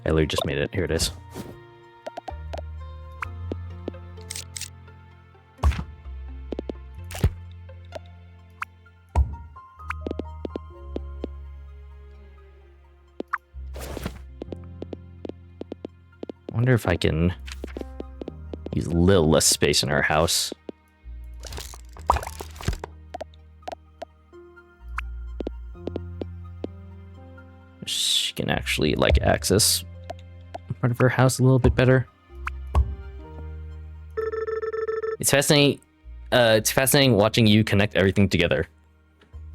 A: I literally just made it. Here it is. I wonder if I can use a little less space in our house. She can actually like access part of her house a little bit better. It's fascinating. It's fascinating watching you connect everything together.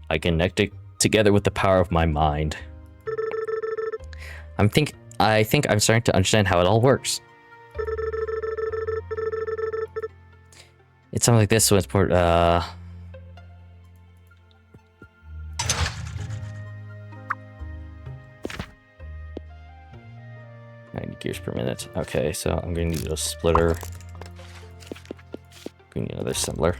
A: I connect it together with the power of my mind. I think I'm starting to understand how it all works. It's something like this, so it's more 90 gears per minute. Okay, so I'm going to need a splitter. We need another assembler.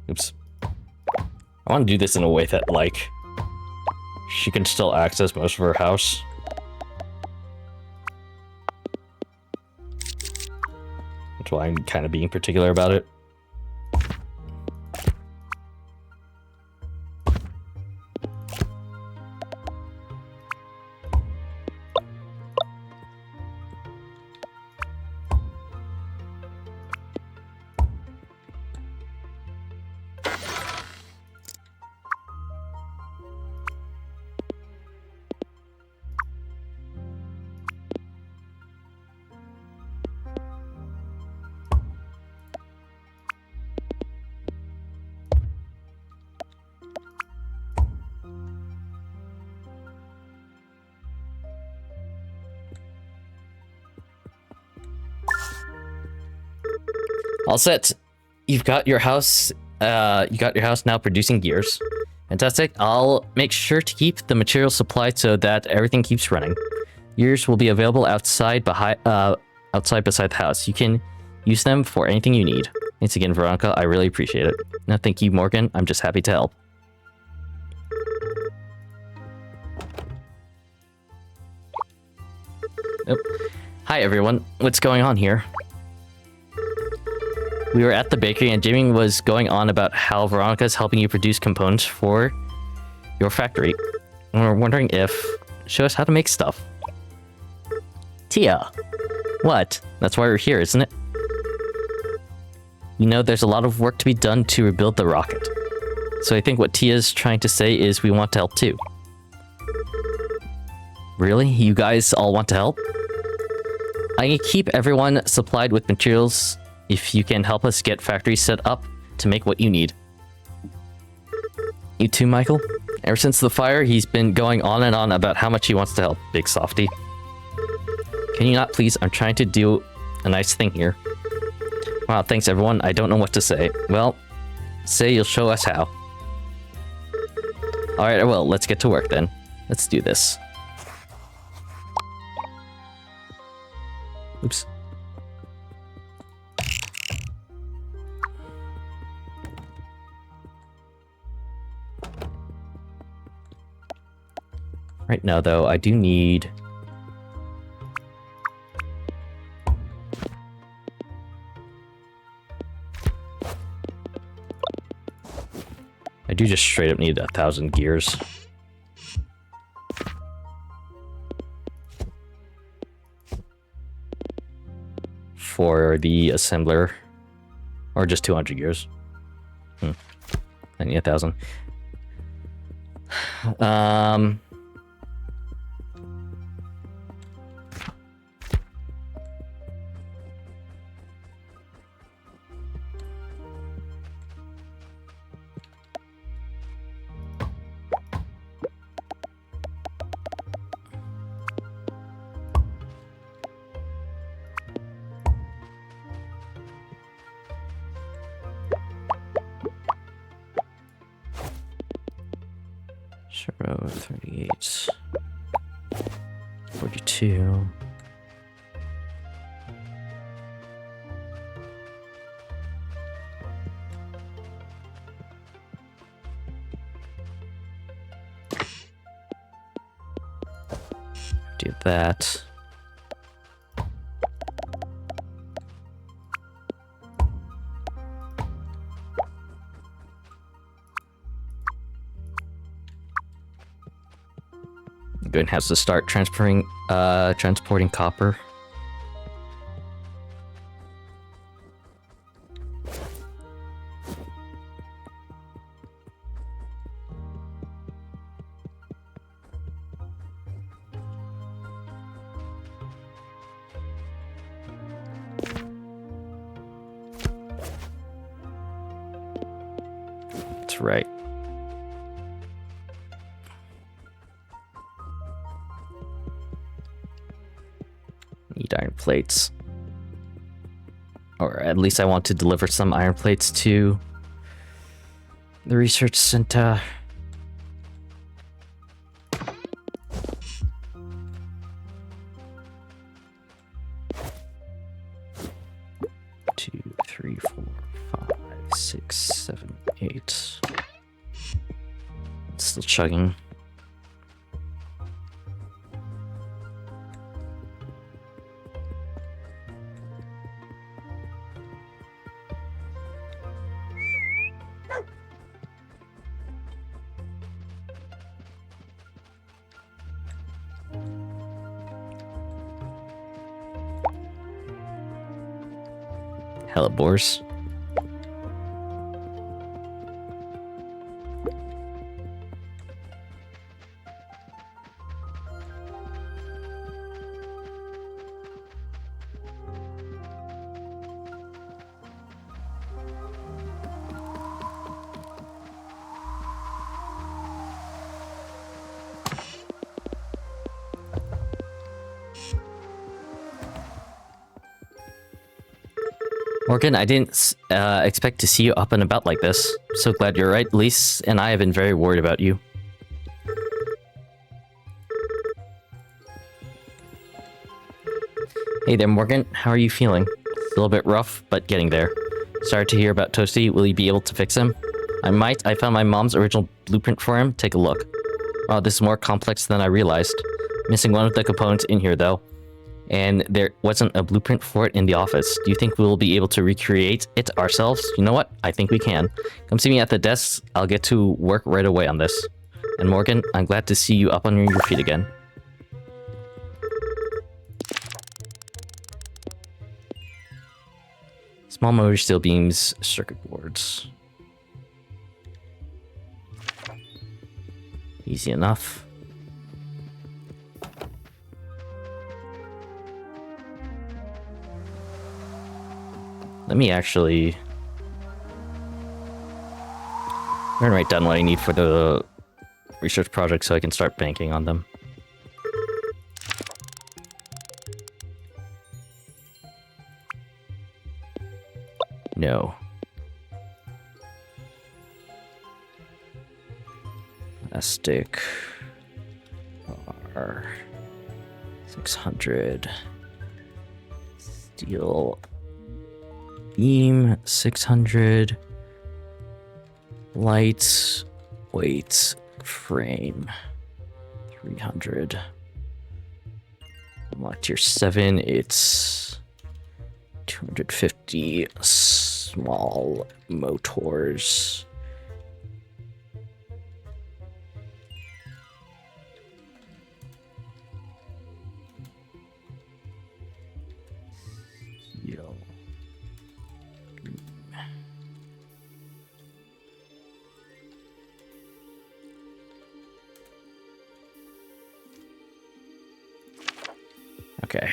A: Oops. I want to do this in a way that, like, she can still access most of her house. That's why I'm kind of being particular about it. All set. You've got your house. You got your house now producing gears. Fantastic. I'll make sure to keep the materials supplied so that everything keeps running. Gears will be available outside beside the house. You can use them for anything you need. Thanks again, Veronica. I really appreciate it. No, thank you, Morgan. I'm just happy to help. Oh. Hi, everyone. What's going on here? We were at the bakery and Jamie was going on about how Veronica's helping you produce components for your factory. And we're wondering if... Show us how to make stuff. Tia! What? That's why we're here, isn't it? You know, there's a lot of work to be done to rebuild the rocket. So I think what Tia's trying to say is we want to help too. Really? You guys all want to help? I can keep everyone supplied with materials if you can help us get factories set up to make what you need. You too, Michael? Ever since the fire, he's been going on and on about how much he wants to help, big softy. Can you not please? I'm trying to do a nice thing here. Wow, thanks everyone. I don't know what to say. Well, say you'll show us how. Alright, I will. Let's get to work then. Let's do this. Oops. Right now, though, I do need... I do just straight up need 1,000 gears. For the assembler. Or just 200 gears. I need 1,000. Zero, 38, 42. Do that. Going to have to start transporting copper. That's right. Need iron plates. Or at least I want to deliver some iron plates to the research center. Two, three, 4, 5, 6, 7, 8. Still chugging. Hello, boars. Morgan, I didn't expect to see you up and about like this. So glad you're right. Lise and I have been very worried about you. Hey there, Morgan. How are you feeling? It's a little bit rough, but getting there. Sorry to hear about Toasty. Will you be able to fix him? I might. I found my mom's original blueprint for him. Take a look. Wow, this is more complex than I realized. Missing one of the components in here, though. And there wasn't a blueprint for it in the office. Do you think we'll be able to recreate it ourselves? You know what? I think we can. Come see me at the desk. I'll get to work right away on this. And Morgan, I'm glad to see you up on your feet again. Small motor steel beams, circuit boards. Easy enough. Let me actually... I'm gonna write down what I need for the research project so I can start banking on them. No. Plastic. R. 600. Steel. Beam. 600. Lights. Weight. Frame. 300. Unlock tier 7. It's 250 small motors. Yo. Okay.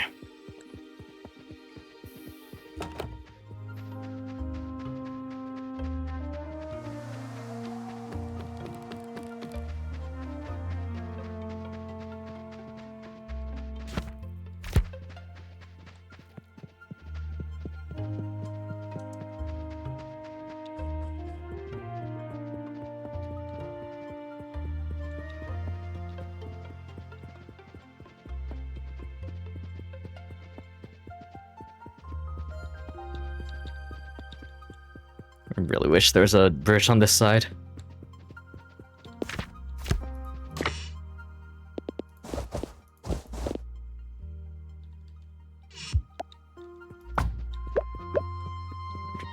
A: I really wish there was a bridge on this side.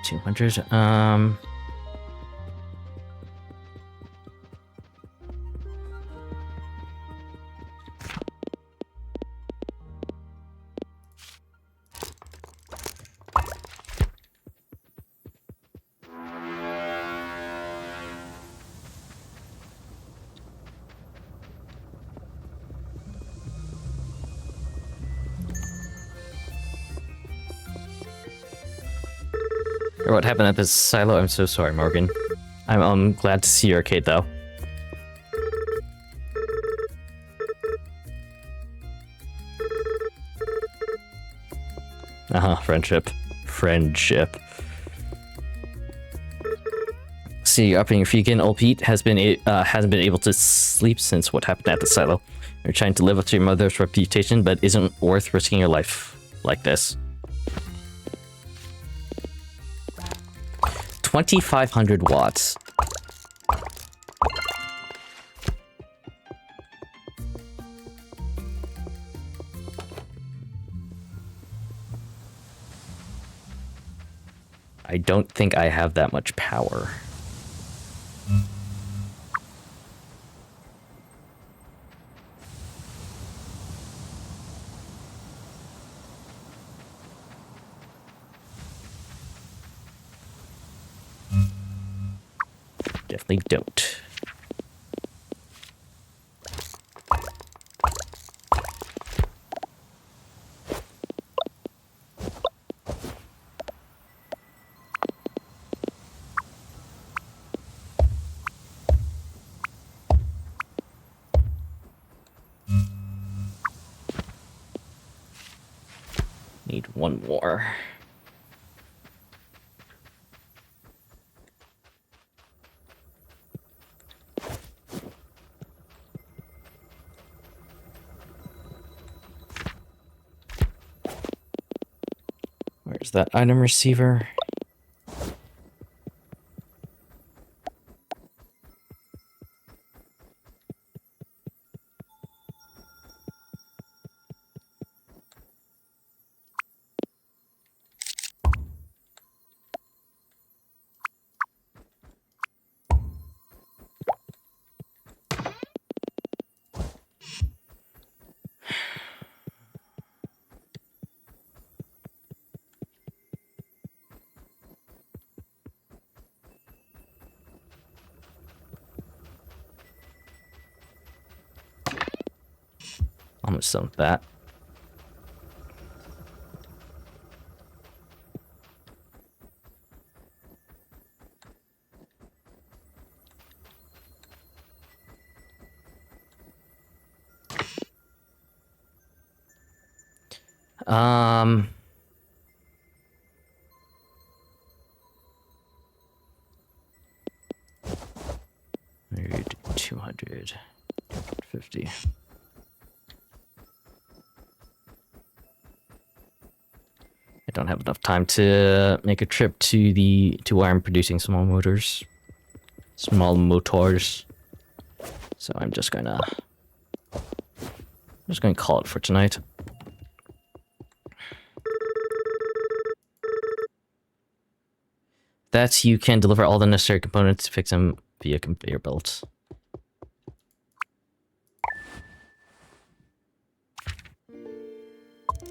A: $200. Or what happened at this silo? I'm so sorry, Morgan. I'm glad to see you're okay, though. Friendship. Friendship. See, you're up on your feet again. Old Pete hasn't been able to sleep since what happened at the silo. You're trying to live up to your mother's reputation, but isn't worth risking your life like this. 2,500 watts. I don't think I have that much power. Definitely don't. Need one more. Where's that item receiver? Almost done with that. Um, 200, 50. I don't have enough time to make a trip to where I'm producing small motors. Small motors. So I'm just gonna call it for tonight. That's you can deliver all the necessary components to fix them via conveyor belts.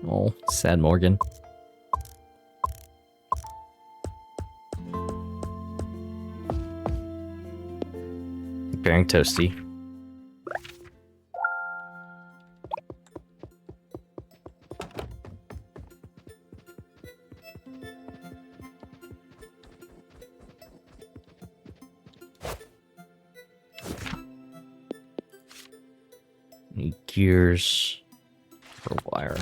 A: Oh, sad Morgan. Preparing toasty. Need gears for wire.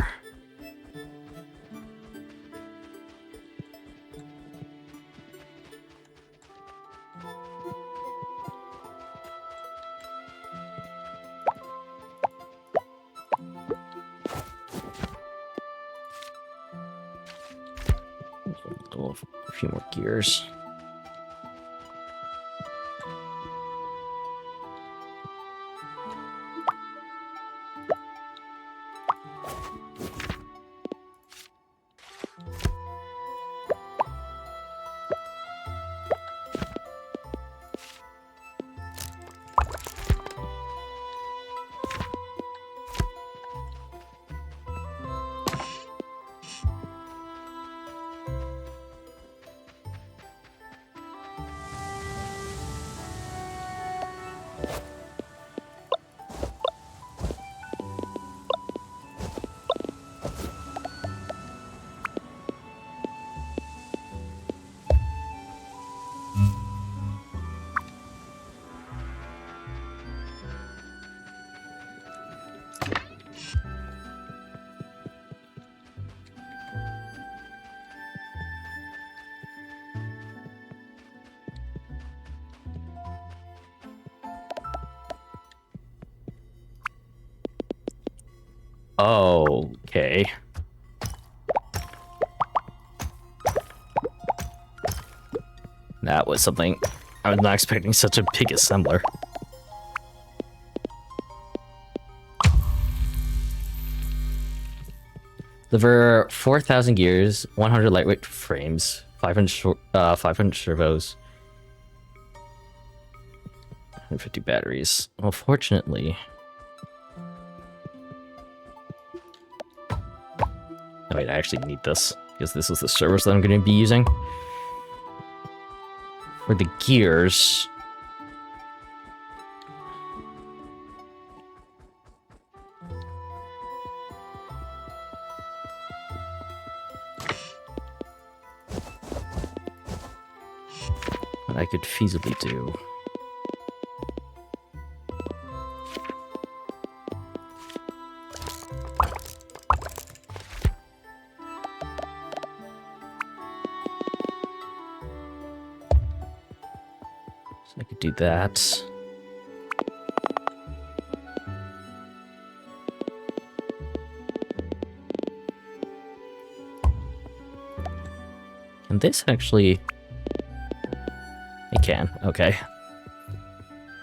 A: A few more gears. Okay. That was something I was not expecting, such a big assembler. Deliver 4,000 gears, 100 lightweight frames, 500 servos, 150 batteries. Well, fortunately... Oh, wait, I actually need this, because this is the servos that I'm going to be using. For the gears... what I could feasibly do... I could do that. And this actually... It can, okay.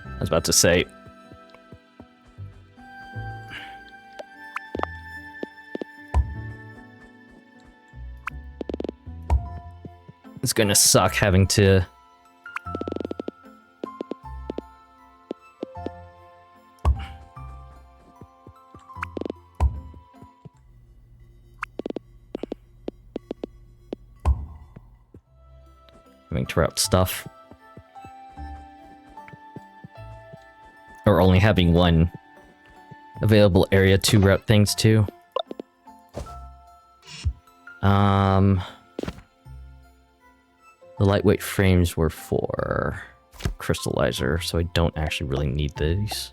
A: I was about to say... It's gonna suck having to... having to route stuff. Or only having one available area to route things to. The lightweight frames were for crystallizer, so I don't actually really need these.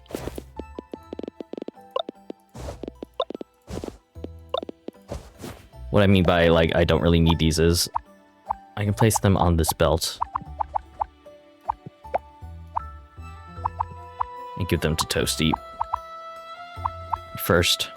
A: What I mean by, like, I don't really need these is I can place them on this belt and give them to Toasty first.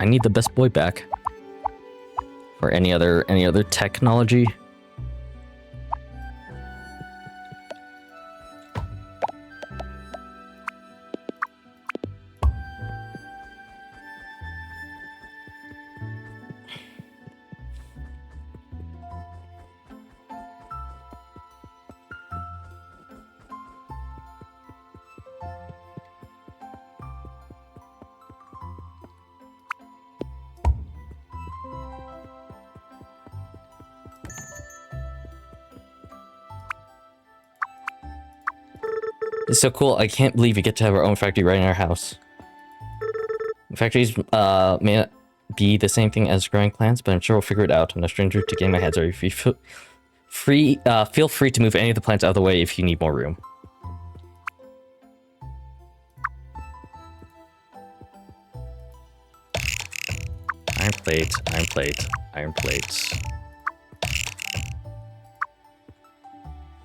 A: I need the best boy back. For any other technology. It's so cool. I can't believe we get to have our own factory right in our house. Factories may not be the same thing as growing plants, but I'm sure we'll figure it out. I'm no stranger to getting my hands dirty. Feel free to move any of the plants out of the way if you need more room. Iron plate, iron plate, iron plates.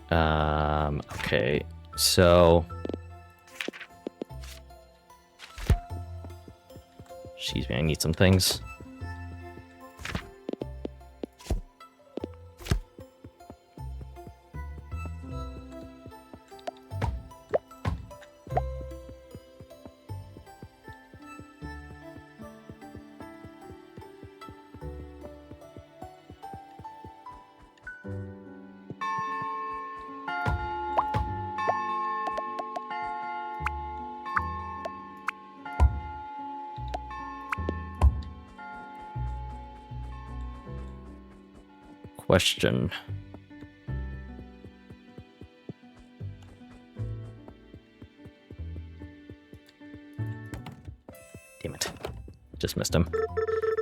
A: Okay. So, excuse me, I need some things. Question. Damn it. Just missed him.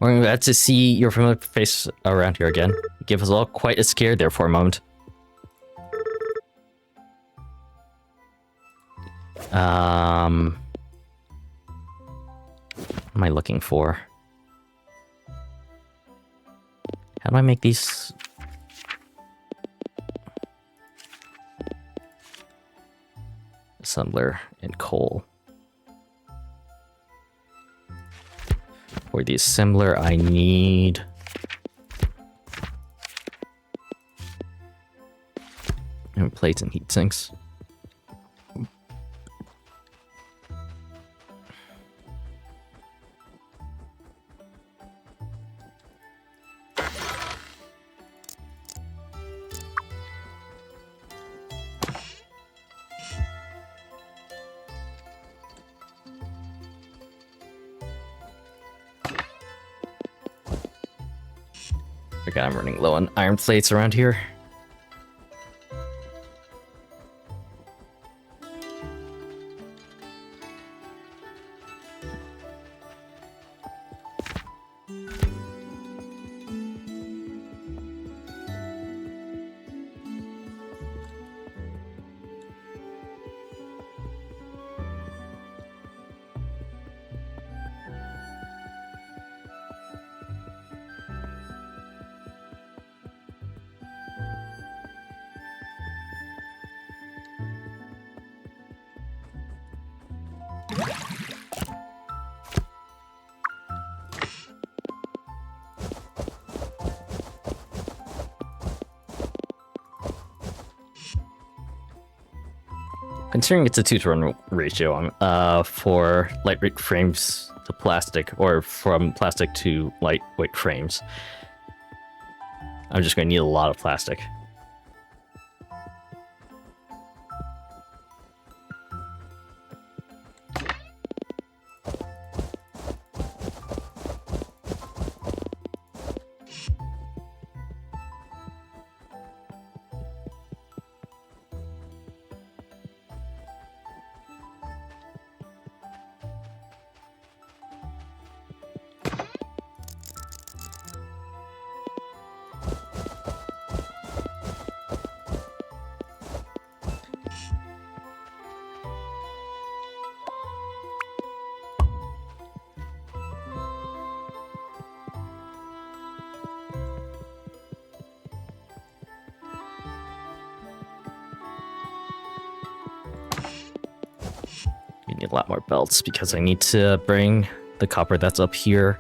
A: We're glad to see your familiar face around here again. You gave us all quite a scare there for a moment. What am I looking for? How do I make these? Assembler and coal. For the assembler, I need plates and heat sinks. Forgot I'm running low on iron plates around here. Considering it's a 2-to-1 ratio, for lightweight frames to plastic, or from plastic to lightweight frames, I'm just going to need a lot of plastic. You need a lot more belts because I need to bring the copper that's up here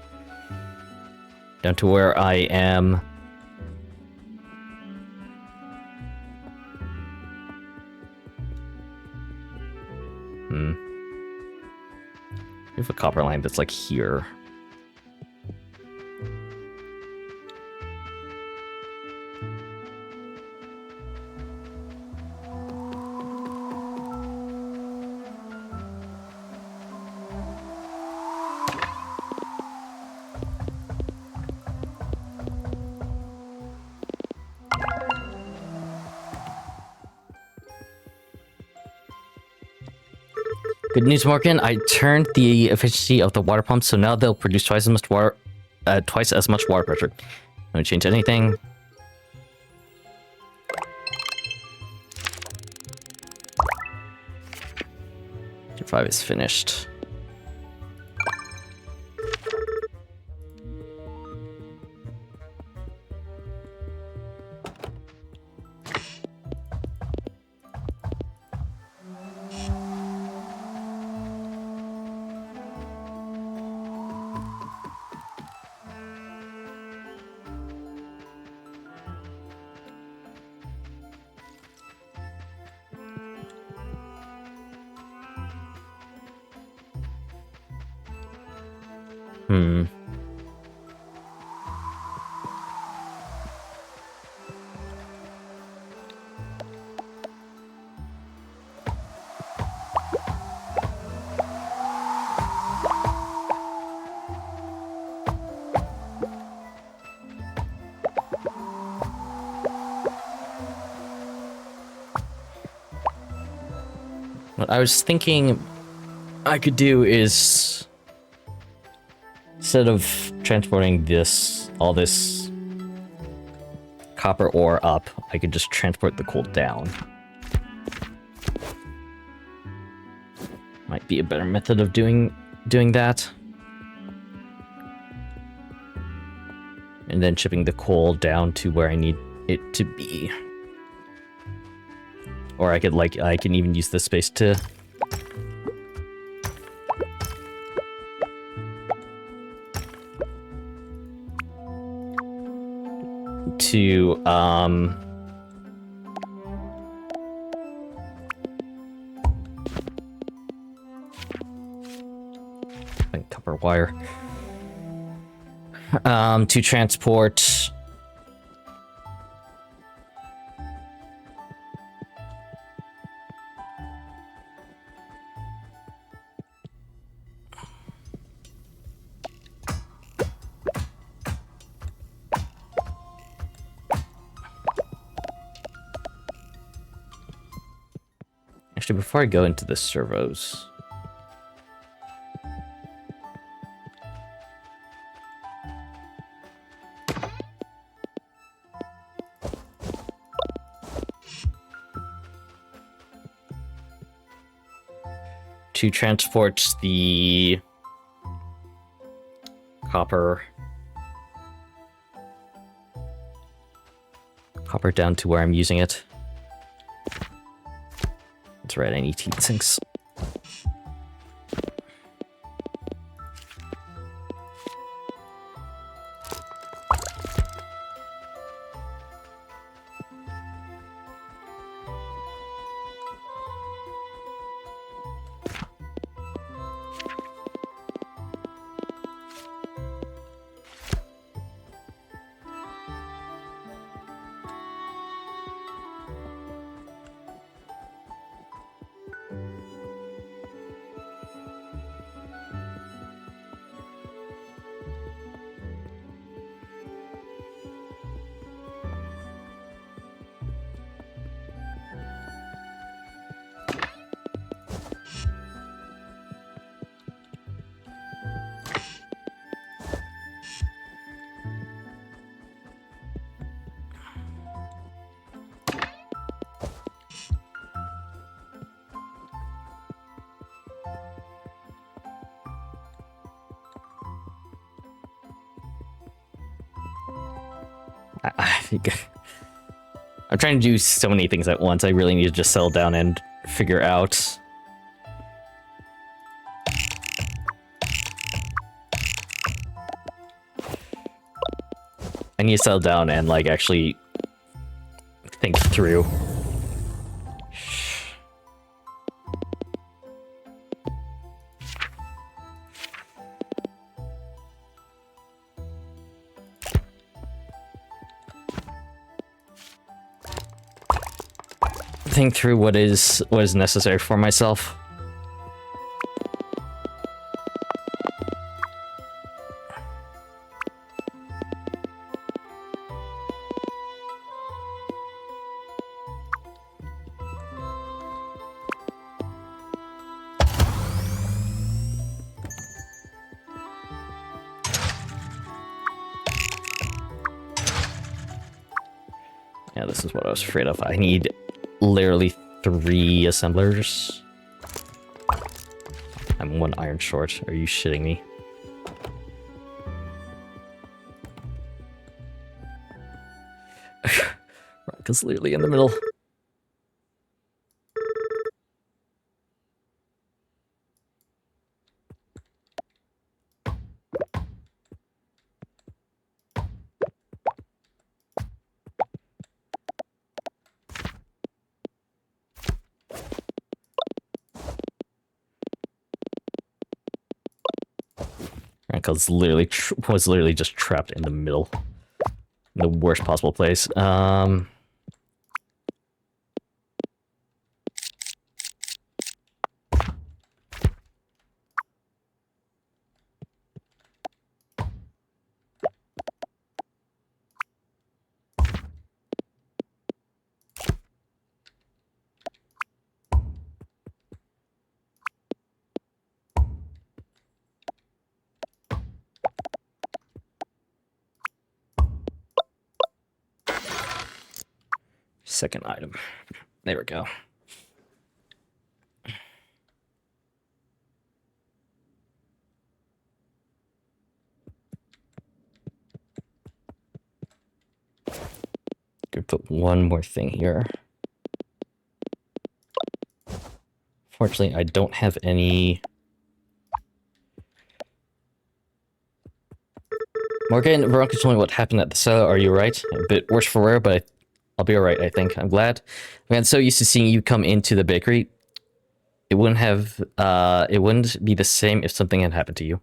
A: down to where I am. We have a copper line that's like here. Good news, Morgan. I turned the efficiency of the water pumps, so now they'll produce twice as much water pressure. Don't change anything. Tier 5 is finished. What I was thinking I could do is, instead of transporting all this copper ore up, I could just transport the coal down. Might be a better method of doing that. And then shipping the coal down to where I need it to be. Or I can even use this space to copper wire to transport actually, before I go into the servos, to transport the copper down to where I'm using it. That's right, I need heat sinks. I think I'm trying to do so many things at once. I really need to just settle down and figure out. I need to settle down and like actually think through. Think through what is necessary for myself. Yeah, this is what I was afraid of. I need literally 3 assemblers. I'm 1 iron short. Are you shitting me? Because literally in the middle. Because literally was literally just trapped in the middle, in the worst possible place. Second item. There we go. Could put one more thing here. Fortunately, I don't have any. Morgan, Veronica told me what happened at the cellar. Are you right? A bit worse for wear, but I'll be alright, I think. I'm glad. I got so used to seeing you come into the bakery. It wouldn't be the same if something had happened to you.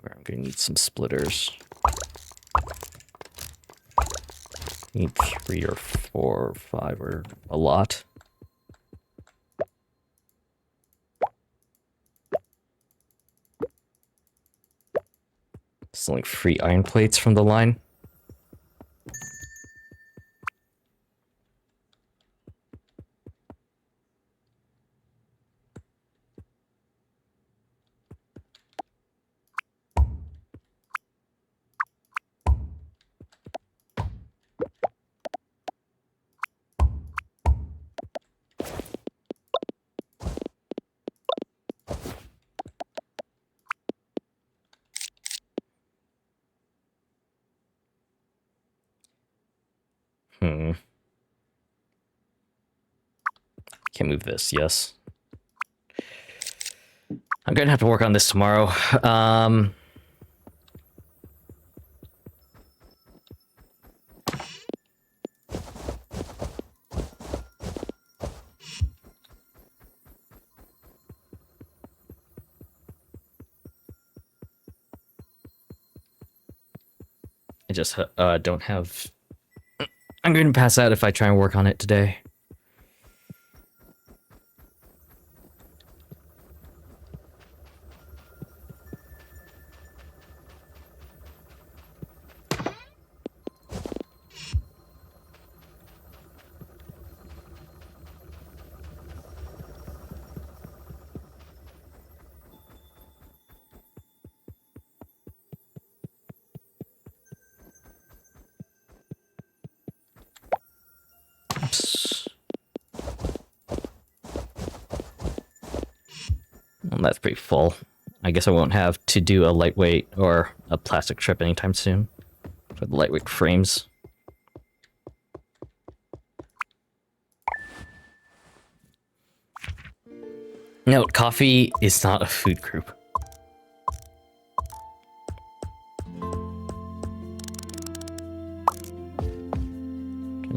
A: I'm gonna need some splitters. Need 3 or 4 or 5 or a lot. Selling free iron plates from the line. Can't move this, yes. I'm gonna have to work on this tomorrow. I just don't have... I'm going to pass out if I try and work on it today. straps. Well, that's pretty full. I guess I won't have to do a lightweight or a plastic strip anytime soon for the lightweight frames. Note, coffee is not a food group.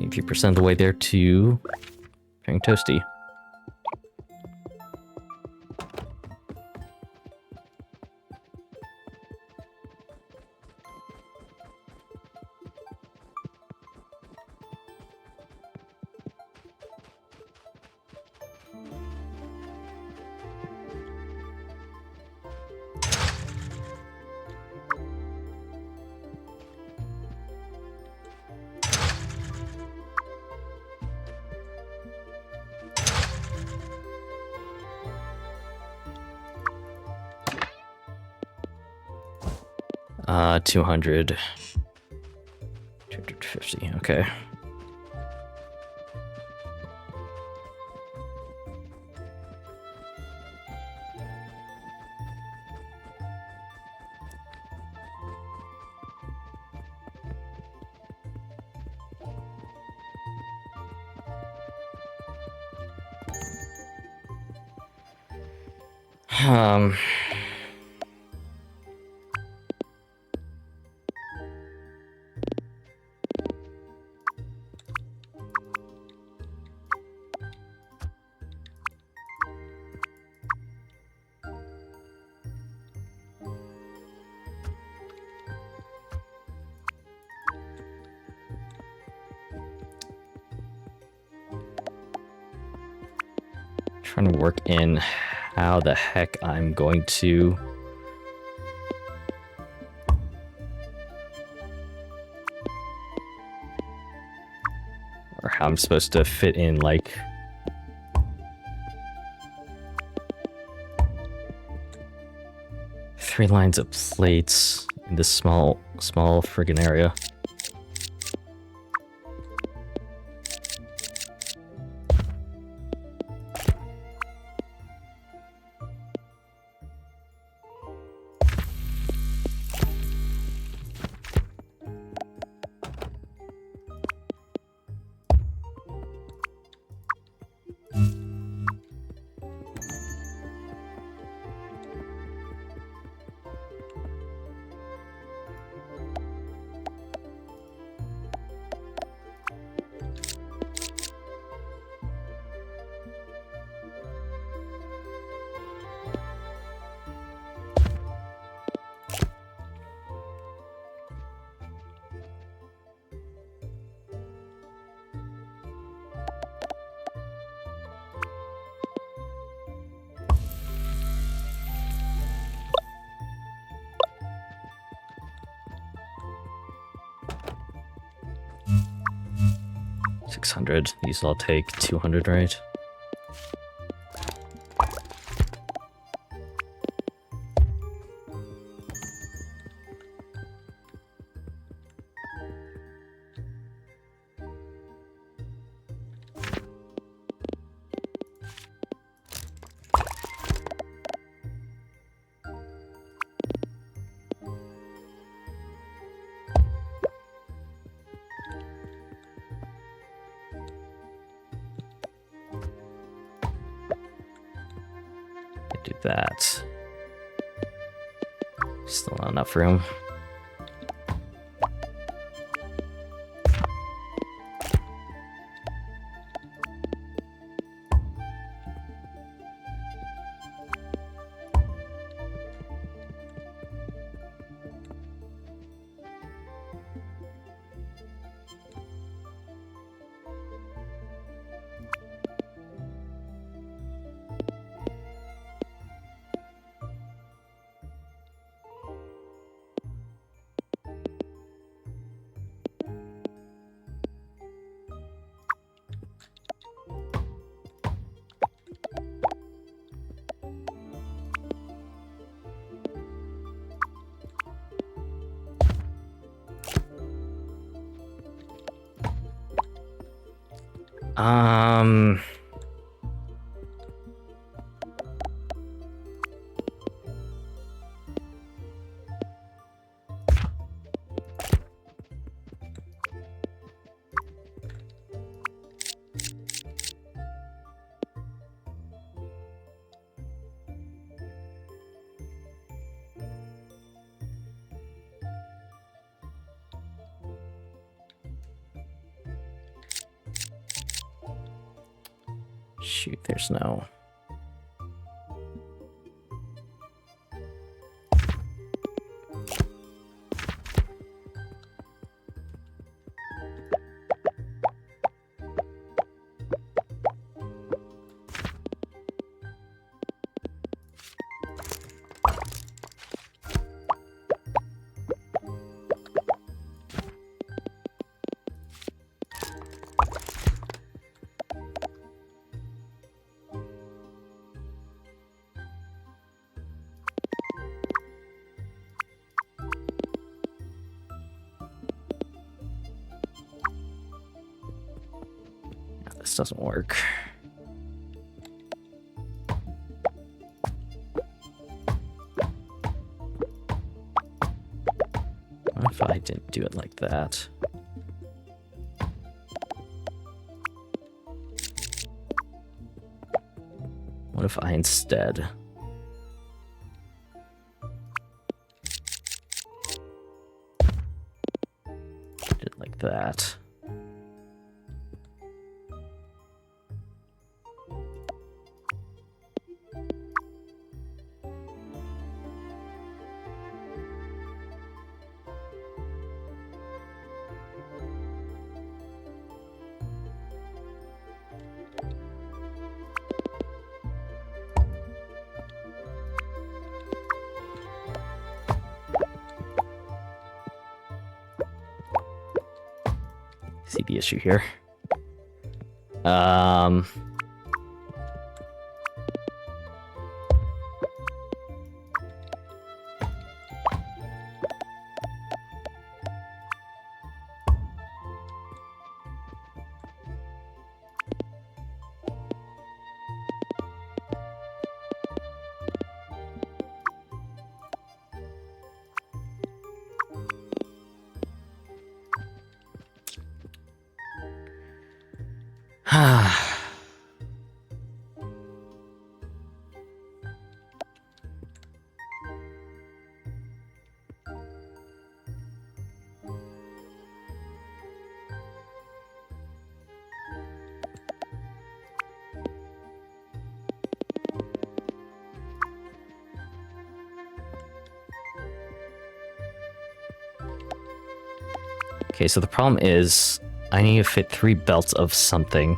A: 23% of the way there to preparing toasty. Uh, 200. 250, okay. Um... Trying to work in how the heck I'm going to or how I'm supposed to fit in like three lines of plates in this small friggin' area. $600. These all take 200, right? Do that. Still not enough room. Um... Shoot, there's no... This doesn't work. What if I didn't do it like that? What if I instead did it like that? See the issue here. Okay, so the problem is I need to fit 3 belts of something.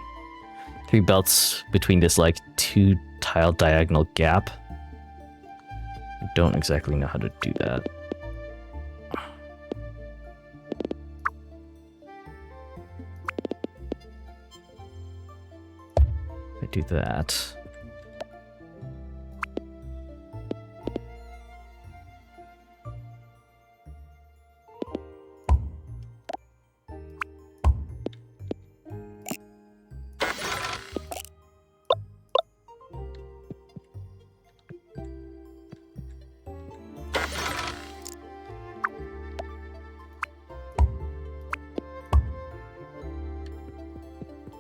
A: 3 belts between this, like, 2 tile diagonal gap. I don't exactly know how to do that. I do that.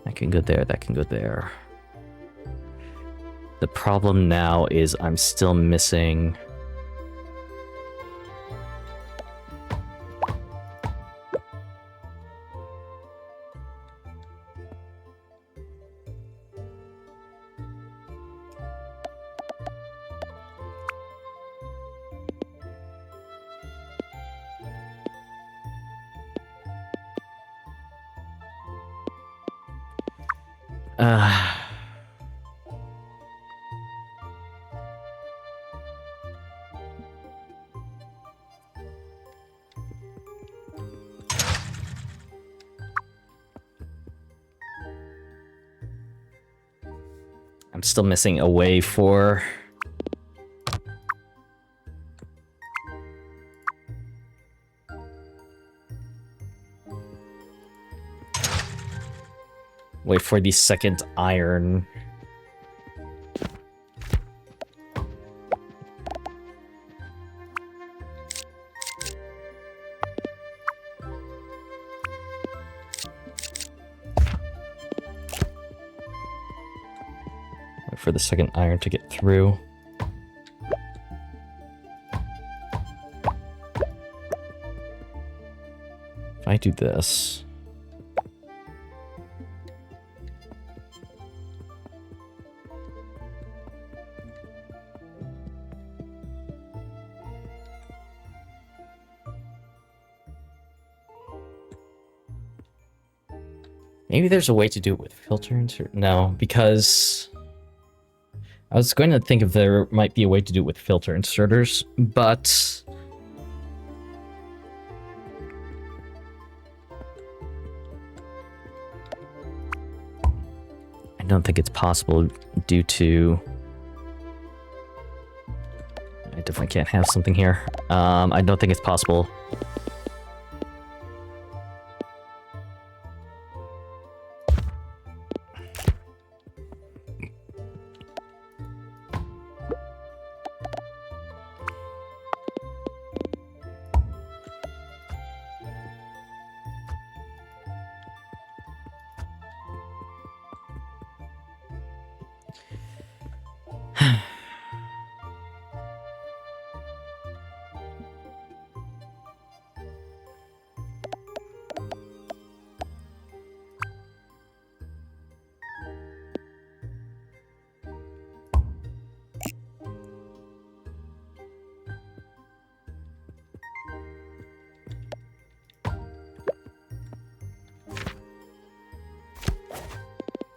A: That can go there, that can go there. The problem now is I'm still missing... I'm still missing a way for... Wait for the second iron. Wait for the second iron to get through. If I do this... Maybe there's a way to do it with filter insert. No, because I was going to think if there might be a way to do it with filter inserters, but I don't think it's possible due to... I definitely can't have something here. I don't think it's possible.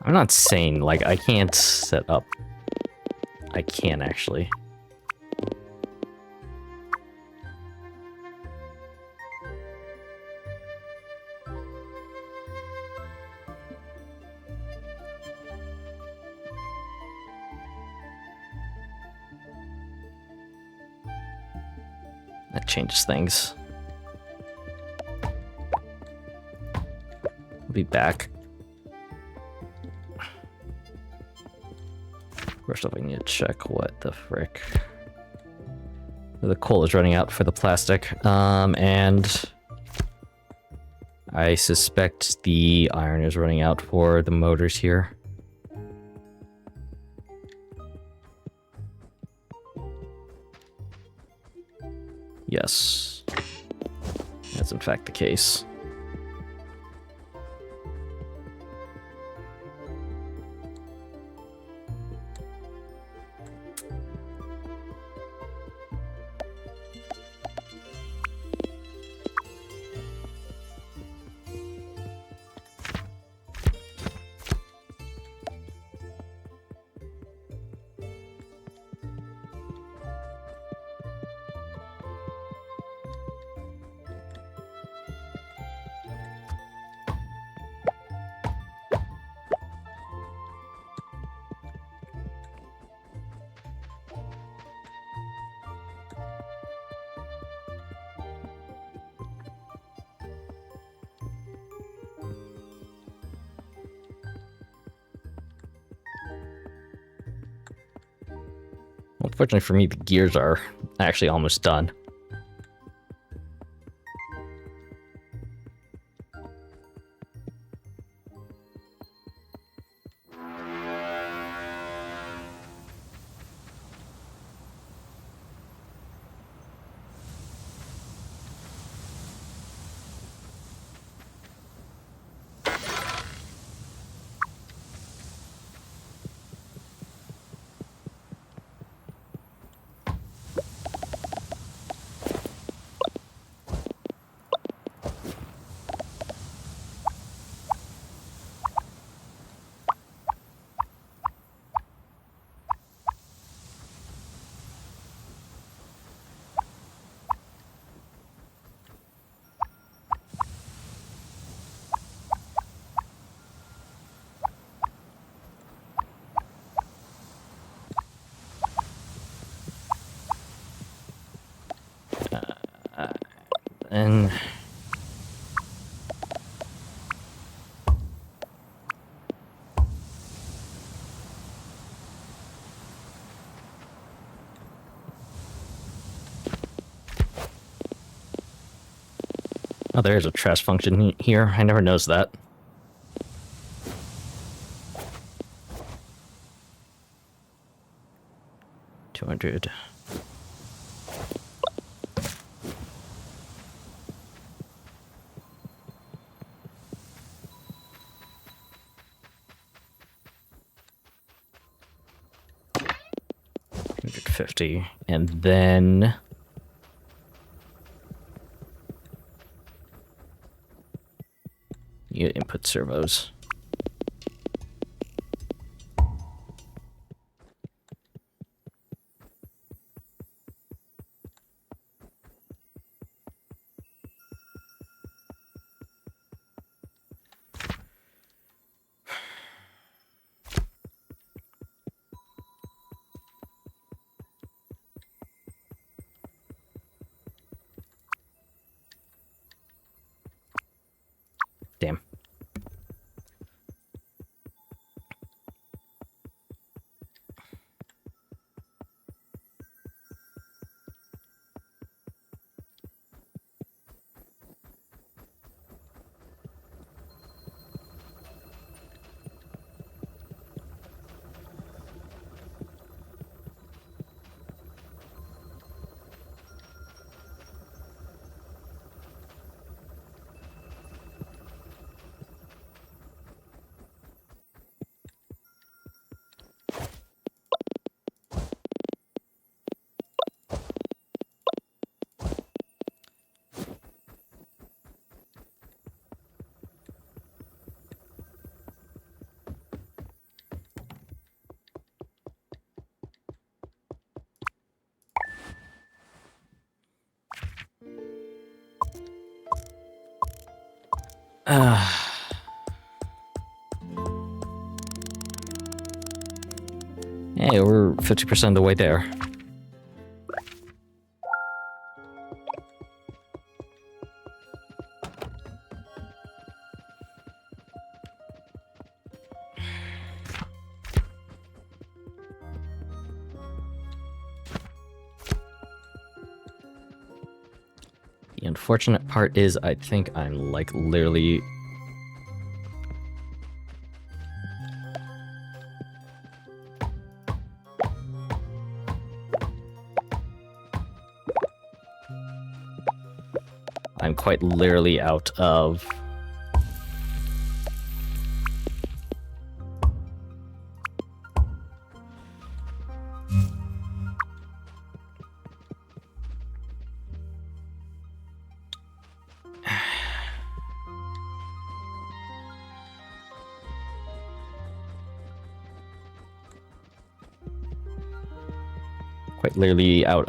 A: I'm not saying, like, I can't set up. I can, actually. That changes things. I'll be back. First off, I need to check what the frick. The coal is running out for the plastic, and I suspect the iron is running out for the motors here. Yes, that's in fact the case. Unfortunately for me, the gears are actually almost done. And Oh, there's a trash function here. I never noticed that. $200. $250, and then you input servos. Damn. Hey, we're 50% of the way there. The unfortunate part is I think I'm like literally I'm quite literally out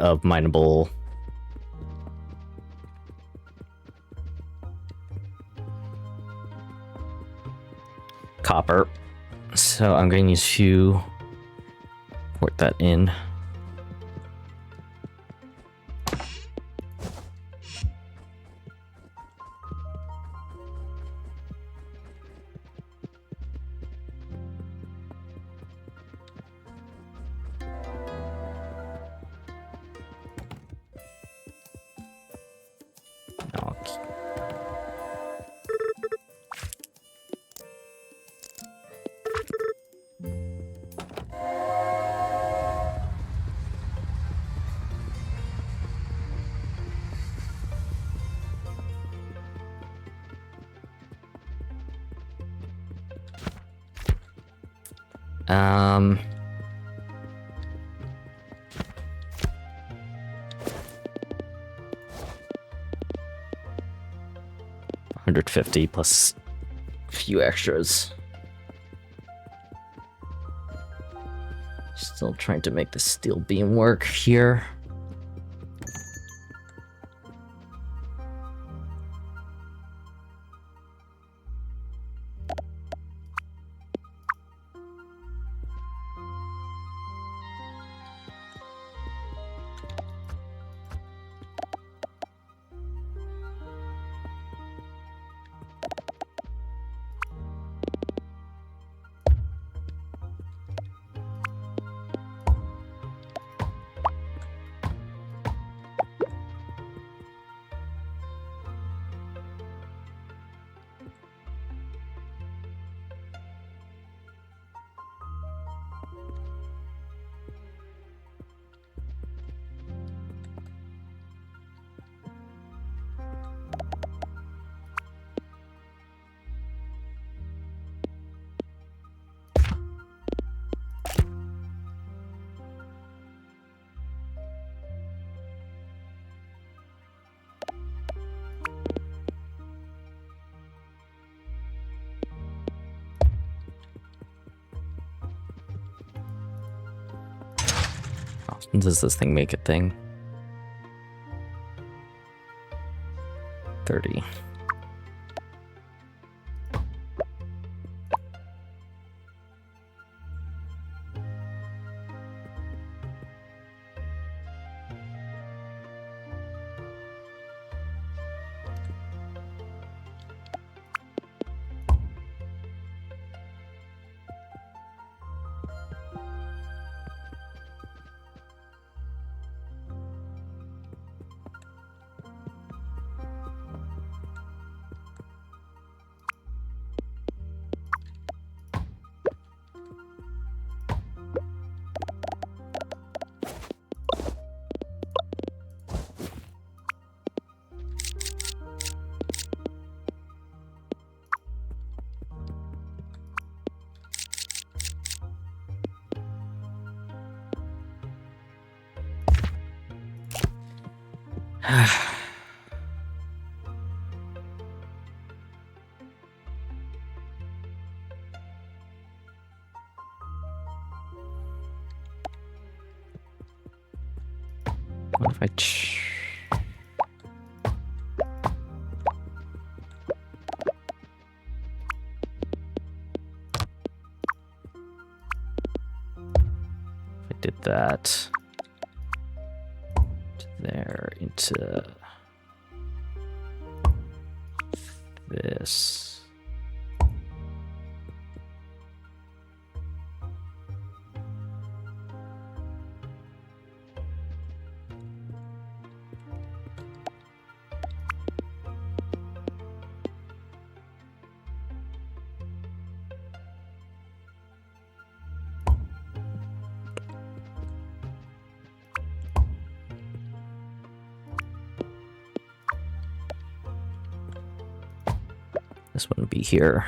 A: of mineable copper. So I'm going to need to port that in. Um, $150 plus a few extras. Still trying to make the steel beam work here. Does this thing make a thing? 30. What if I did that to there into this. This wouldn't be here.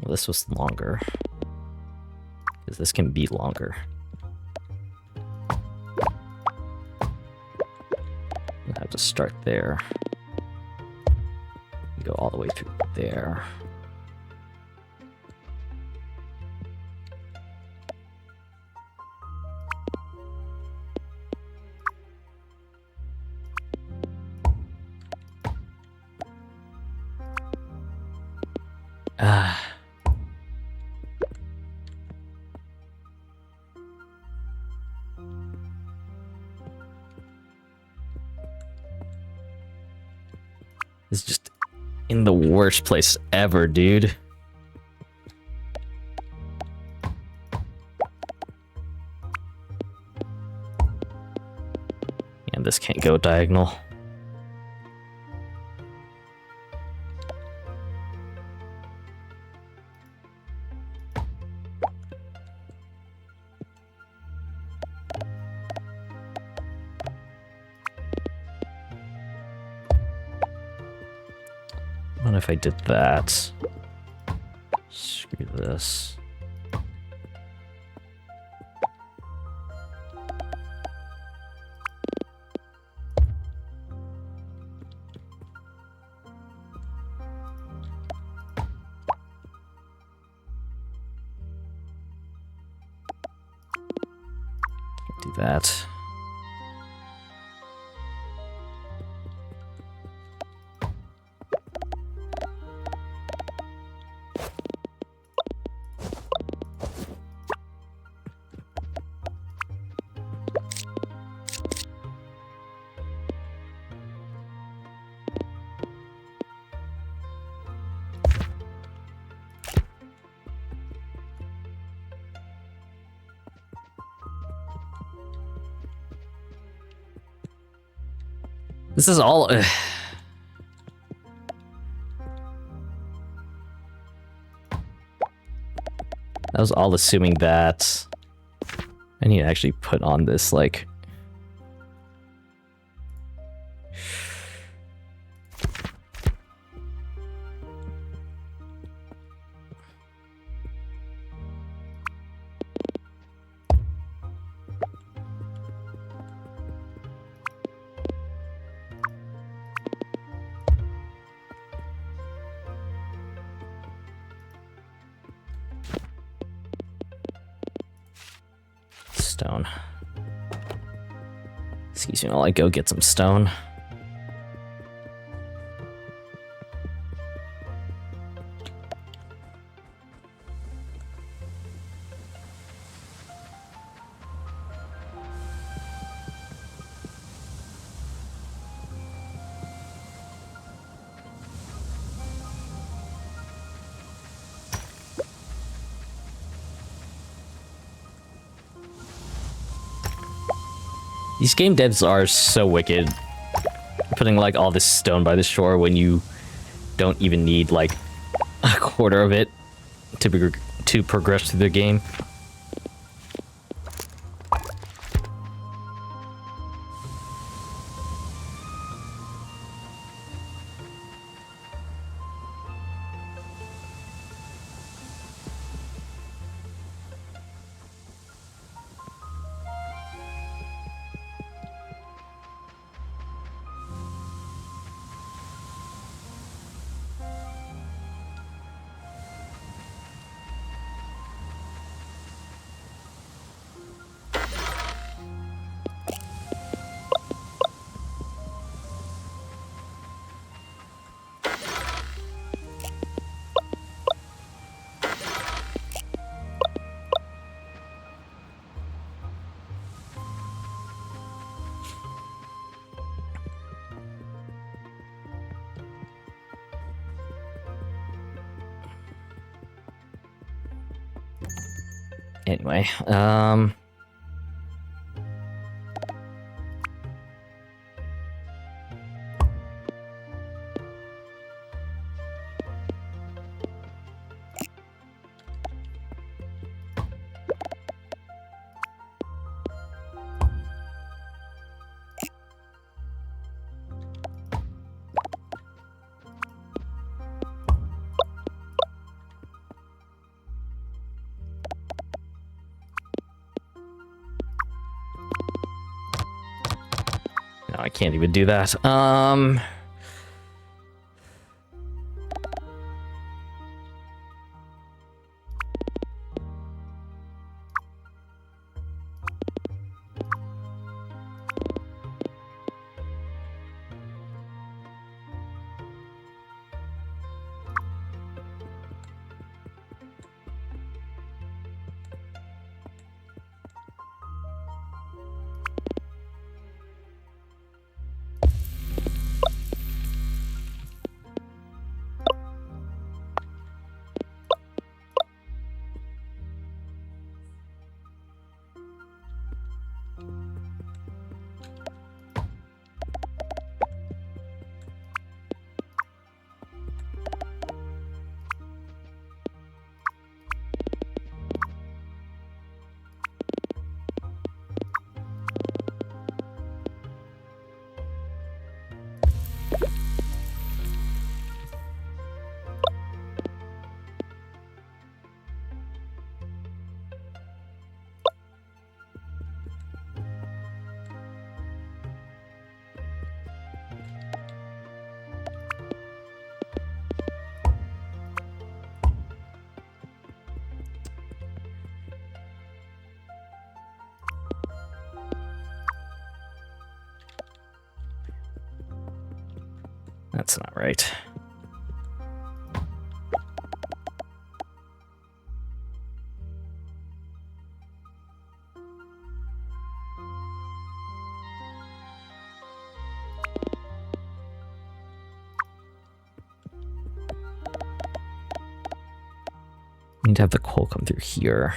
A: Well, this was longer. Because this can be longer. I have to start there. Go all the way through there. It's just in the worst place ever, dude. And this can't go diagonal. What if I did that? Screw this. Do that. This is all... that was all assuming that I need to actually put on this, like, stone. Excuse me while I go get some stone. These game devs are so wicked. Putting like all this stone by the shore when you don't even need like a quarter of it to progress through the game. Anyway, no, I can't even do that. That's not right. Need to have the coal come through here.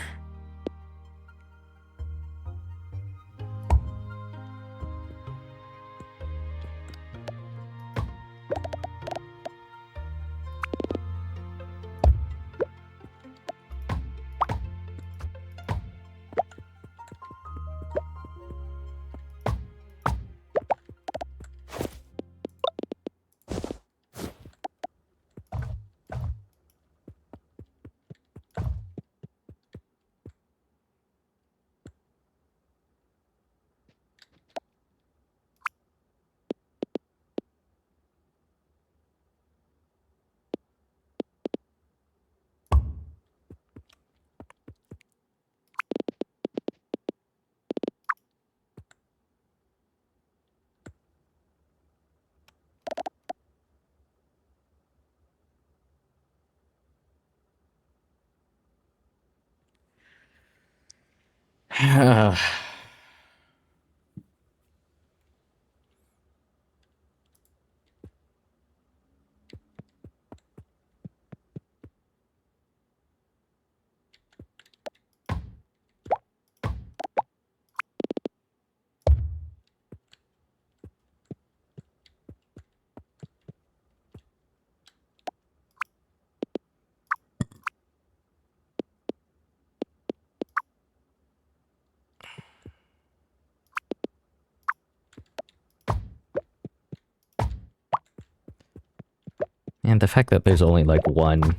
A: And the fact that there's only like one.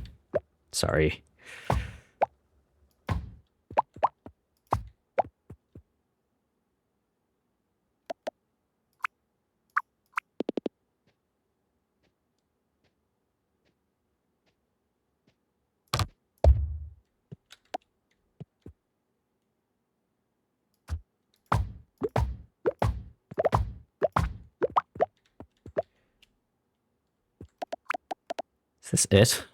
A: Sorry. Is this it?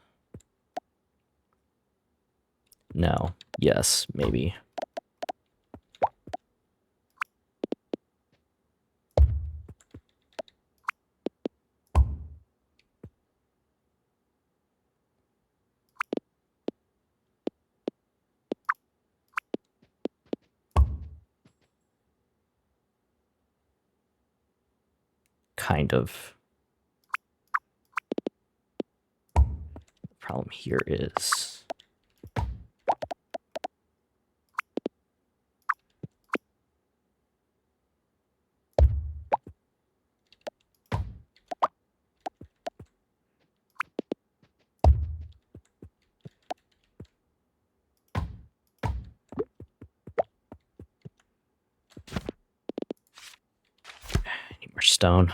A: No. Yes, maybe. Kind of. The problem here is I need more stone.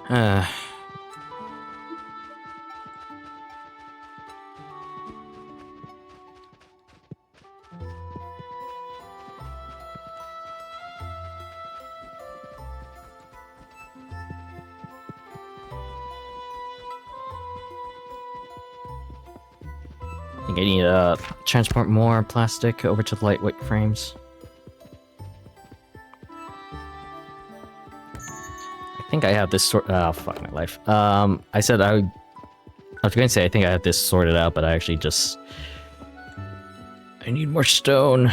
A: Uh, I think I need to transport more plastic over to the lightweight frames. I think I have this sort. Oh fuck my life. I said I was going to say I think I have this sorted out, but I actually just I need more stone.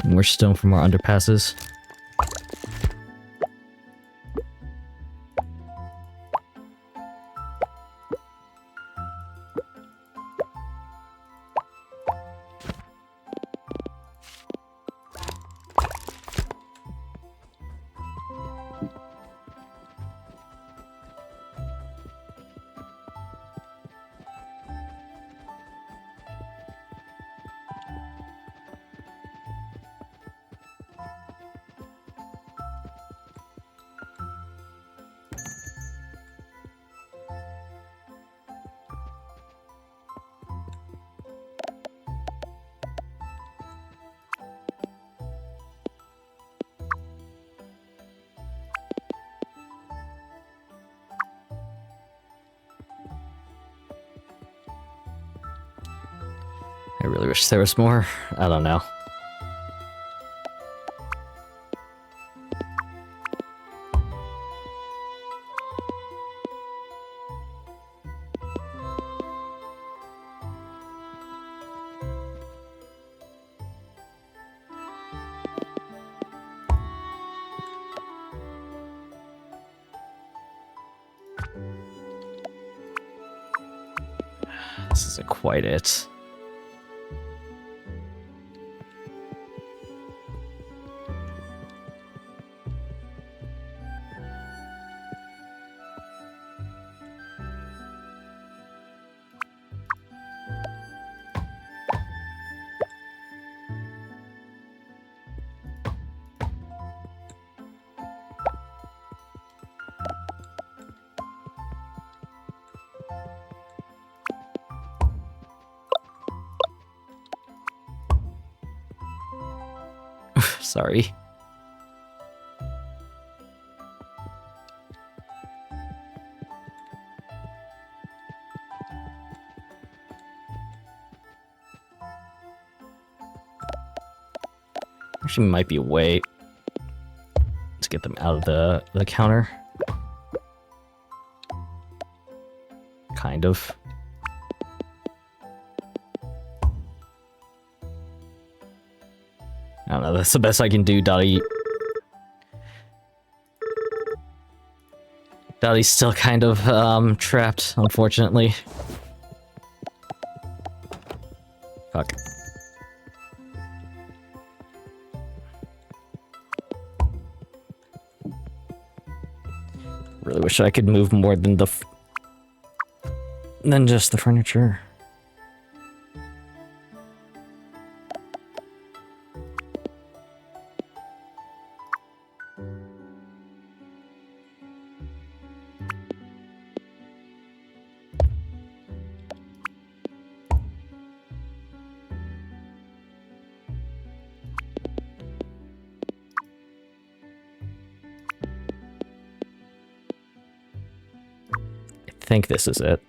A: More stone for more underpasses. I really wish there was more. I don't know. This isn't quite it. Sorry. Actually, might be a way to get them out of the counter. Kind of. I don't know, that's the best I can do, Dottie. Dottie's still kind of, trapped, unfortunately. Fuck. Really wish I could move more than than just the furniture. I think this is it.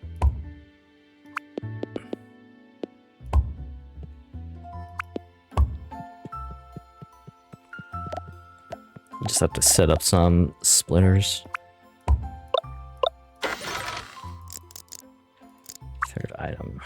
A: Just have to set up some splitters. Third item.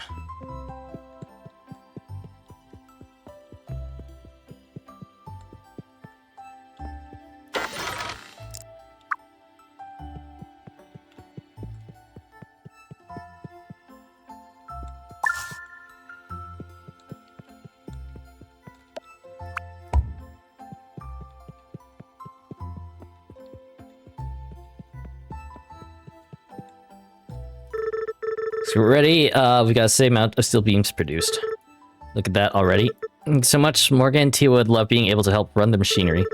A: So we're ready. We got the same amount of steel beams produced. Look at that already. So much. Morgan and Tia would love being able to help run the machinery.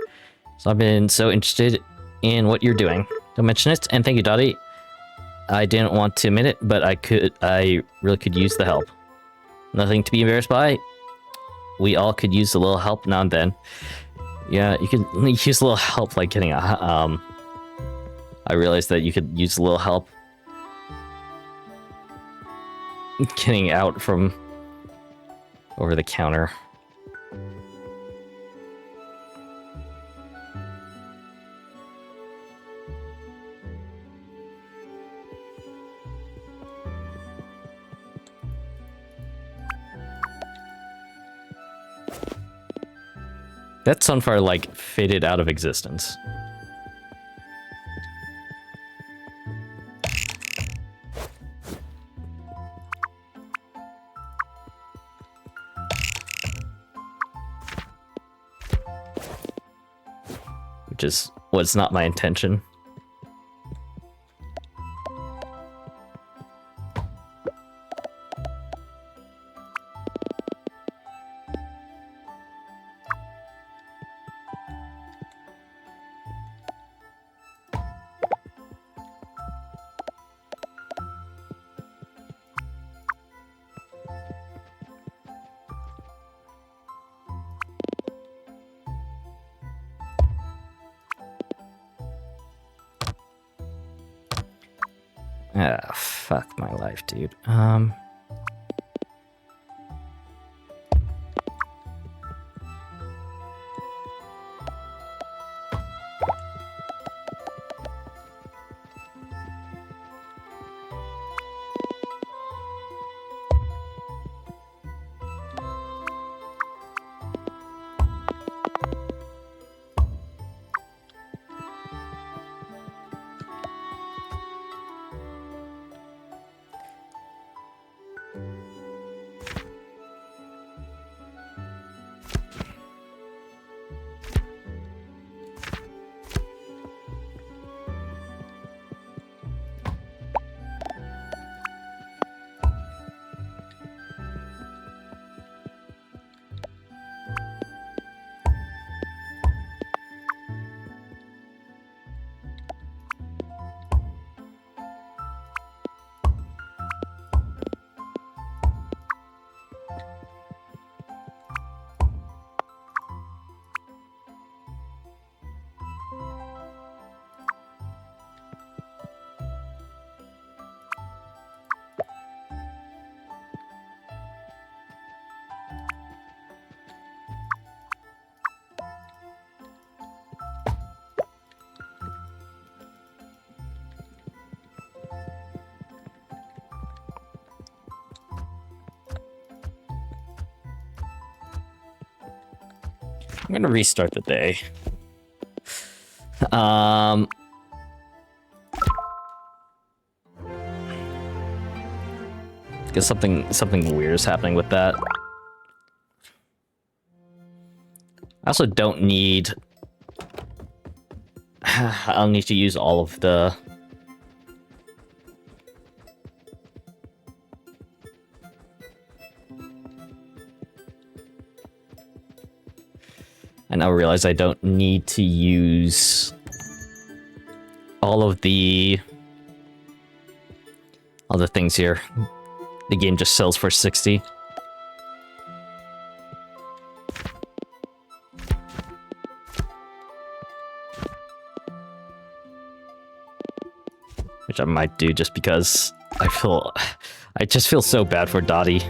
A: So I've been so interested in what you're doing. Don't mention it. And thank you, Dottie. I didn't want to admit it, but I really could use the help. Nothing to be embarrassed by. We all could use a little help now and then. Yeah, you could use a little help, like getting a, I realized that you could use a little help getting out from over the counter. That sunfire, like, faded out of existence. Which was not my intention. Ah, fuck my life, dude. I'm gonna restart the day. Because something weird is happening with that. I also don't need... I'll need to use all of the... I now realize I don't need to use all of the things here. The game just sells for 60. Which I might do just because I just feel so bad for Dottie.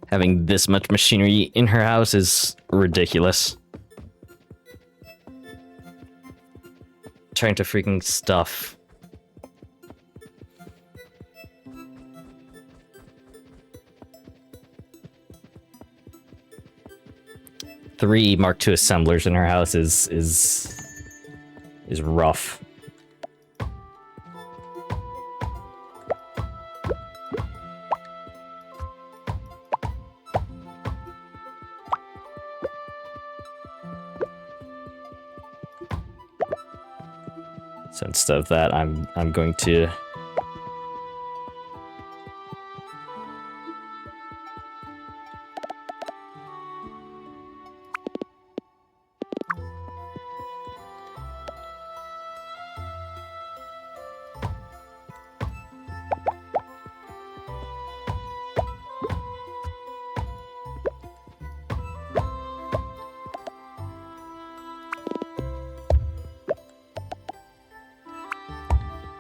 A: Having this much machinery in her house is ridiculous. Trying to freaking stuff. Three Mark II assemblers in her house is rough. So instead of that, I'm going to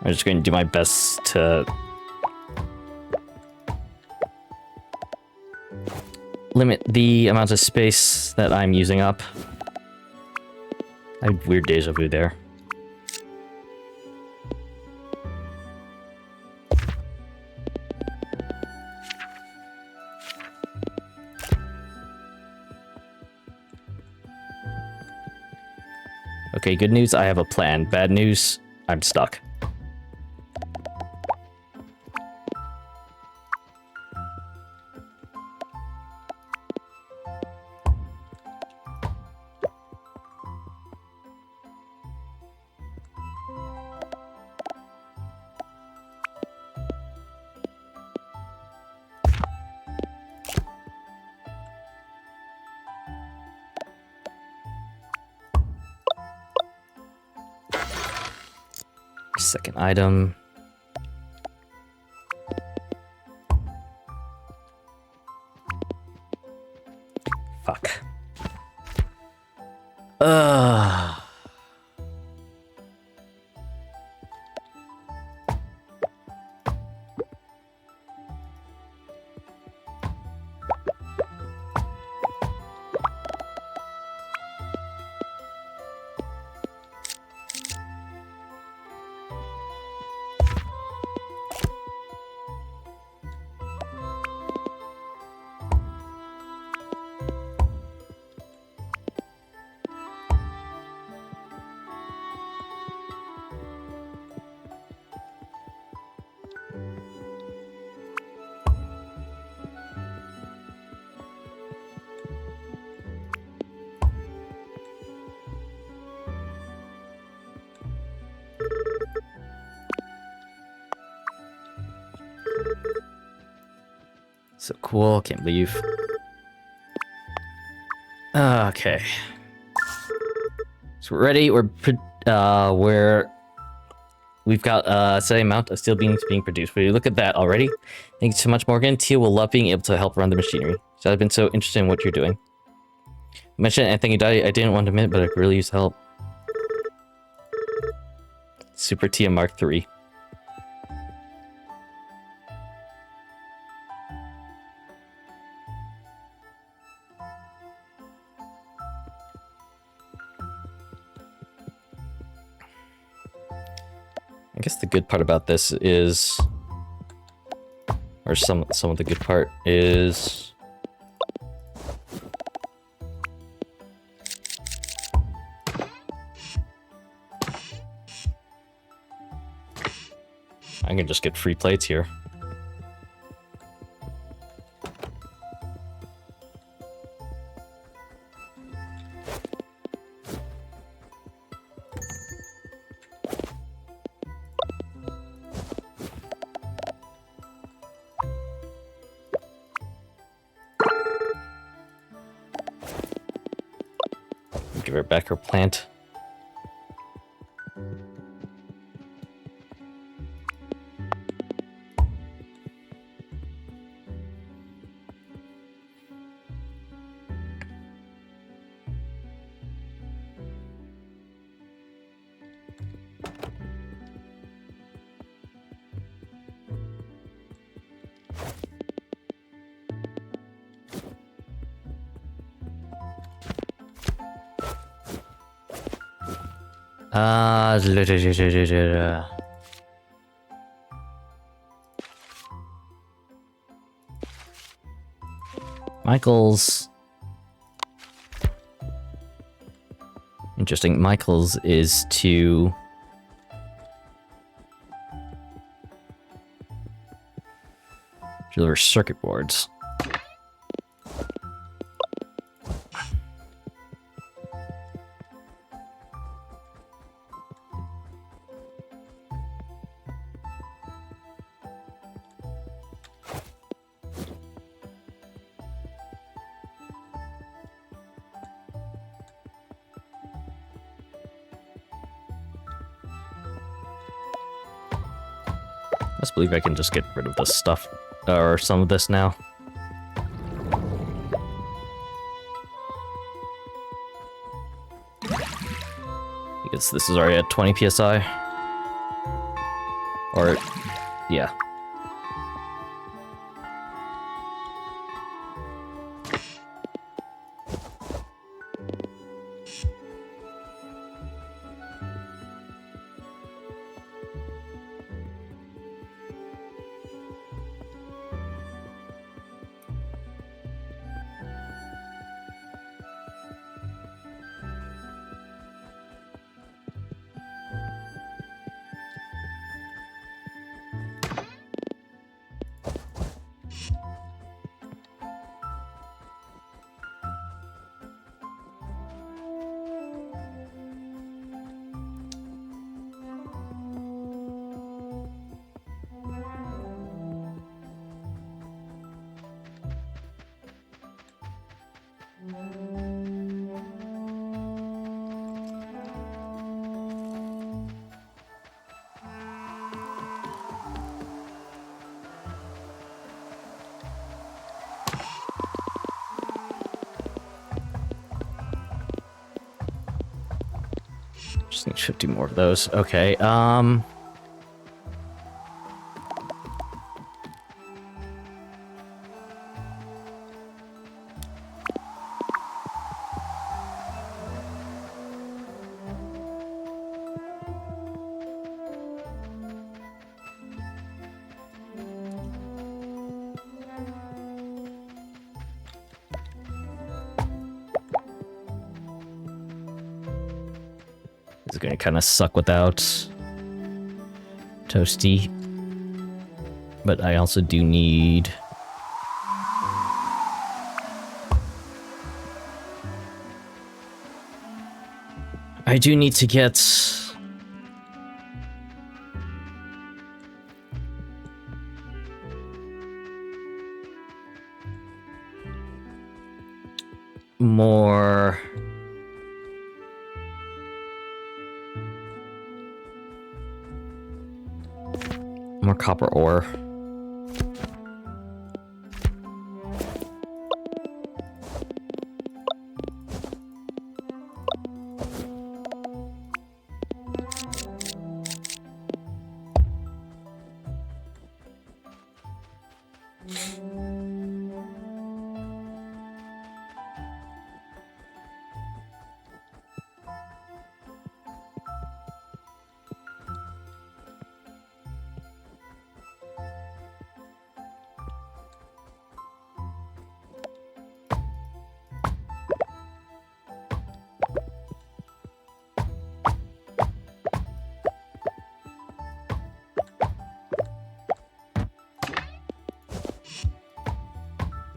A: I'm just going to do my best to limit the amount of space that I'm using up. I had weird deja vu there. Okay, good news, I have a plan. Bad news, I'm stuck. Second item. Fuck. So cool, can't believe. Okay. So we're ready, we've got a steady amount of steel beams being produced. Will you look at that already? Thank you so much, Morgan. Tia will love being able to help run the machinery. So I've been so interested in what you're doing. I mentioned anything you died, I didn't want to admit, but I could really use help. Super Tia Mark III. I guess the good part about this is, or some of the good part is, I can just get free plates here. Give her back her plant. Ah, Michael's. Interesting. Michael's is to deliver circuit boards. I believe I can just get rid of this stuff, or some of this now. Because this is already at 20 psi. Or, yeah. Just need 50 more of those. Okay, it's gonna kind of suck without Toasty. But I also do need... I do need to get... more... more copper ore.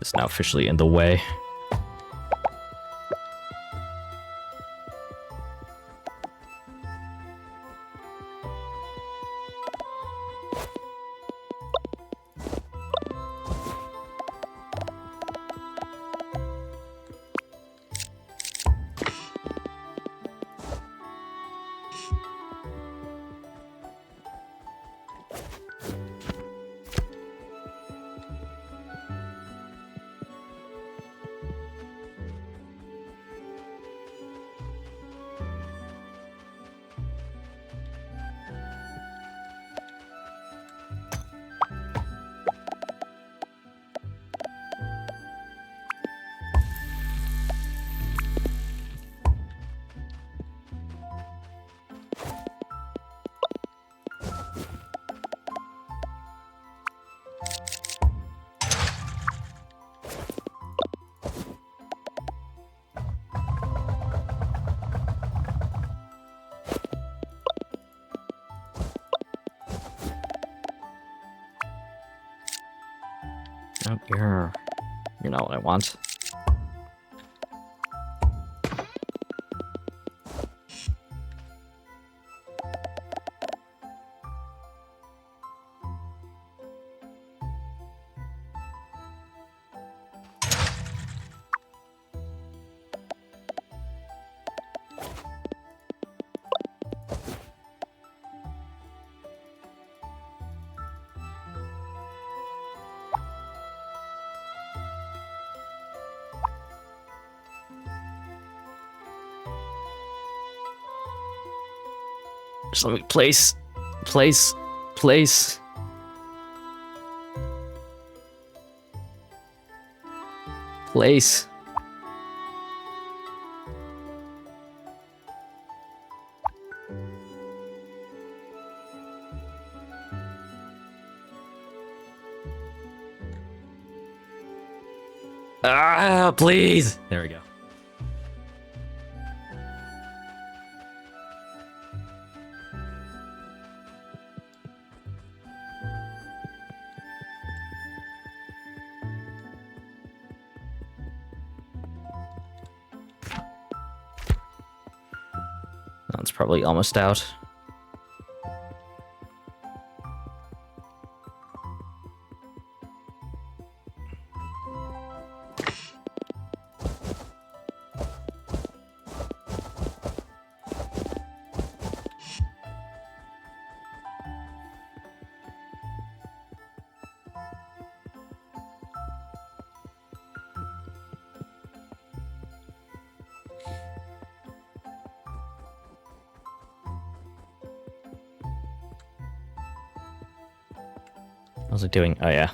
A: It's now officially in the way. Oh, you're not what I want. Just let me place. Place. Ah, please. There we go. That's probably almost out. How's it doing? Oh, yeah.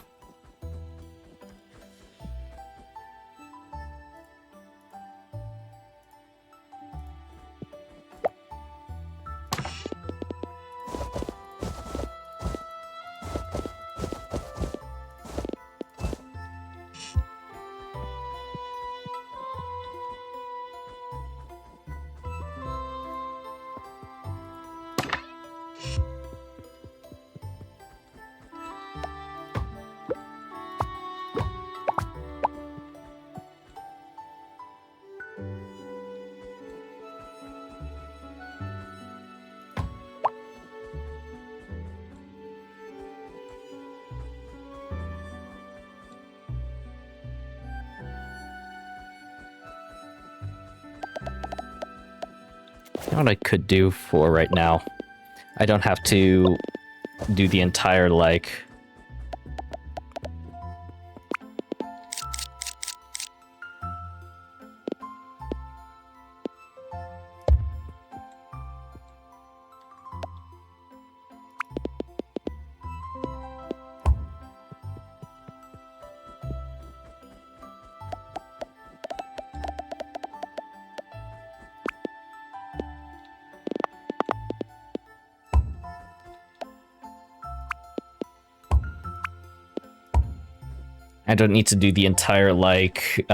A: You know what I could do for right now? I don't have to do the entire, like... I don't need to do the entire, like,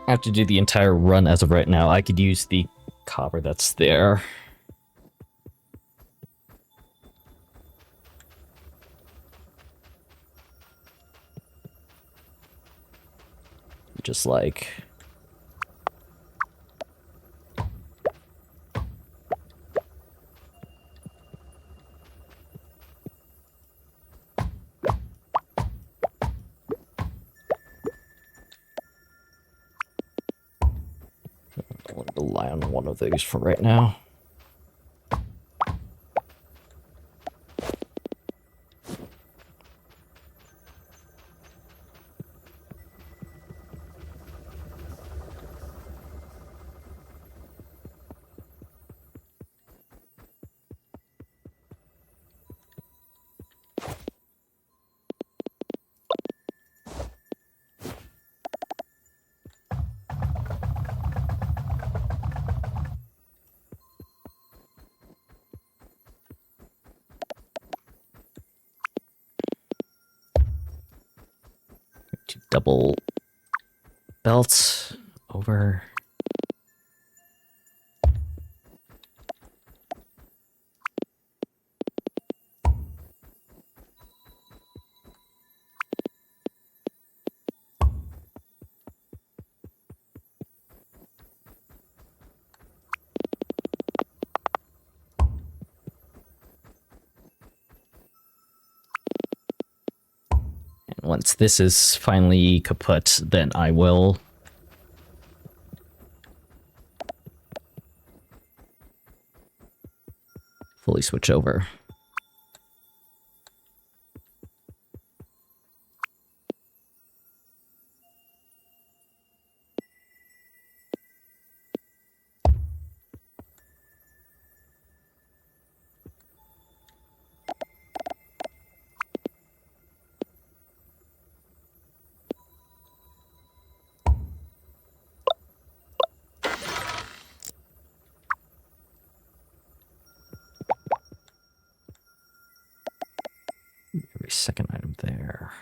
A: I have to do the entire run as of right now. I could use the copper that's there. Just like... I want to rely on one of these for right now. Double belts over. And once this is finally kaput, then I will fully switch over. Every second item there.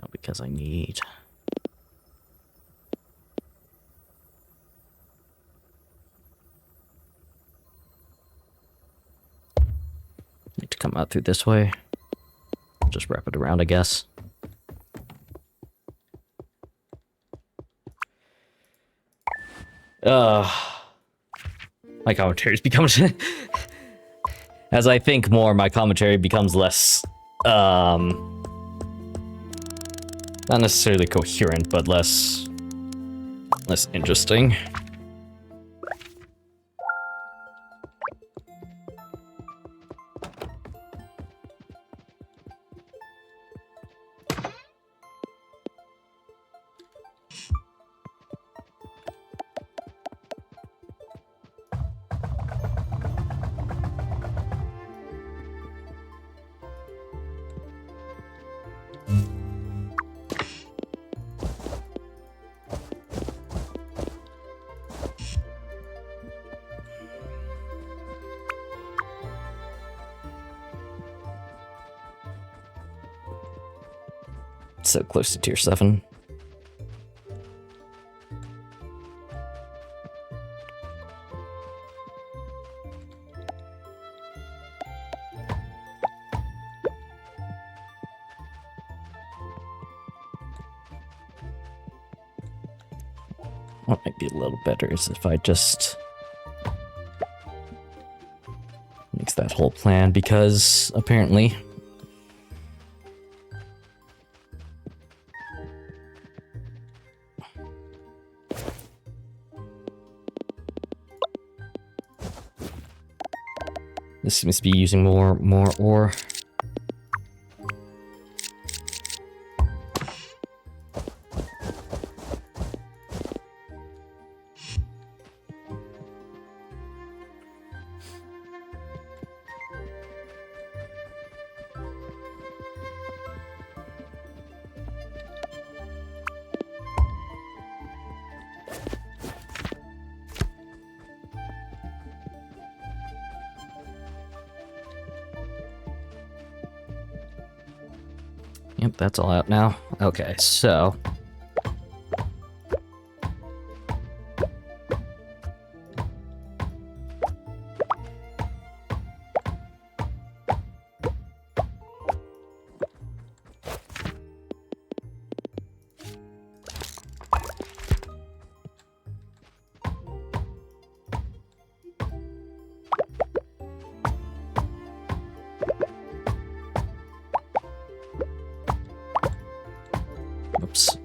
A: Now, because I need... Need to come out through this way. Just wrap it around, I guess. My commentary's become... As I think more, my commentary becomes less... not necessarily coherent, but less interesting. So close to tier 7. What might be a little better is if I just mix that whole plan, because apparently This seems to be using more ore. Yep, that's all out now. Okay, so... Oops.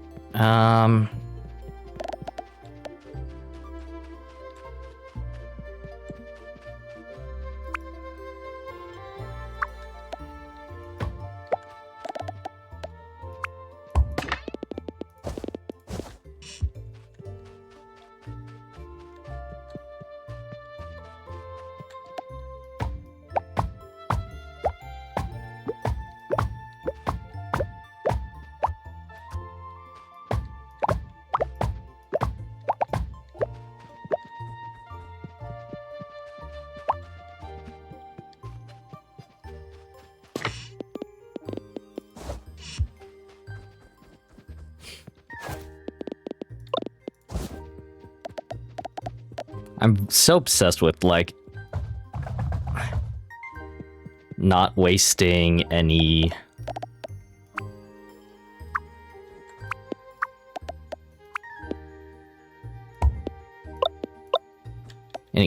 A: I'm so obsessed with, like, not wasting any...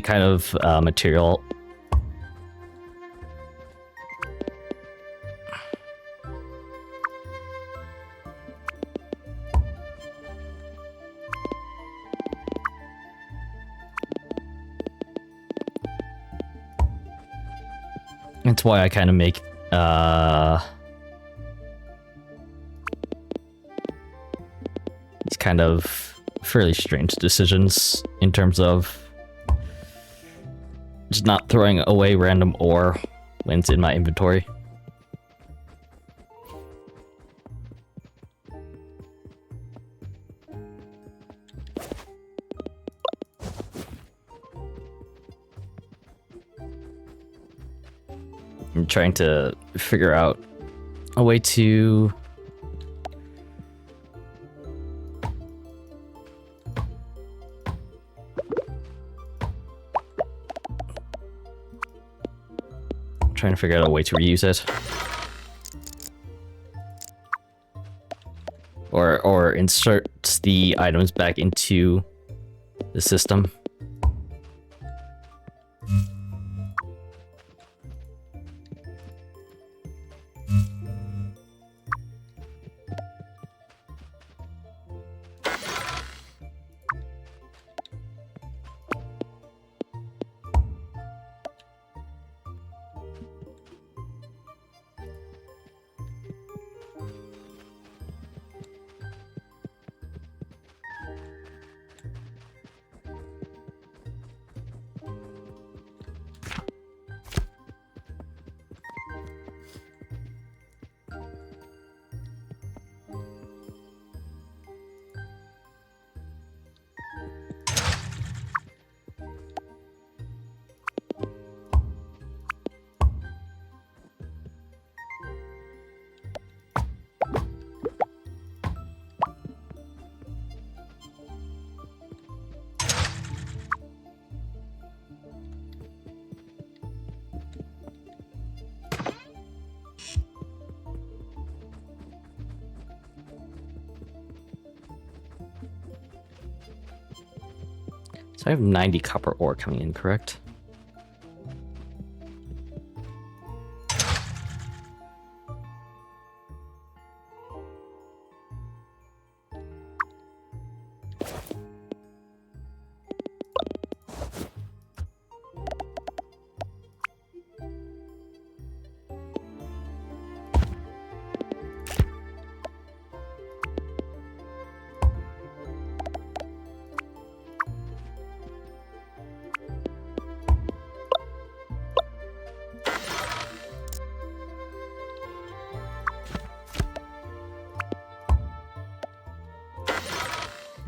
A: kind of material. That's why I kind of make these kind of fairly strange decisions in terms of just not throwing away random ore when it's in my inventory. I'm trying to figure out a way to reuse it, or insert the items back into the system. So I have 90 copper ore coming in, correct?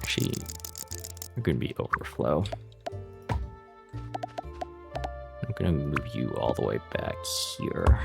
A: Actually, we're gonna be overflow. I'm gonna move you all the way back here.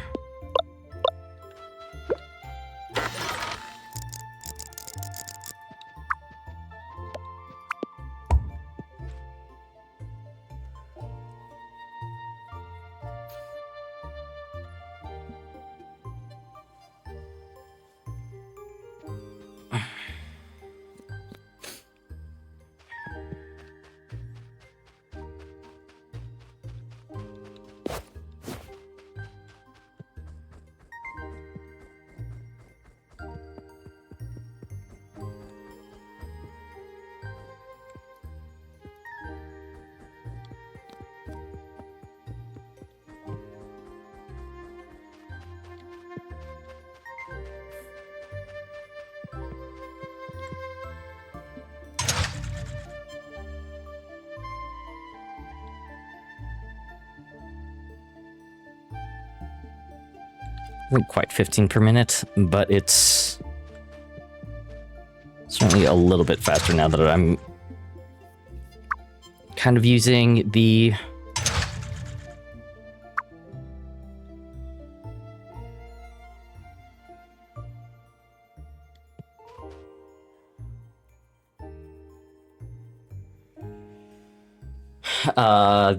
A: Isn't quite 15 per minute, but it's certainly a little bit faster now that I'm kind of using the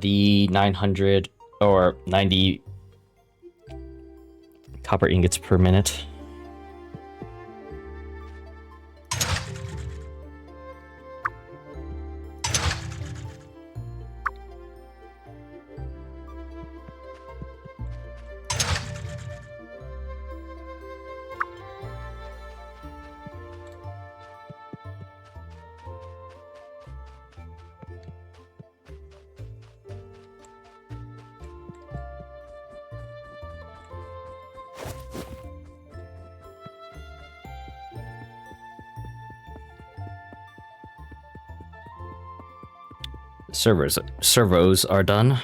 A: the 900 or 90 copper ingots per minute. Servos are done.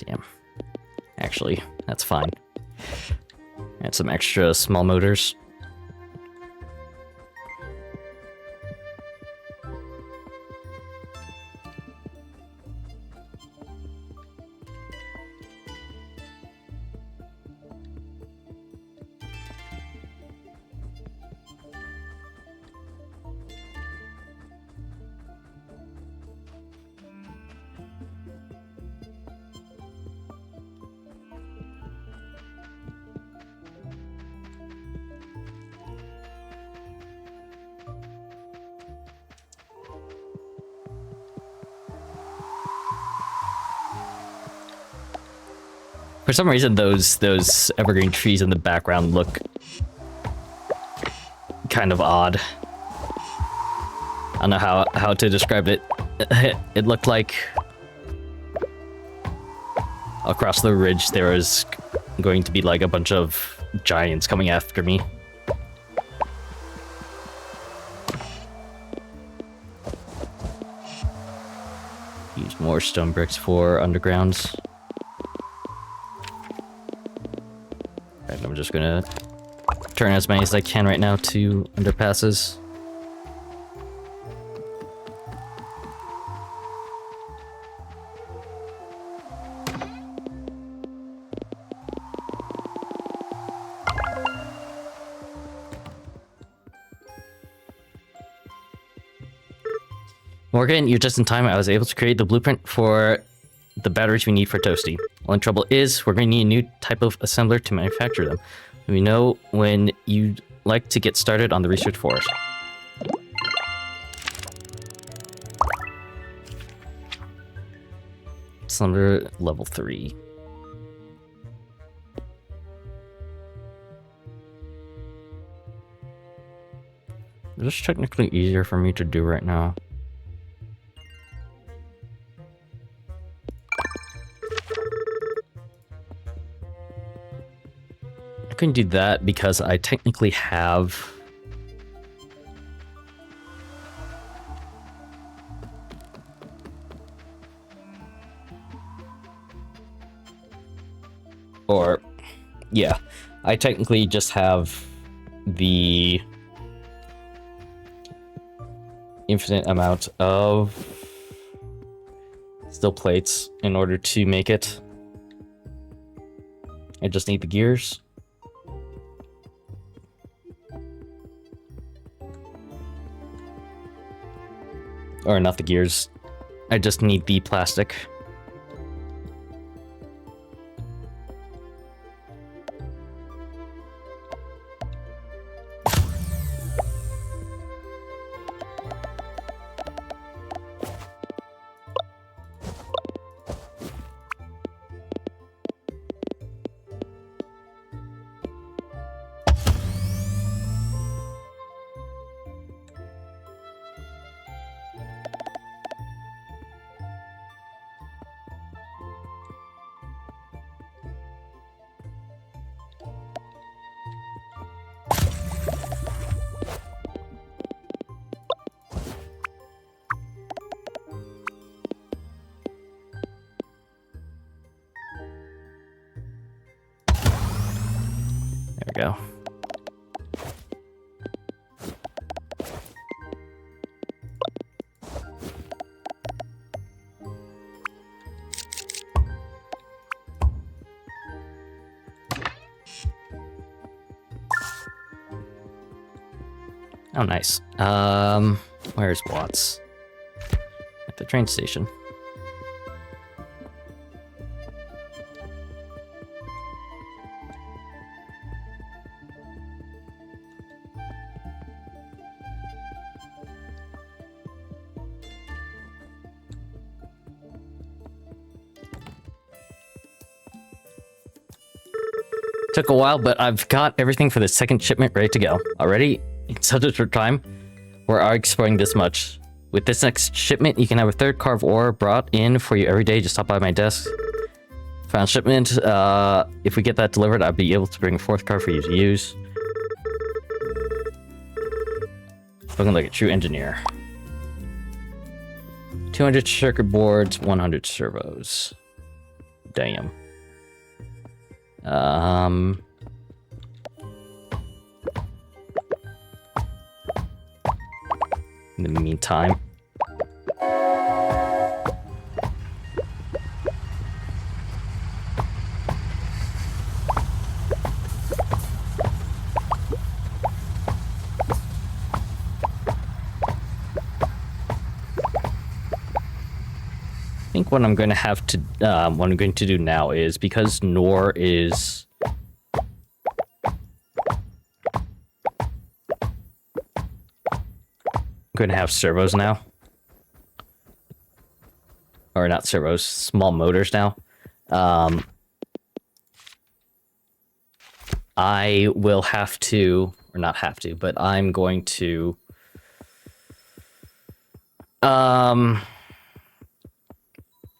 A: Damn. Actually, that's fine. Add some extra small motors. For some reason, those evergreen trees in the background look kind of odd. I don't know how to describe it. It looked like across the ridge there was going to be like a bunch of giants coming after me. Use more stone bricks for undergrounds. Right, I'm just gonna turn as many as I can right now to underpasses. Morgan, you're just in time. I was able to create the blueprint for the batteries we need for Toasty. Only trouble is, we're going to need a new type of assembler to manufacture them. We know when you'd like to get started on the research for us. Assembler level 3. This is technically easier for me to do right now. going to do that because I technically have... Or, yeah, I technically just have the infinite amount of steel plates in order to make it. I just need the gears. Or not the gears. I just need the plastic. There we go. Oh, nice. Where's Watts? At the train station. Took a while, but I've got everything for the second shipment ready to go. Already, in such a short time, we're already exploring this much. With this next shipment, you can have a third car of ore brought in for you every day. Just stop by my desk. Final shipment. If we get that delivered, I'll be able to bring a fourth car for you to use. Looking like a true engineer. 200 circuit boards, 100 servos. Damn. In the meantime, I think what I'm going to have to, what I'm going to do now is, because Nor is going to have servos now, or not servos, small motors now. I will have to, or not have to, but I'm going to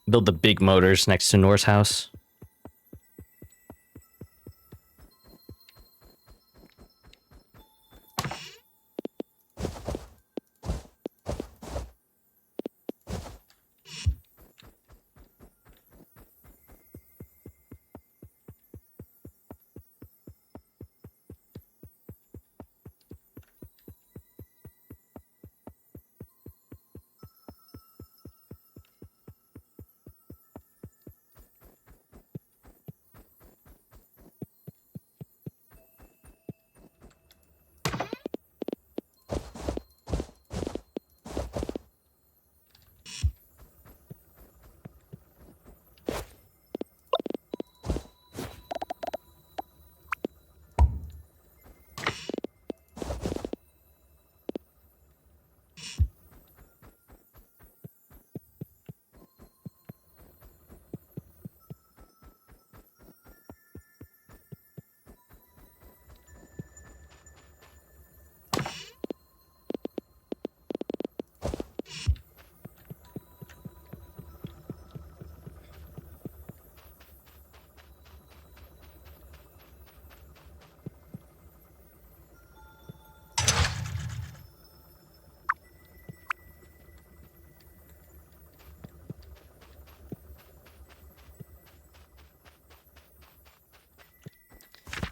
A: build the big motors next to Nor's house.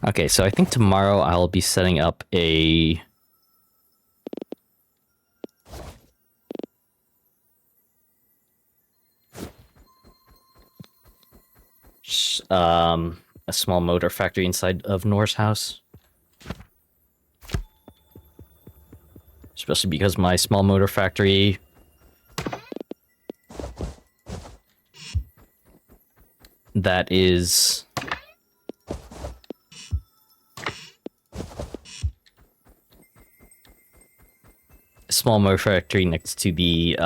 A: Okay, so I think tomorrow I'll be setting up a... a small motor factory inside of Nora's house. Especially because my small motor factory... that is... a small motor factory next to the,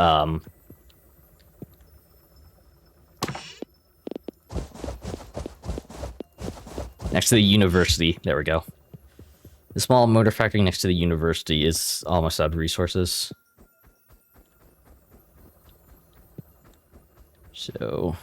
A: next to the university. There we go. The small motor factory next to the university is almost out of resources. So...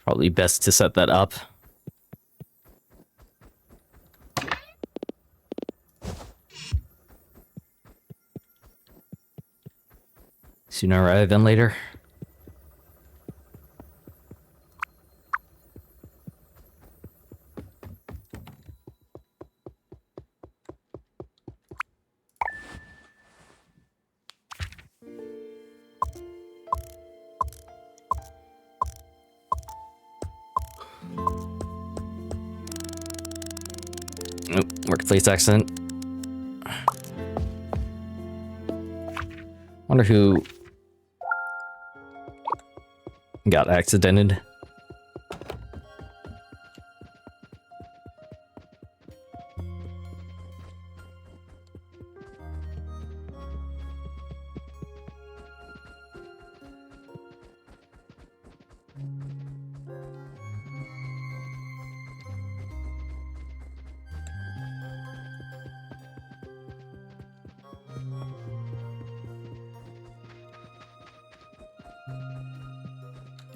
A: probably best to set that up. Sooner rather than later. Oh, workplace accident. Wonder who got accidented.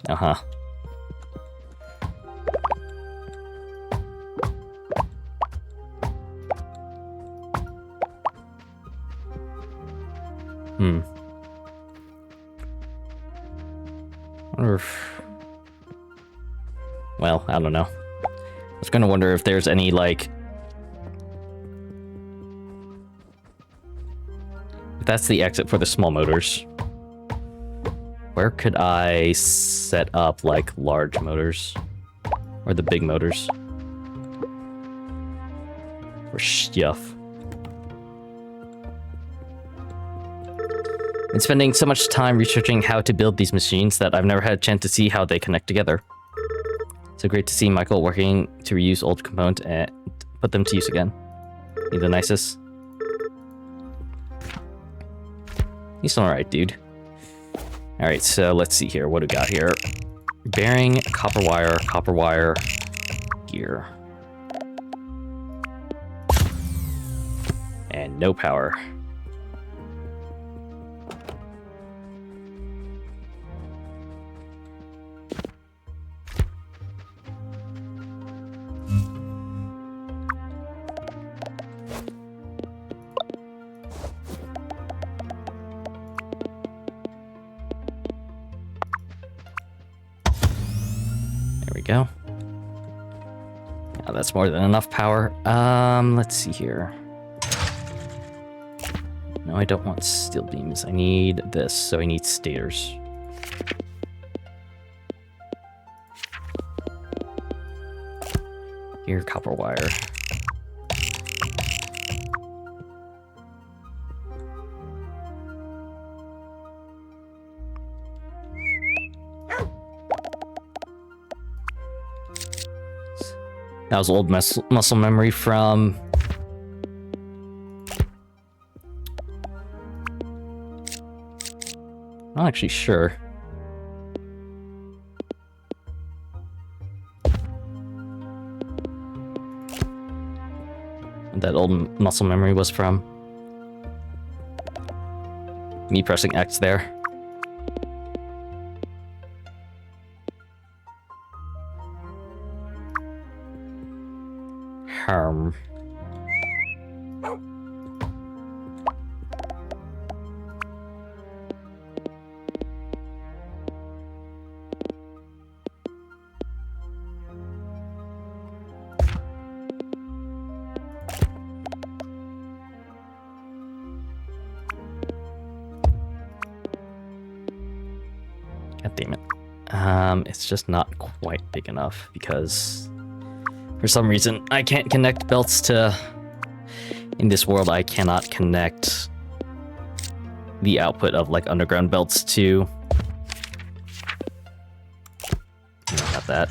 A: Uh-huh. Wonder if... well, I don't know. I was gonna wonder if there's any, like... if that's the exit for the small motors. Where could I set up, like, large motors? Or the big motors? For stuff. Been spending so much time researching how to build these machines that I've never had a chance to see how they connect together. So great to see Michael working to reuse old components and put them to use again. He the nicest. He's alright, dude. Alright, so let's see here. What do we got here? Bearing, copper wire, gear. And no power. Go. Yeah, that's more than enough power. Let's see here. No, I don't want steel beams. I need this, so I need stators. Here, copper wire. That was old muscle memory from... I'm not actually sure. What that old muscle memory was from. Me pressing X there. God damn it. It's just not quite big enough because for some reason I can't connect belts to... In this world, I cannot connect the output of like underground belts to... No, not that.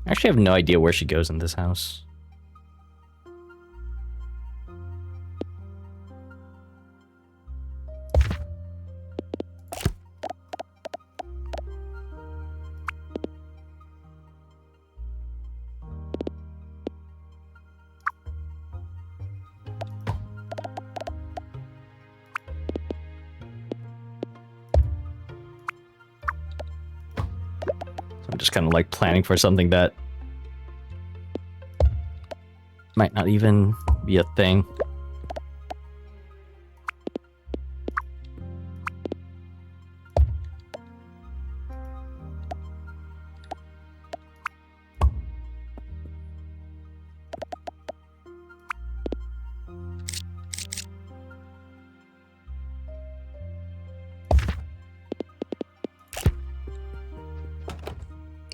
A: I actually have no idea where she goes in this house. I'm just kind of like planning for something that might not even be a thing.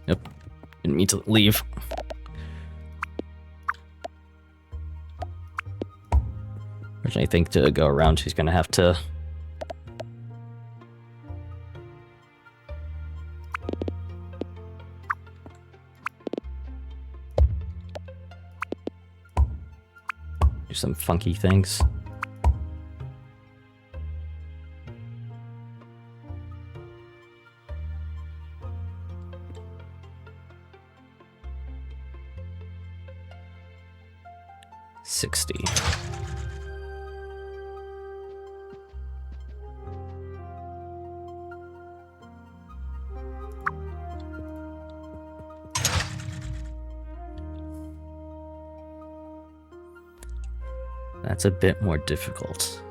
A: Yep, didn't mean to leave. I think to go around, she's gonna have to... do some funky things. $60. That's a bit more difficult.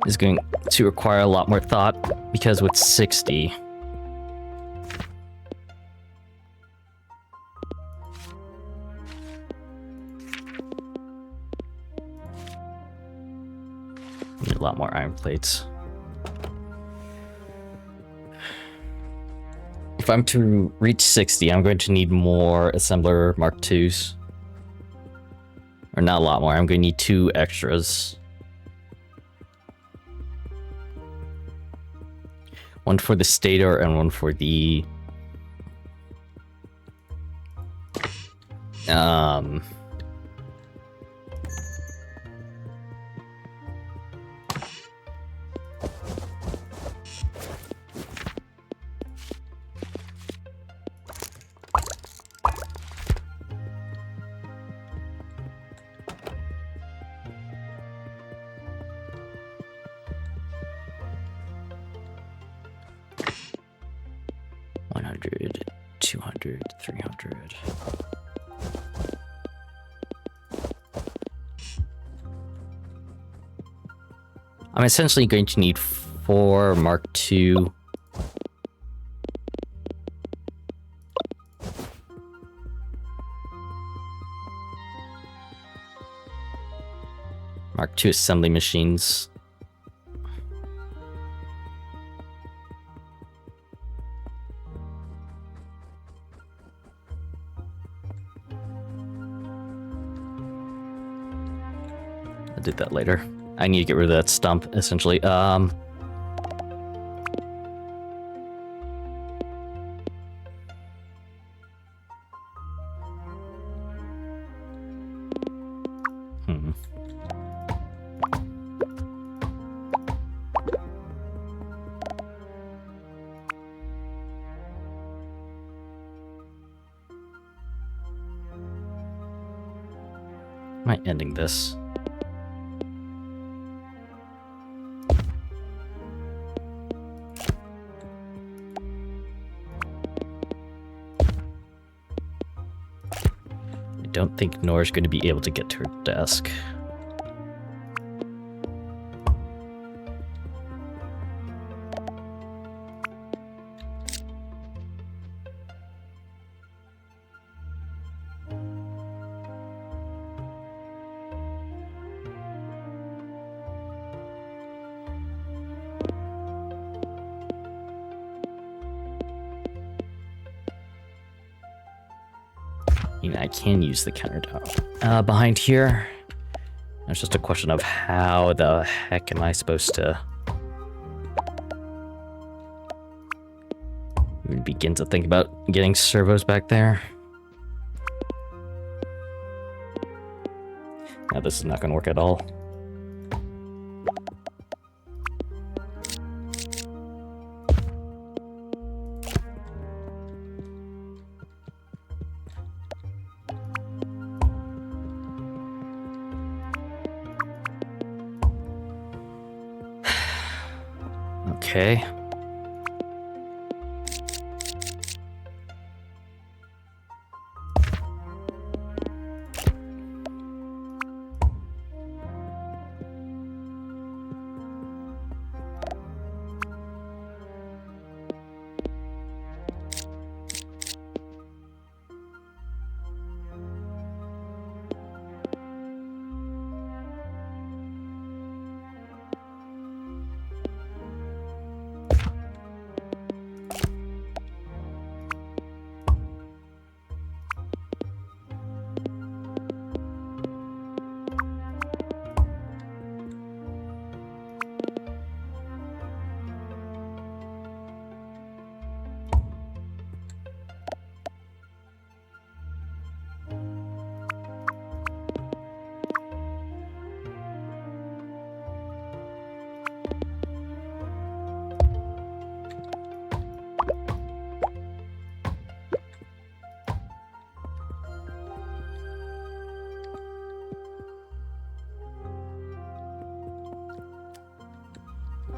A: Is going to require a lot more thought because with 60, need a lot more iron plates. If I'm to reach 60, I'm going to need more assembler Mark IIs. Or not a lot more, I'm going to need 2 extras. One for the stator and one for the... $100, $200, $300. I'm essentially going to need 4 Mark II. Mark II assembly machines. I'll do that later. I need to get rid of that stump, essentially. Am I ending this? I don't think Nora's going to be able to get to her desk. I can use the counter down. Behind here, it's just a question of how the heck am I supposed to even begin to think about getting servos back there. Now this is not going to work at all. Okay.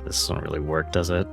A: This doesn't really work, does it?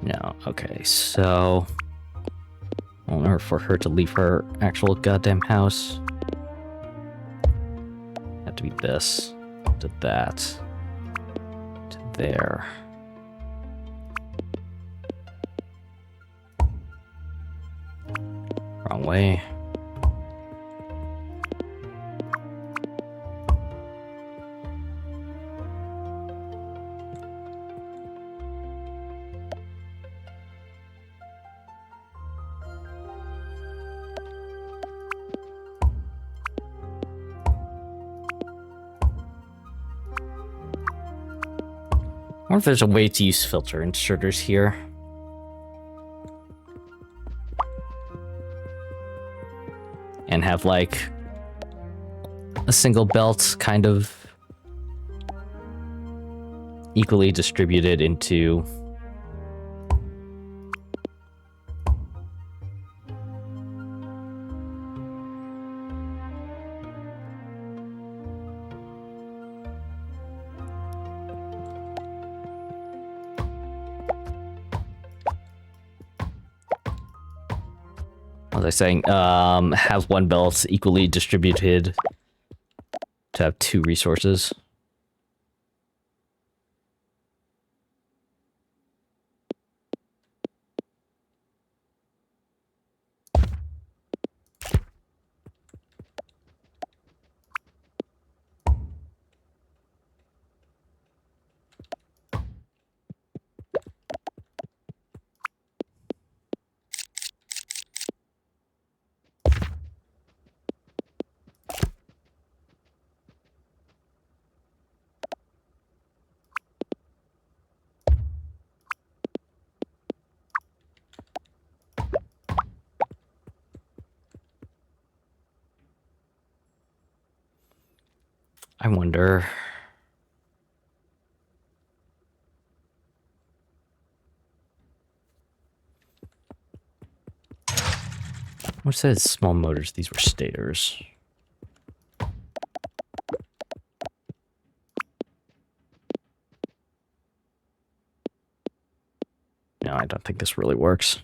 A: No, okay, so in order for her to leave her actual goddamn house, have to be this to that to there. Wrong way. I wonder if there's a way to use filter inserters here. And have like a single belt kind of equally distributed into What was I saying? Have one belt equally distributed to have 2 resources. I wonder. What says small motors? These were stators. No, I don't think this really works.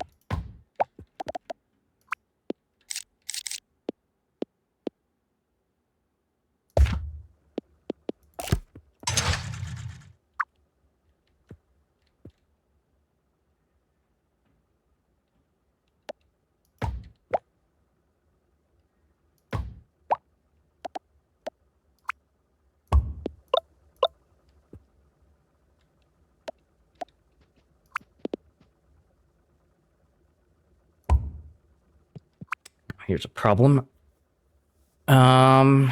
A: Here's a problem. Am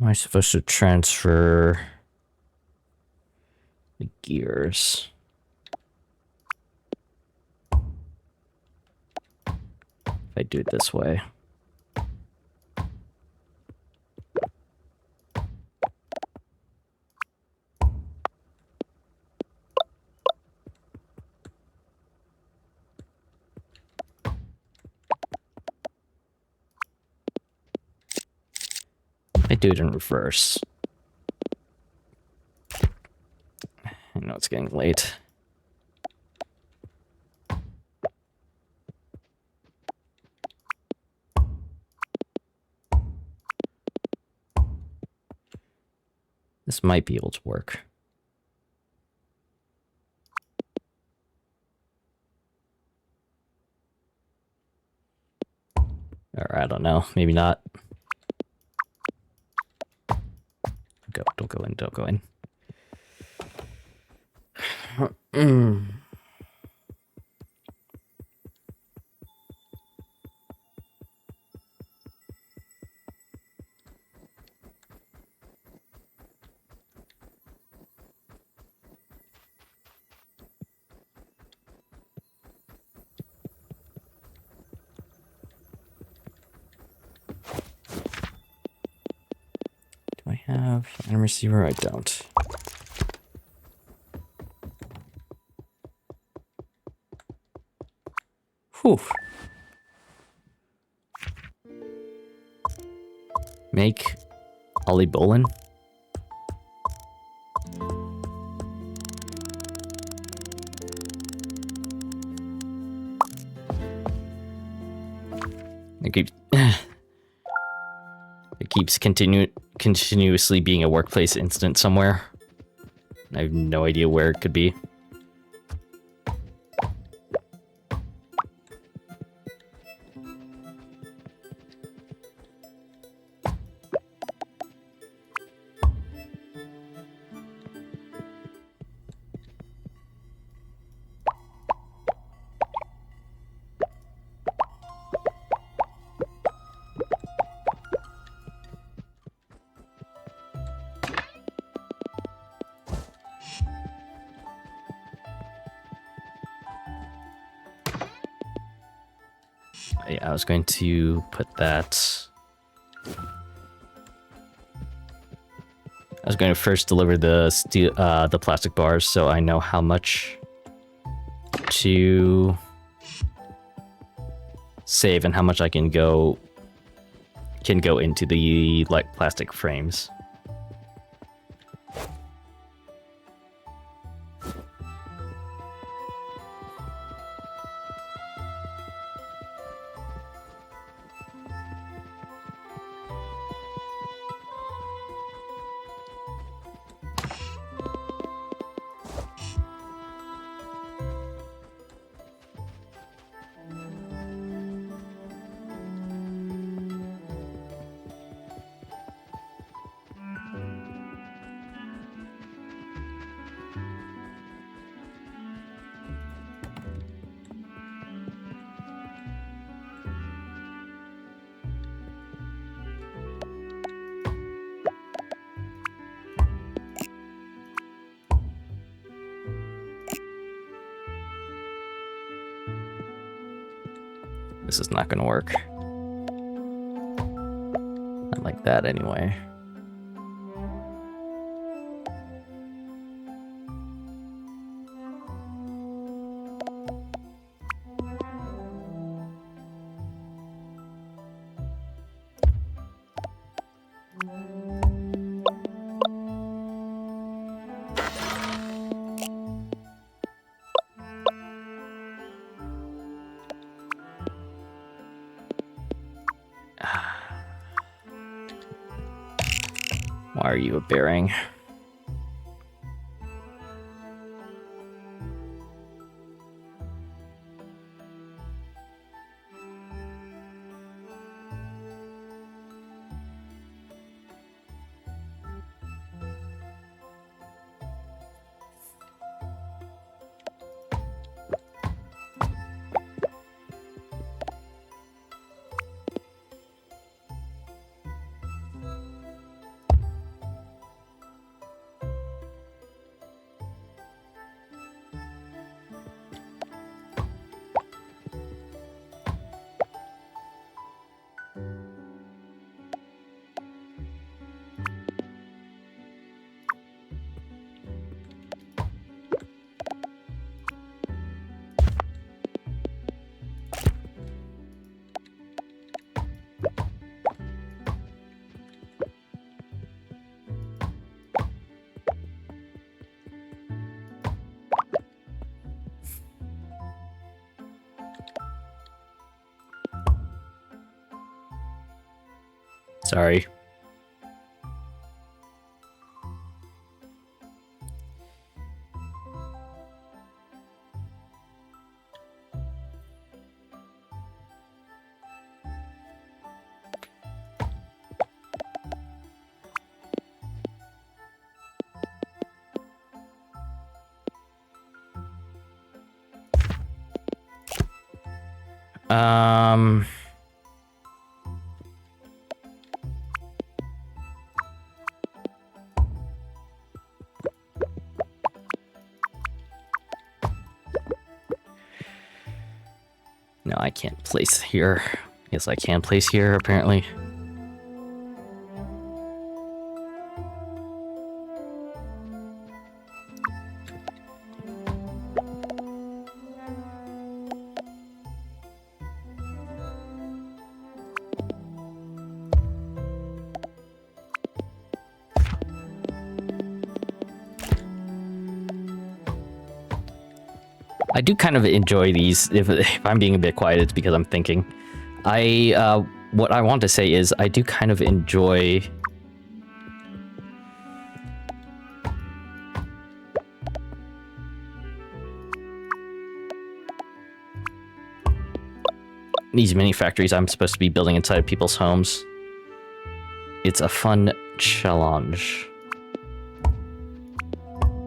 A: I supposed to transfer the gears? If I do it this way. I do it in reverse. I know it's getting late. This might be able to work. Or I don't know, maybe not. Don't go in, don't go in. Do I have an receiver? I don't. Whew. Make Ollie Bolin. It keeps continuously being a workplace instance somewhere. I have no idea where it could be. Yeah, I was going to put that. I was going to first deliver the steel, the plastic bars, so I know how much to save and how much I can go into the like plastic frames. This is not gonna work. Not like that anyway. Why are you a bearing? Sorry. Um... No, I can't place here. Yes, I can place here, apparently. I do kind of enjoy these. If I'm being a bit quiet, it's because I'm thinking. What I want to say is I do kind of enjoy these mini factories I'm supposed to be building inside people's homes. It's a fun challenge.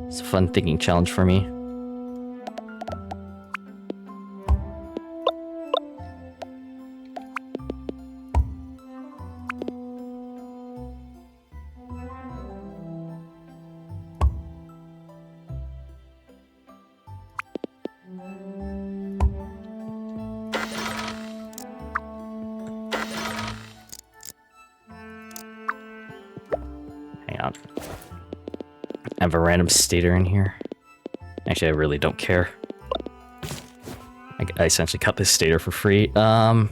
A: It's a fun thinking challenge for me. Hang on. I have a random stater in here. Actually, I really don't care. I essentially cut this stater for free. And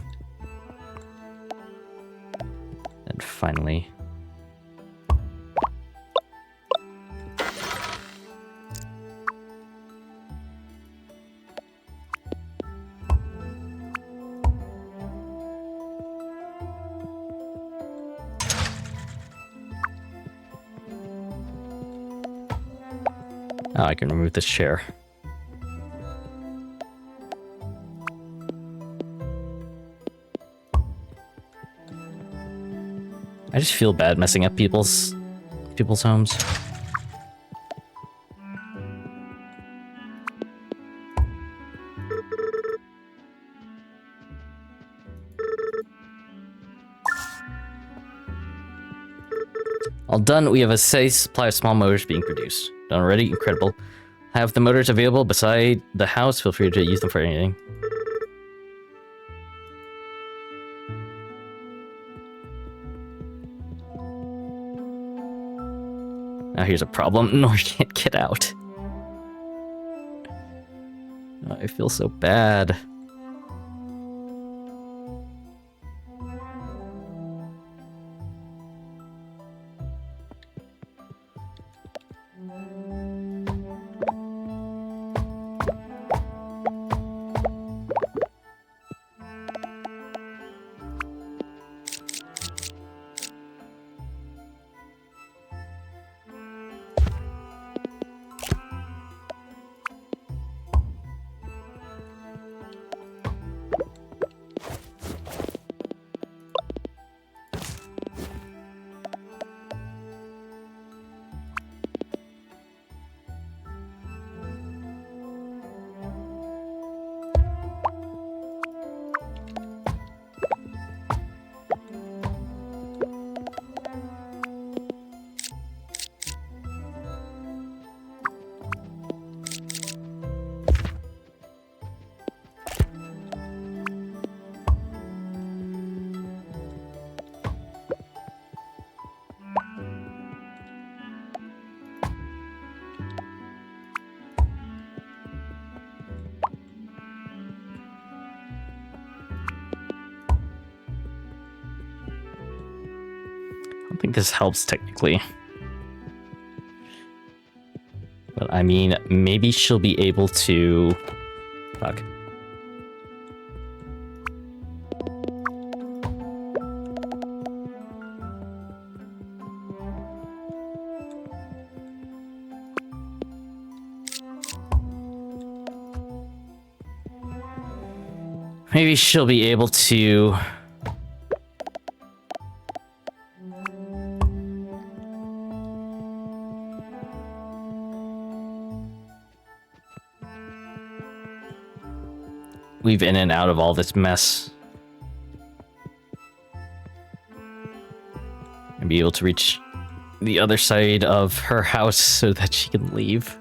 A: finally... Oh, I can remove this chair. I just feel bad messing up people's homes. All done. We have a safe supply of small motors being produced. Done already? Incredible. Have the motors available beside the house. Feel free to use them for anything. Now here's a problem. Nor can't get out. I feel so bad. I don't think this helps technically. But I mean, maybe she'll be able to... Fuck. Maybe she'll be able to... weave in and out of all this mess. And be able to reach the other side of her house so that she can leave.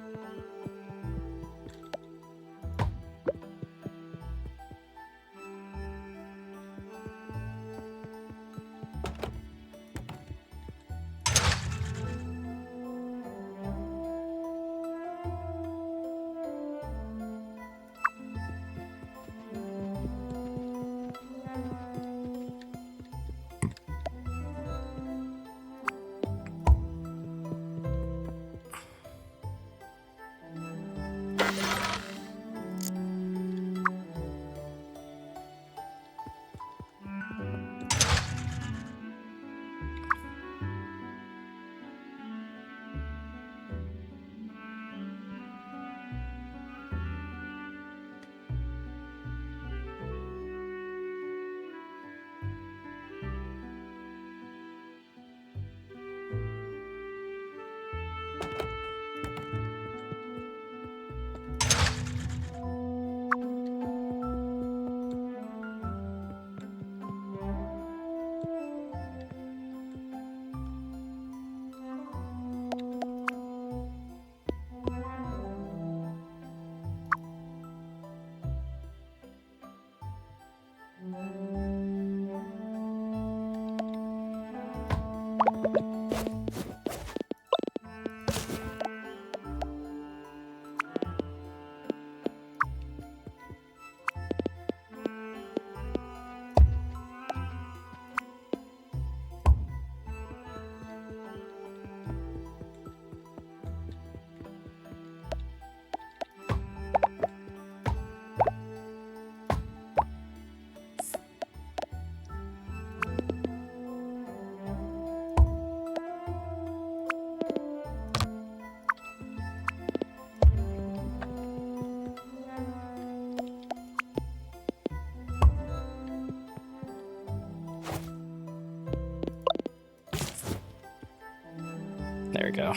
A: There we go.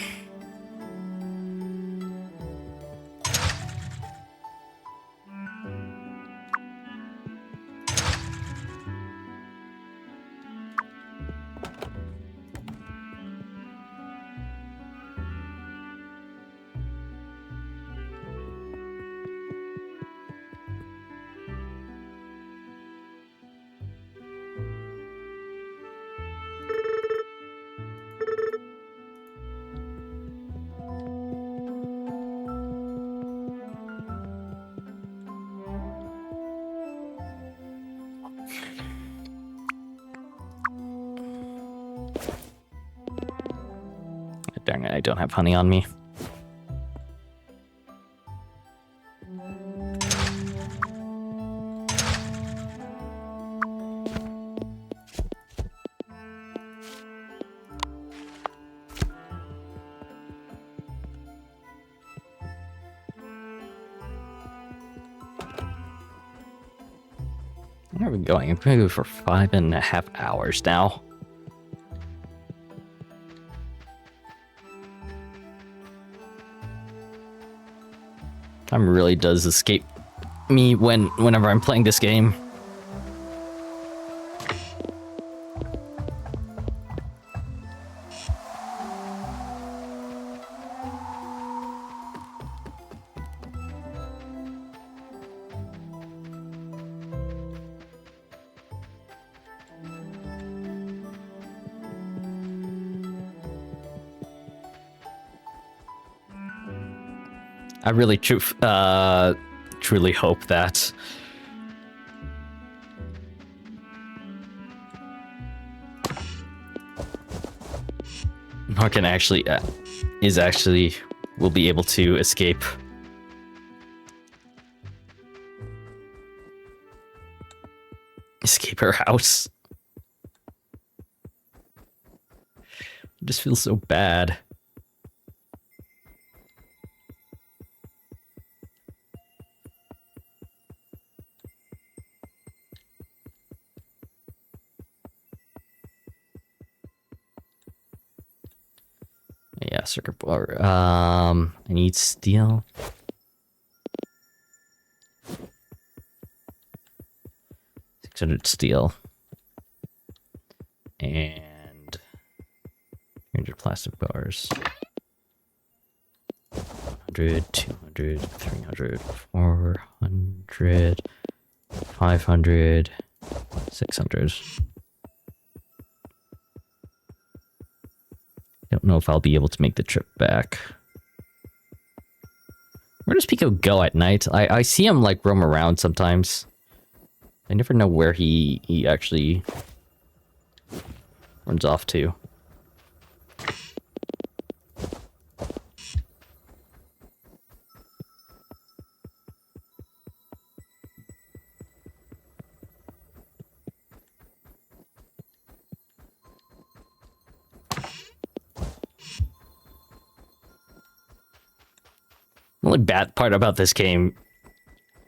A: Darn it, I don't have honey on me. Where are we going? I'm going to go for 5.5 hours now. Time really does escape me whenever I'm playing this game. I really truly hope that Morgan actually will be able to escape. Escape her house. I just feel so bad. Yeah, circuit board. I need steel. Steel. And 300 plastic bars. 100, 200, 300, 400, 500, 600. Don't know if I'll be able to make the trip back. Where does Pico go at night? I see him like roam around sometimes. I never know where he actually runs off to. The only bad part about this game,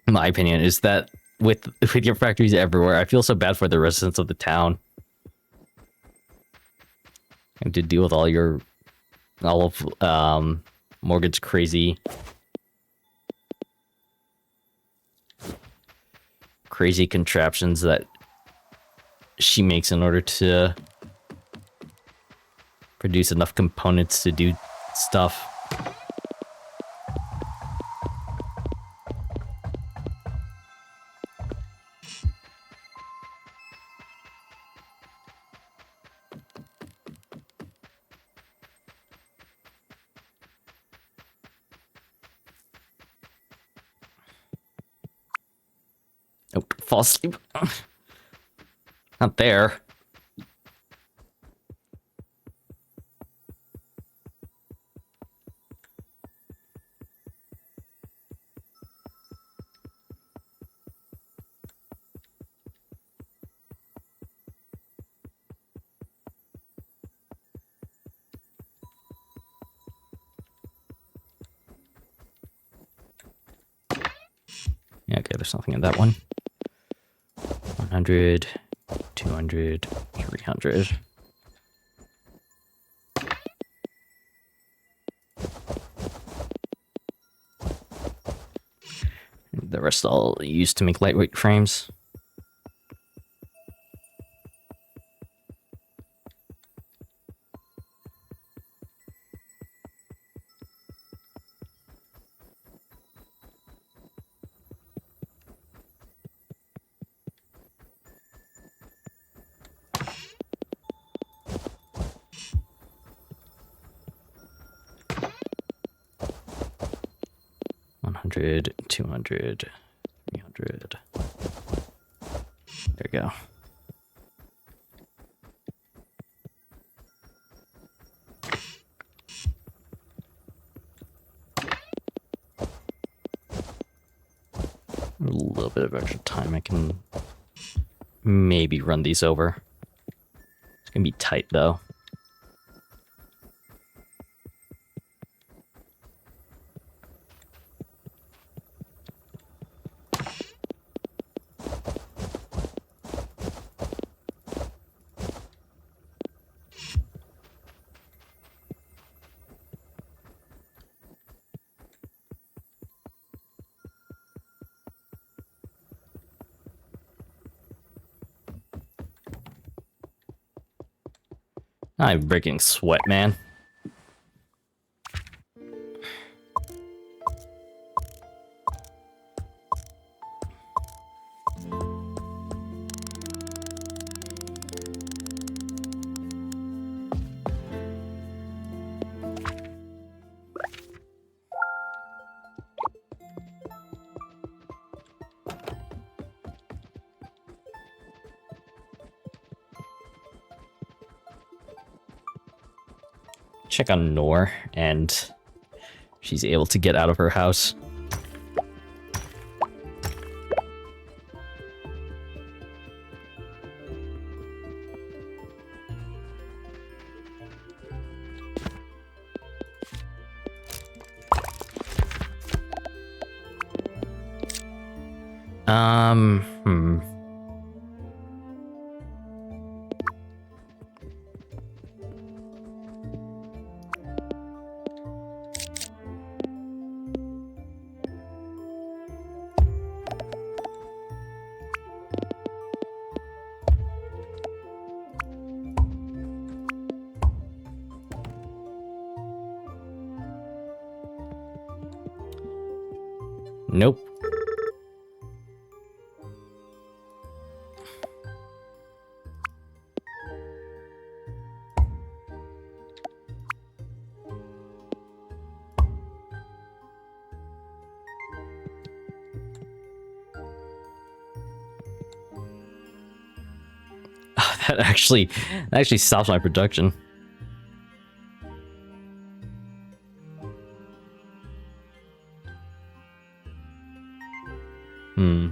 A: in my opinion, is that with your factories everywhere, I feel so bad for the residents of the town. And to deal with all of Morgan's crazy contraptions that she makes in order to produce enough components to do stuff. Nope, fall asleep. Not there. Yeah, okay, there's nothing in that one. 100, 200, 300. The rest I'll use to make lightweight frames. $100, $200, $300. There we go. little bit of extra time, I can maybe run these over. It's gonna be tight though. I'm breaking sweat, man. Check on Nor, and she's able to get out of her house. Hmm. Nope. That actually stops my production. Hmm.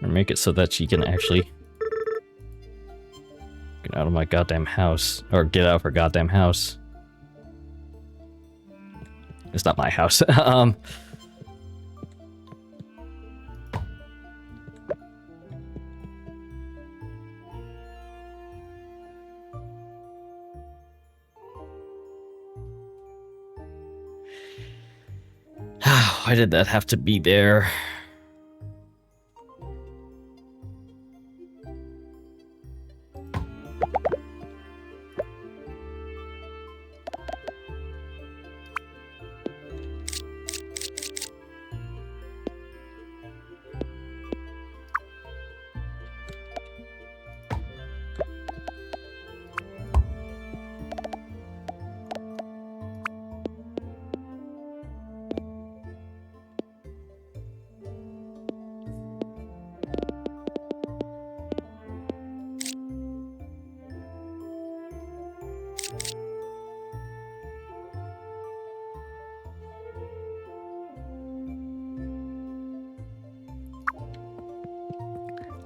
A: Or make it so that she can actually get out of my goddamn house, or get out of her goddamn house. It's not my house. Why did that have to be there?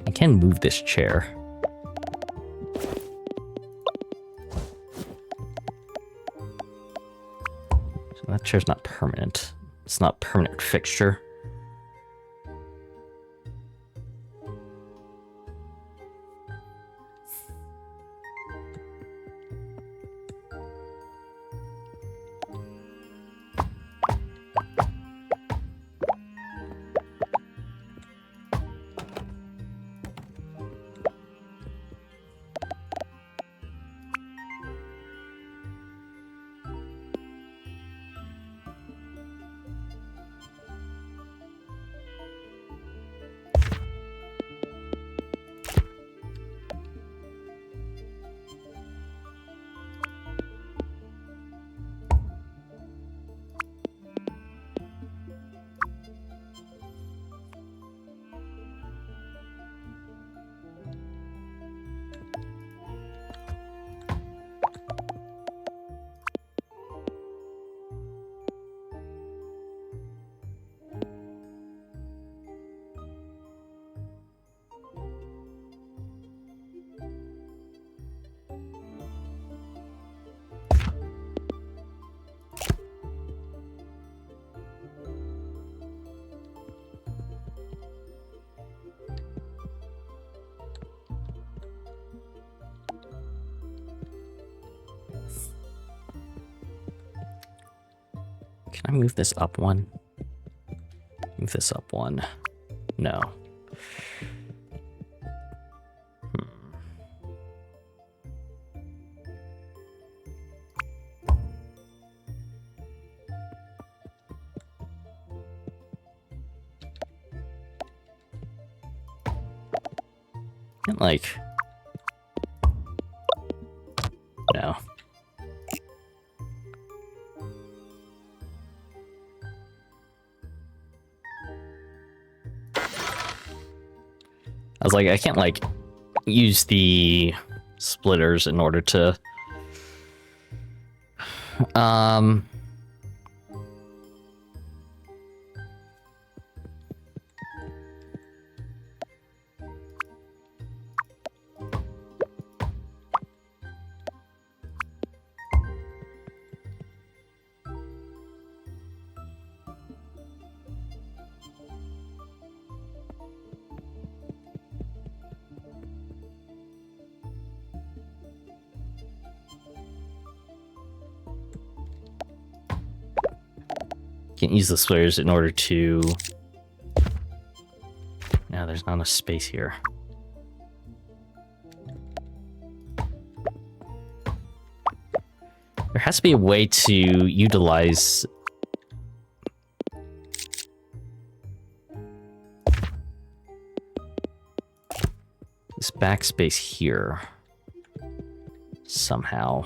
A: I can move this chair. So that chair's not permanent. It's not a permanent fixture. Can I move this up one? Move this up one. No. Like, no. I was like, I can't like use the splitters in order to can't use the splitters in order to. No, there's not enough space here. There has to be a way to utilize this backspace here somehow.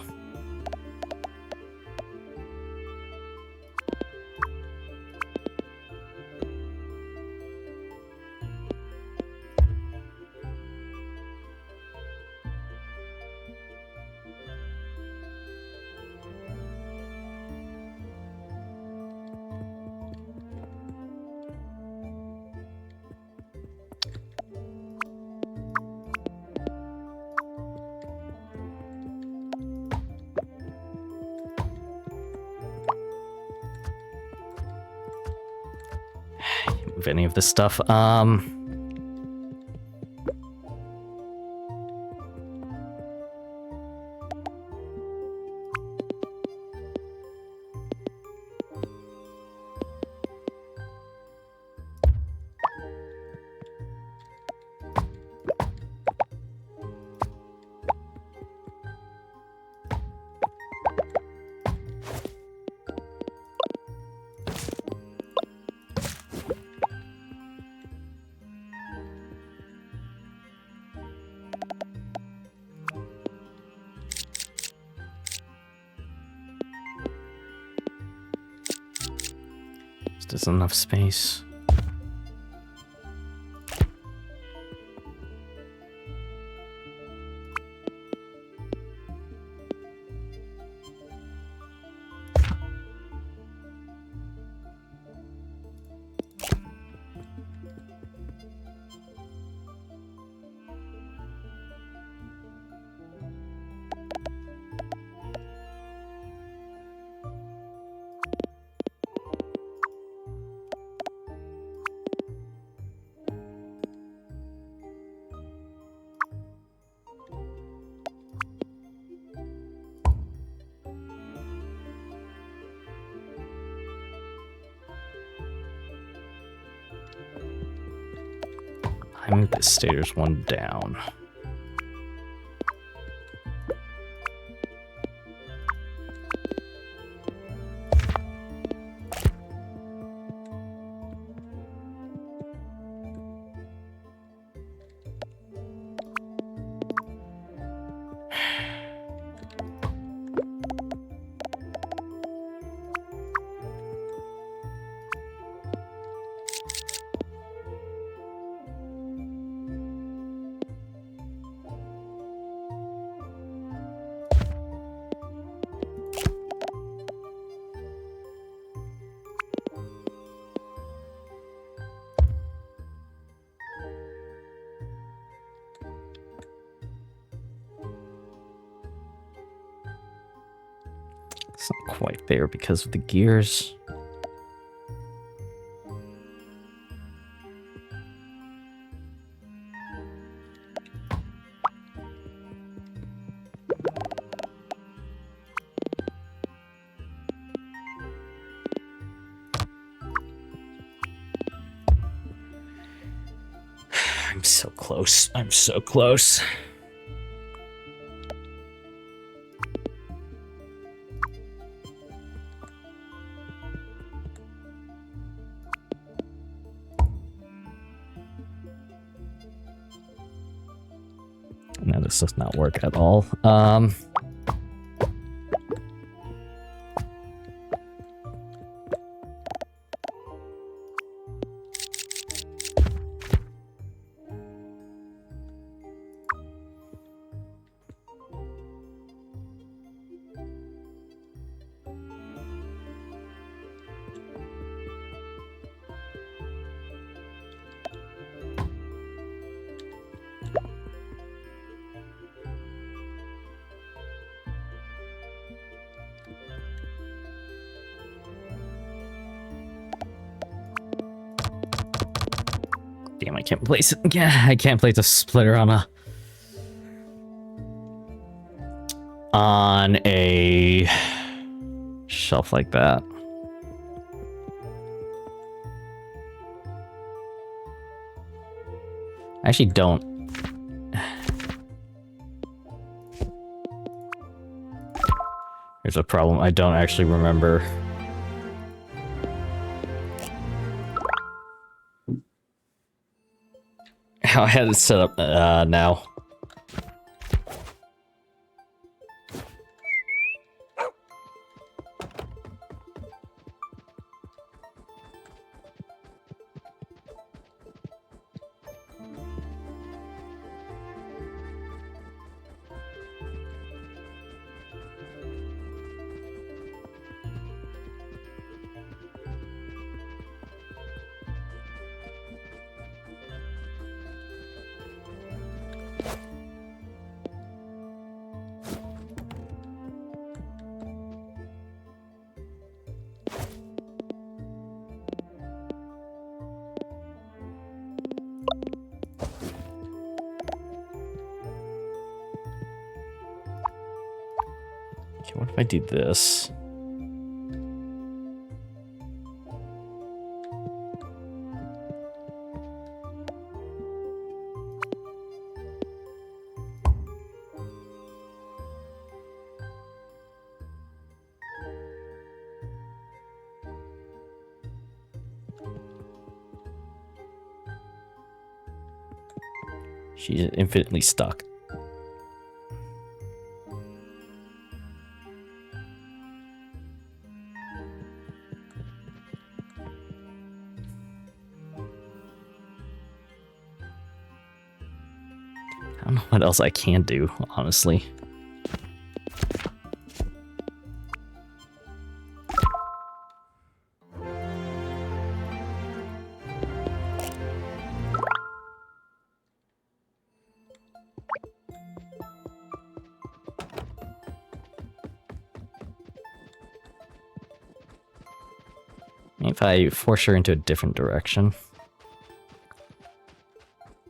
A: Move any of this stuff. There's enough space. I move the stairs one down. It's not quite there because of the gears. so close. I'm so close. No, this does not work at all. Damn, I can't place it. Yeah, I can't place a splitter on a shelf like that. I actually don't. Here's a problem. I don't actually remember how I had it set up now. Okay, what if I do this? She's infinitely stuck. I don't know what else I can do, honestly. If I force her into a different direction.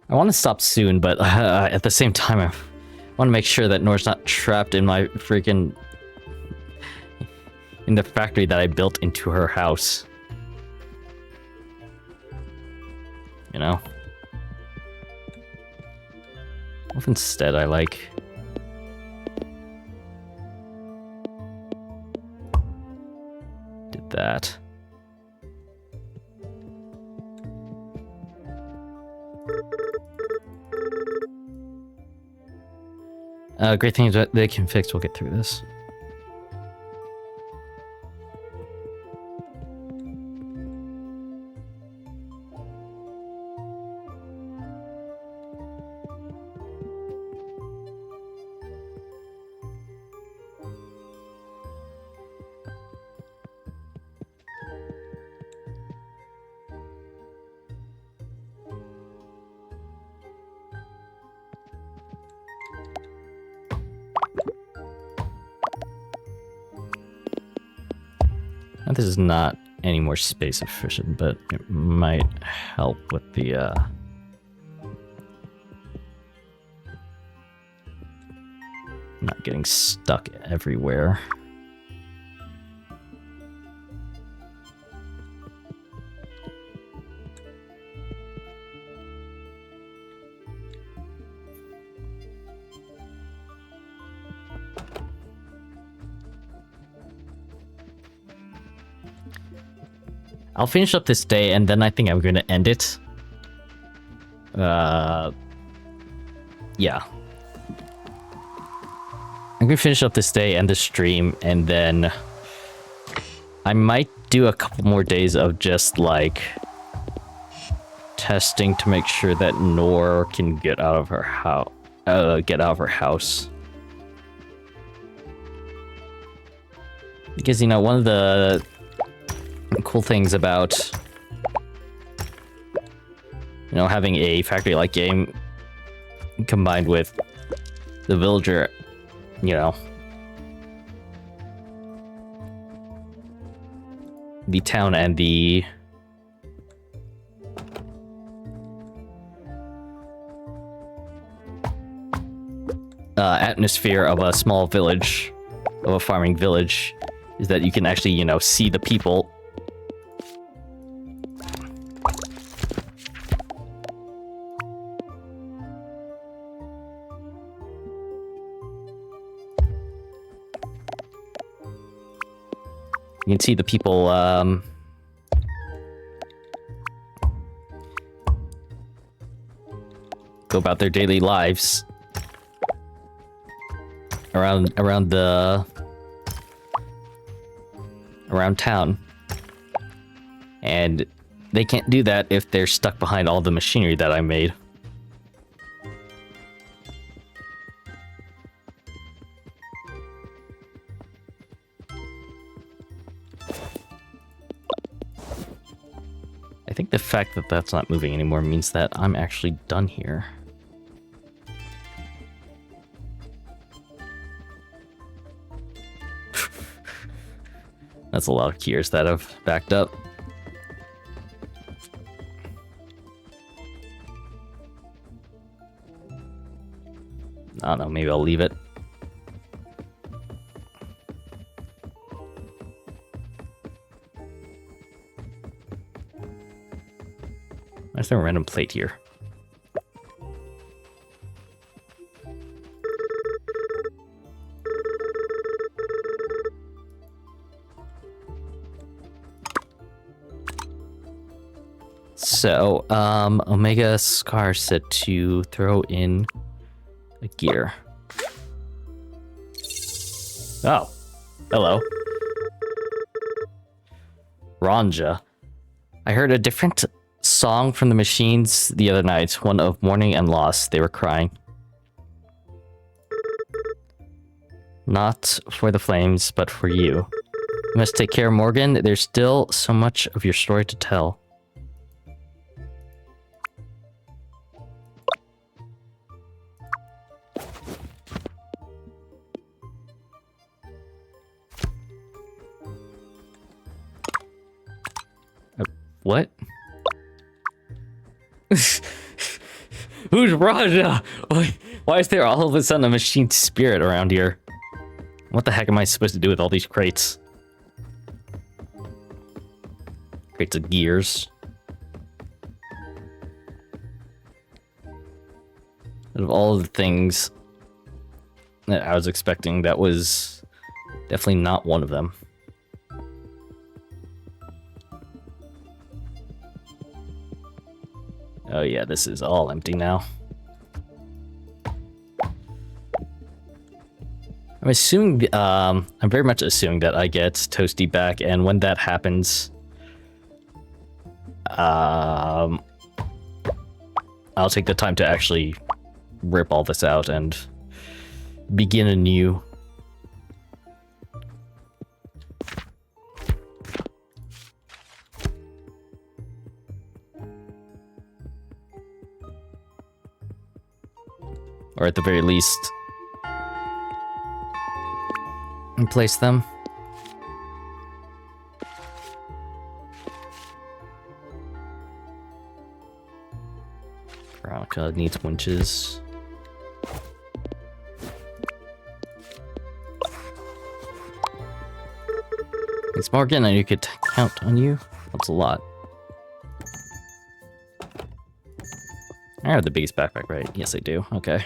A: I want to stop soon, but at the same time, I want to make sure that Nora's not trapped in my freaking... in the factory that I built into her house. You know? What if instead I, like... did that? Great things that they can fix. We'll get through this. Now, this is not any more space efficient, but it might help with the not getting stuck everywhere. I'll finish up this day, and then I think I'm going to end it. Yeah. I'm going to finish up this day, end the stream, and then I might do a couple more days of just, like, testing to make sure that Nor can get out of her house. Because, you know, one of the cool things about, you know, having a factory-like game combined with the villager, you know, the town and the atmosphere of a small village, of a farming village, is that you can actually, you know, see the people. You can see the people, go about their daily lives around town. And they can't do that if they're stuck behind all the machinery that I made. I think the fact that that's not moving anymore means that I'm actually done here. That's a lot of gears that have backed up. I don't know, maybe I'll leave it. There's a random plate here. So, Omega Scar said to throw in a gear. Oh, hello. Ranja. I heard a different song from the machines the other night, one of mourning and loss. They were crying. Not for the flames, but for you. You must take care, Morgan. There's still so much of your story to tell. What? Who's Raja? Why is there all of a sudden a machine spirit around here? What the heck am I supposed to do with all these crates? Crates of gears. Out of all of the things that I was expecting, that was definitely not one of them. Oh yeah, this is all empty now. I'm assuming, I'm very much assuming that I get Toasty back, and when that happens, I'll take the time to actually rip all this out and begin anew. Or at the very least, replace them. Veronica needs winches. Thanks, Morgan, and you could count on you. That's a lot. I have the biggest backpack, right? Yes, I do. Okay.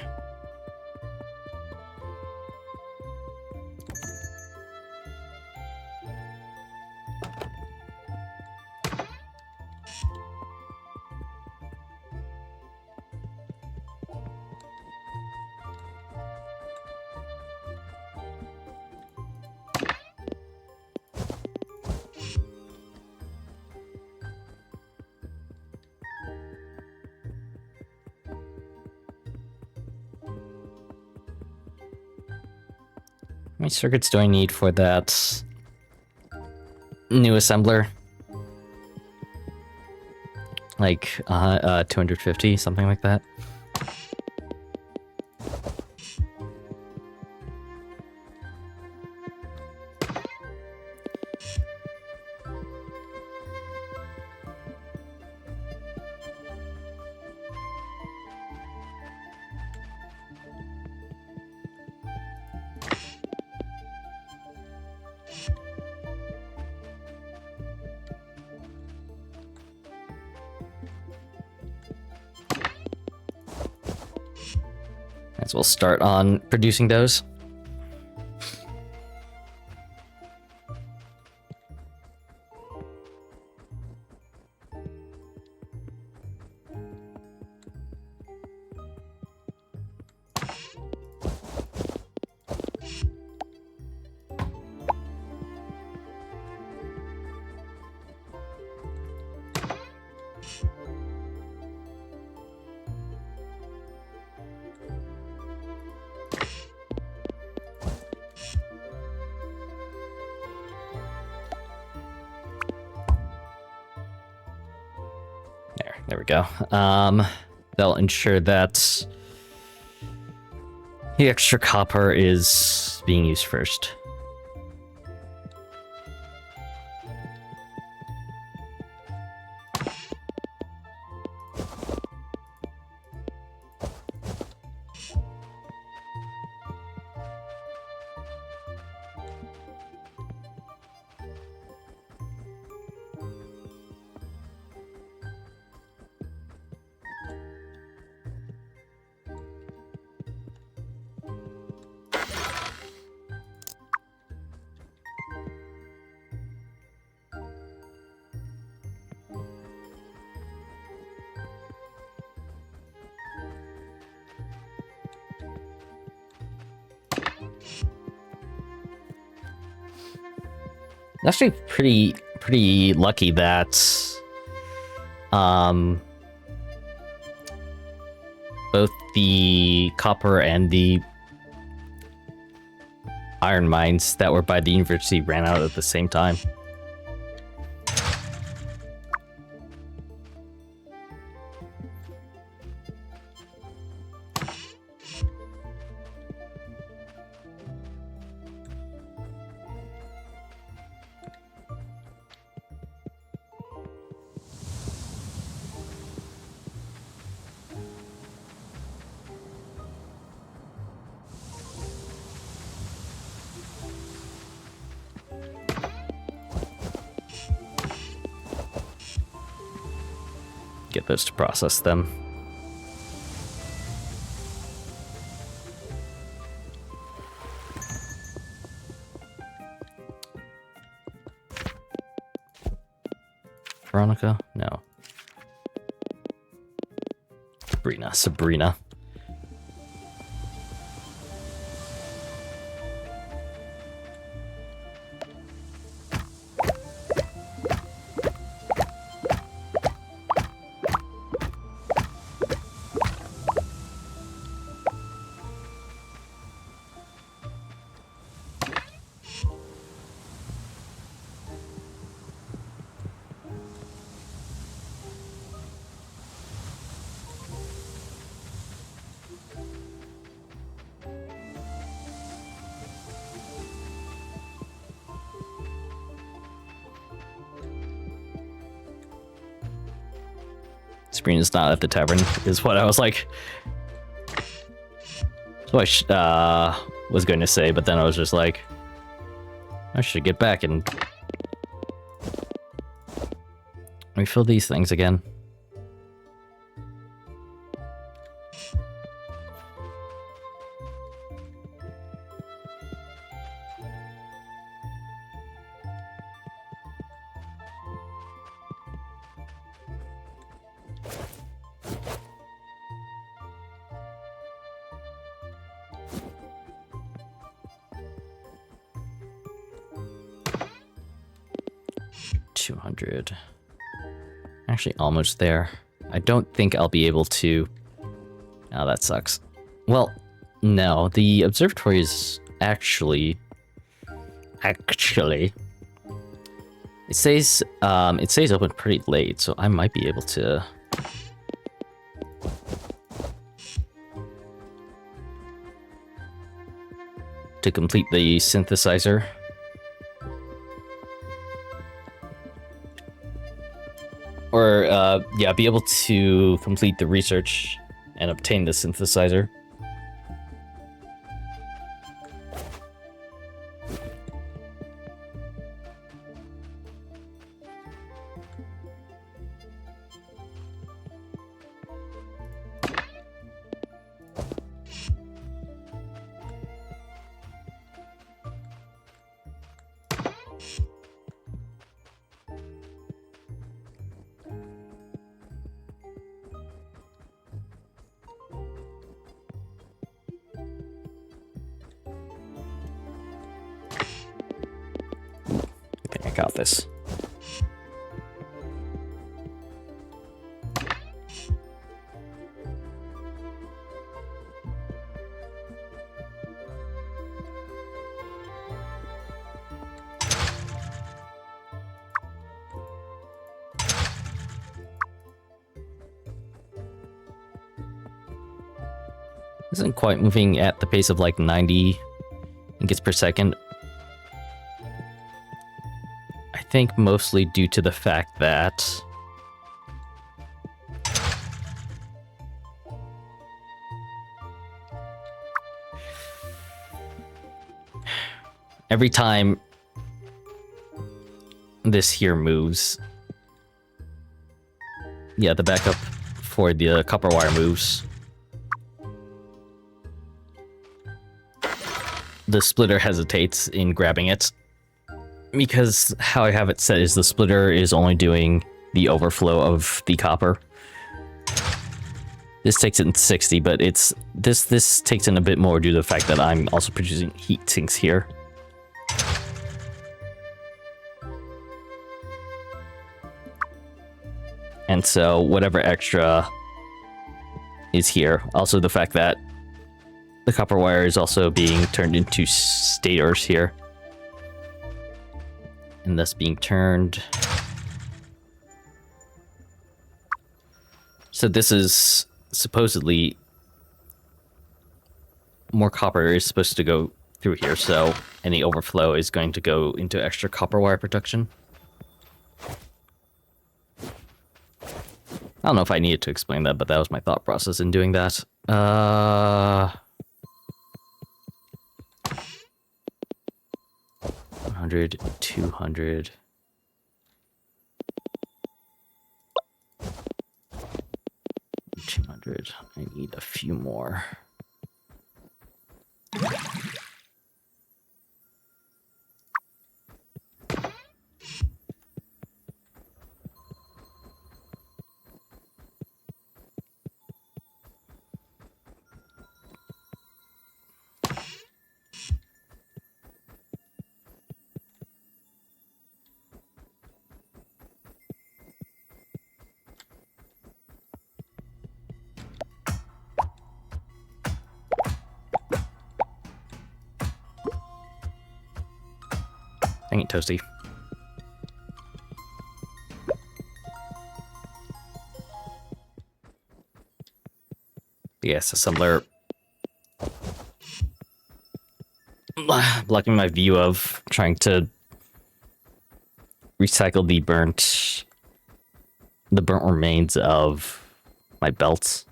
A: many circuits do I need for that new assembler? Like 250, something like that. As we'll start on producing those. There we go. They'll ensure that the extra copper is being used first. Actually pretty lucky that both the copper and the iron mines that were by the university ran out at the same time. Get those to process them. Veronica? No. Sabrina. Sabrina's not at the tavern, is what I was like. So I was going to say, but then I was just like, I should get back and refill these things again. Actually, almost there. I don't think I'll be able to... Oh, that sucks. Well, no. The observatory is actually Actually, it stays open pretty late, so I might be able to complete the synthesizer. Or, yeah, be able to complete the research and obtain the synthesizer. I think I got this. Isn't quite moving at the pace of like 90 ingots per second. I think mostly due to the fact that every time this here moves, yeah, the backup for the copper wire moves, the splitter hesitates in grabbing it. Because how I have it set is the splitter is only doing the overflow of the copper. This takes it in 60, but it's this takes in a bit more due to the fact that I'm also producing heat sinks here. And so whatever extra is here. Also the fact that the copper wire is also being turned into stators here. And thus being turned. So this is supposedly more copper is supposed to go through here, so any overflow is going to go into extra copper wire production. I don't know if I needed to explain that, but that was my thought process in doing that. 100, 200. 200. I need a few more. Dang it, Toasty. Yes, assembler blocking my view of trying to recycle the burnt remains of my belts.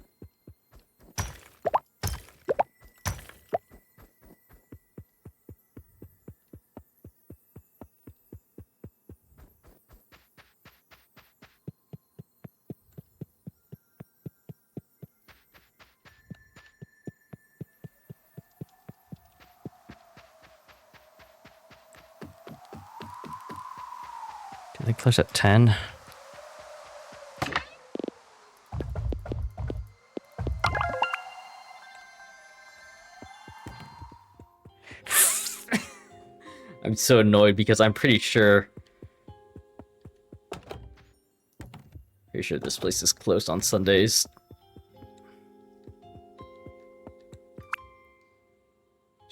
A: Do they close at 10? I'm so annoyed because I'm pretty sure this place is closed on Sundays.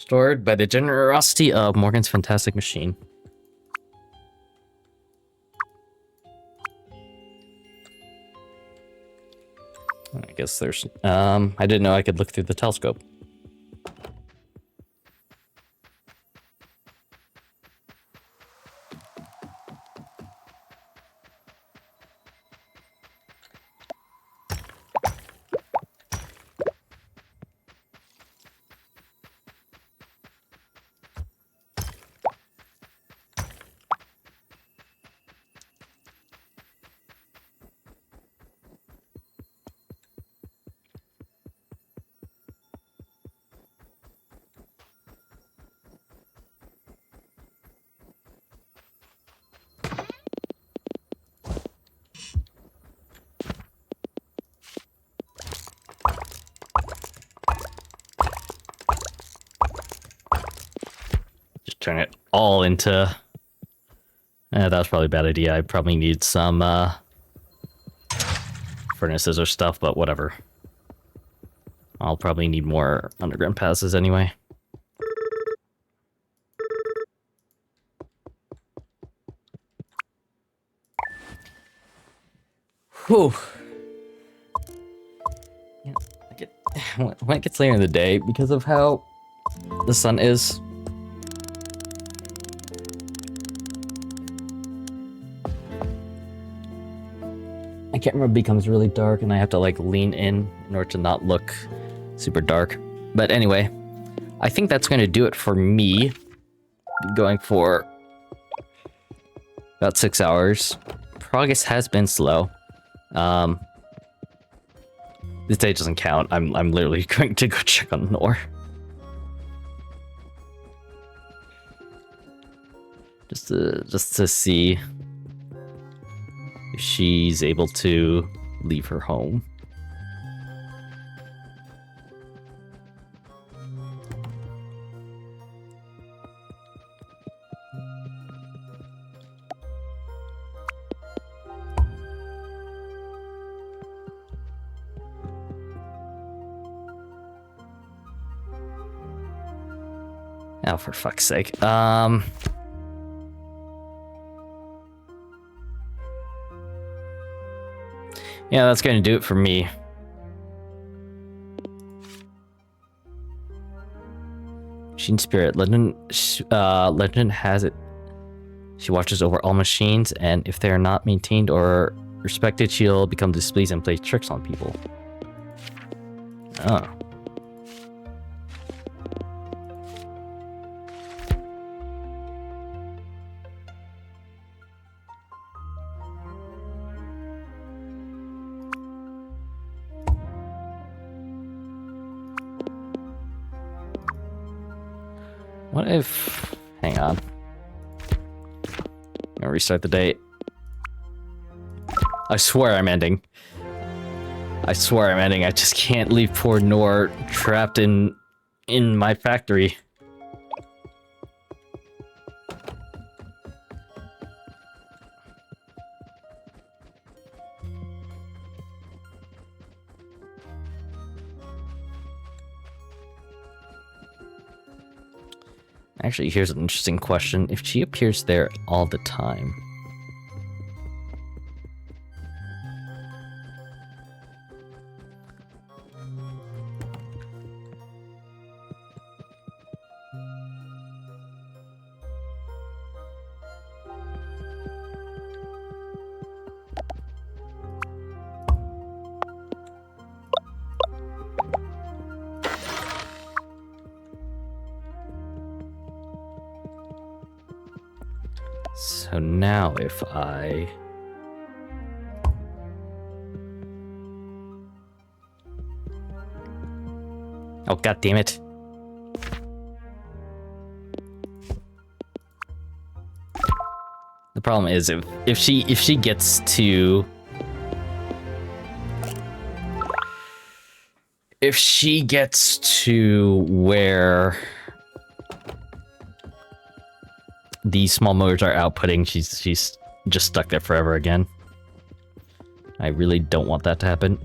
A: Stored by the generosity of Morgan's fantastic machine. I guess there's... I didn't know I could look through the telescope. Turn it all into... that was probably a bad idea. I probably need some furnaces or stuff, but whatever. I'll probably need more underground passes anyway. Whew. Yeah, when it gets later in the day, because of how the sun is, I can't remember, it becomes really dark and I have to like lean in order to not look super dark. But anyway, I think that's going to do it for me. Going for about 6 hours. Progress has been slow. This day doesn't count. I'm literally going to go check on Nor. Just to see if she's able to leave her home. Oh, for fuck's sake. Yeah, that's going to do it for me. Machine Spirit. Legend has it. She watches over all machines, and if they are not maintained or respected, she'll become displeased and play tricks on people. Oh. What if... Hang on. I'm gonna restart the date. I swear I'm ending. I swear I'm ending. I just can't leave poor Nor trapped in my factory. Actually, here's an interesting question. If she appears there all the time... So now if I... Oh, god damn it. The problem is if she gets to... If she gets to where these small motors are outputting, she's just stuck there forever again. I really don't want that to happen.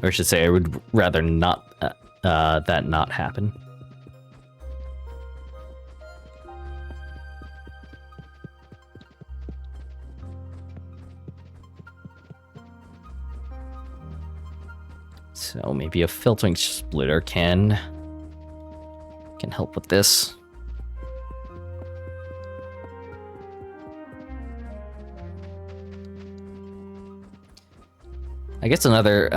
A: Or I should say, I would rather not that not happen. So maybe a filtering splitter can help with this. I guess another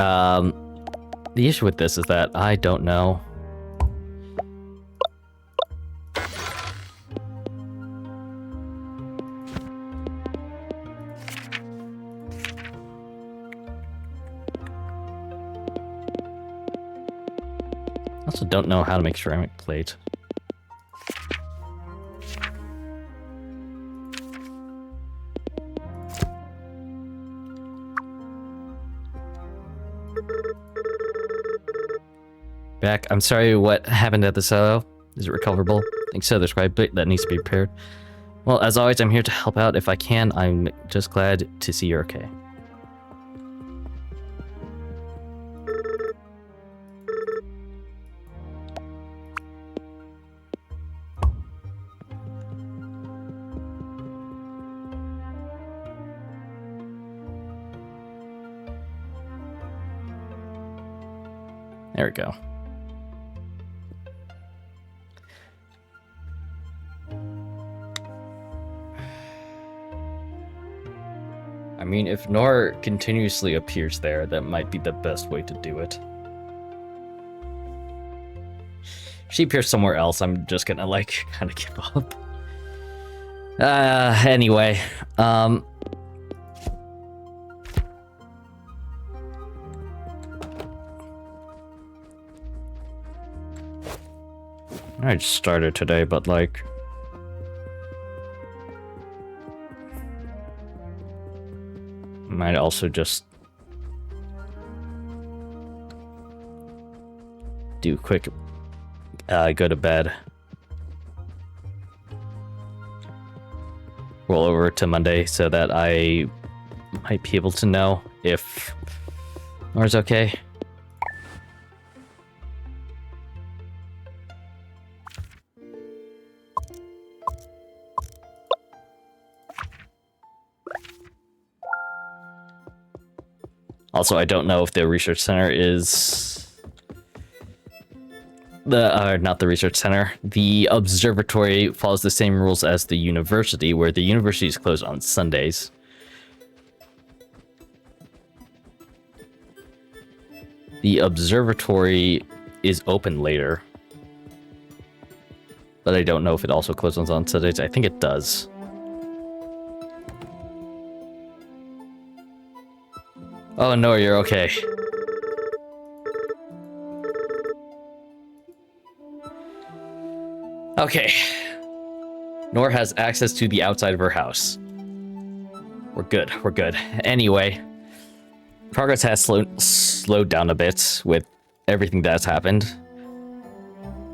A: the issue with this is that I don't know. I also don't know how to make ceramic plate. Back. I'm sorry, what happened at the silo? Is it recoverable? I think so. There's quite a bit that needs to be repaired. Well, as always, I'm here to help out if I can. I'm just glad to see you're okay. There we go. I mean, if Nor continuously appears there, that might be the best way to do it. If she appears somewhere else, I'm just gonna, like, kind of give up. Anyway, I just started today, but, like, might also just do quick go to bed, roll over to Monday so that I might be able to know if Nora's okay. Also, I don't know if the research center is not the research center. The observatory follows the same rules as the university, where the university is closed on Sundays. The observatory is open later, but I don't know if it also closes on Sundays. I think it does. Oh no, you're okay. Okay. Nor has access to the outside of her house. We're good, we're good. Anyway, progress has slowed down a bit with everything that's happened.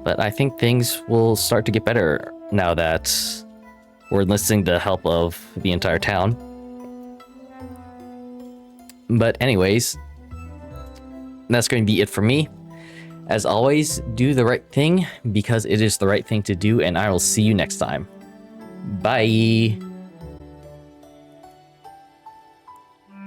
A: But I think things will start to get better now that we're enlisting the help of the entire town. But anyways, that's going to be it for me. As always, do the right thing because it is the right thing to do, and I will see you next time. Bye.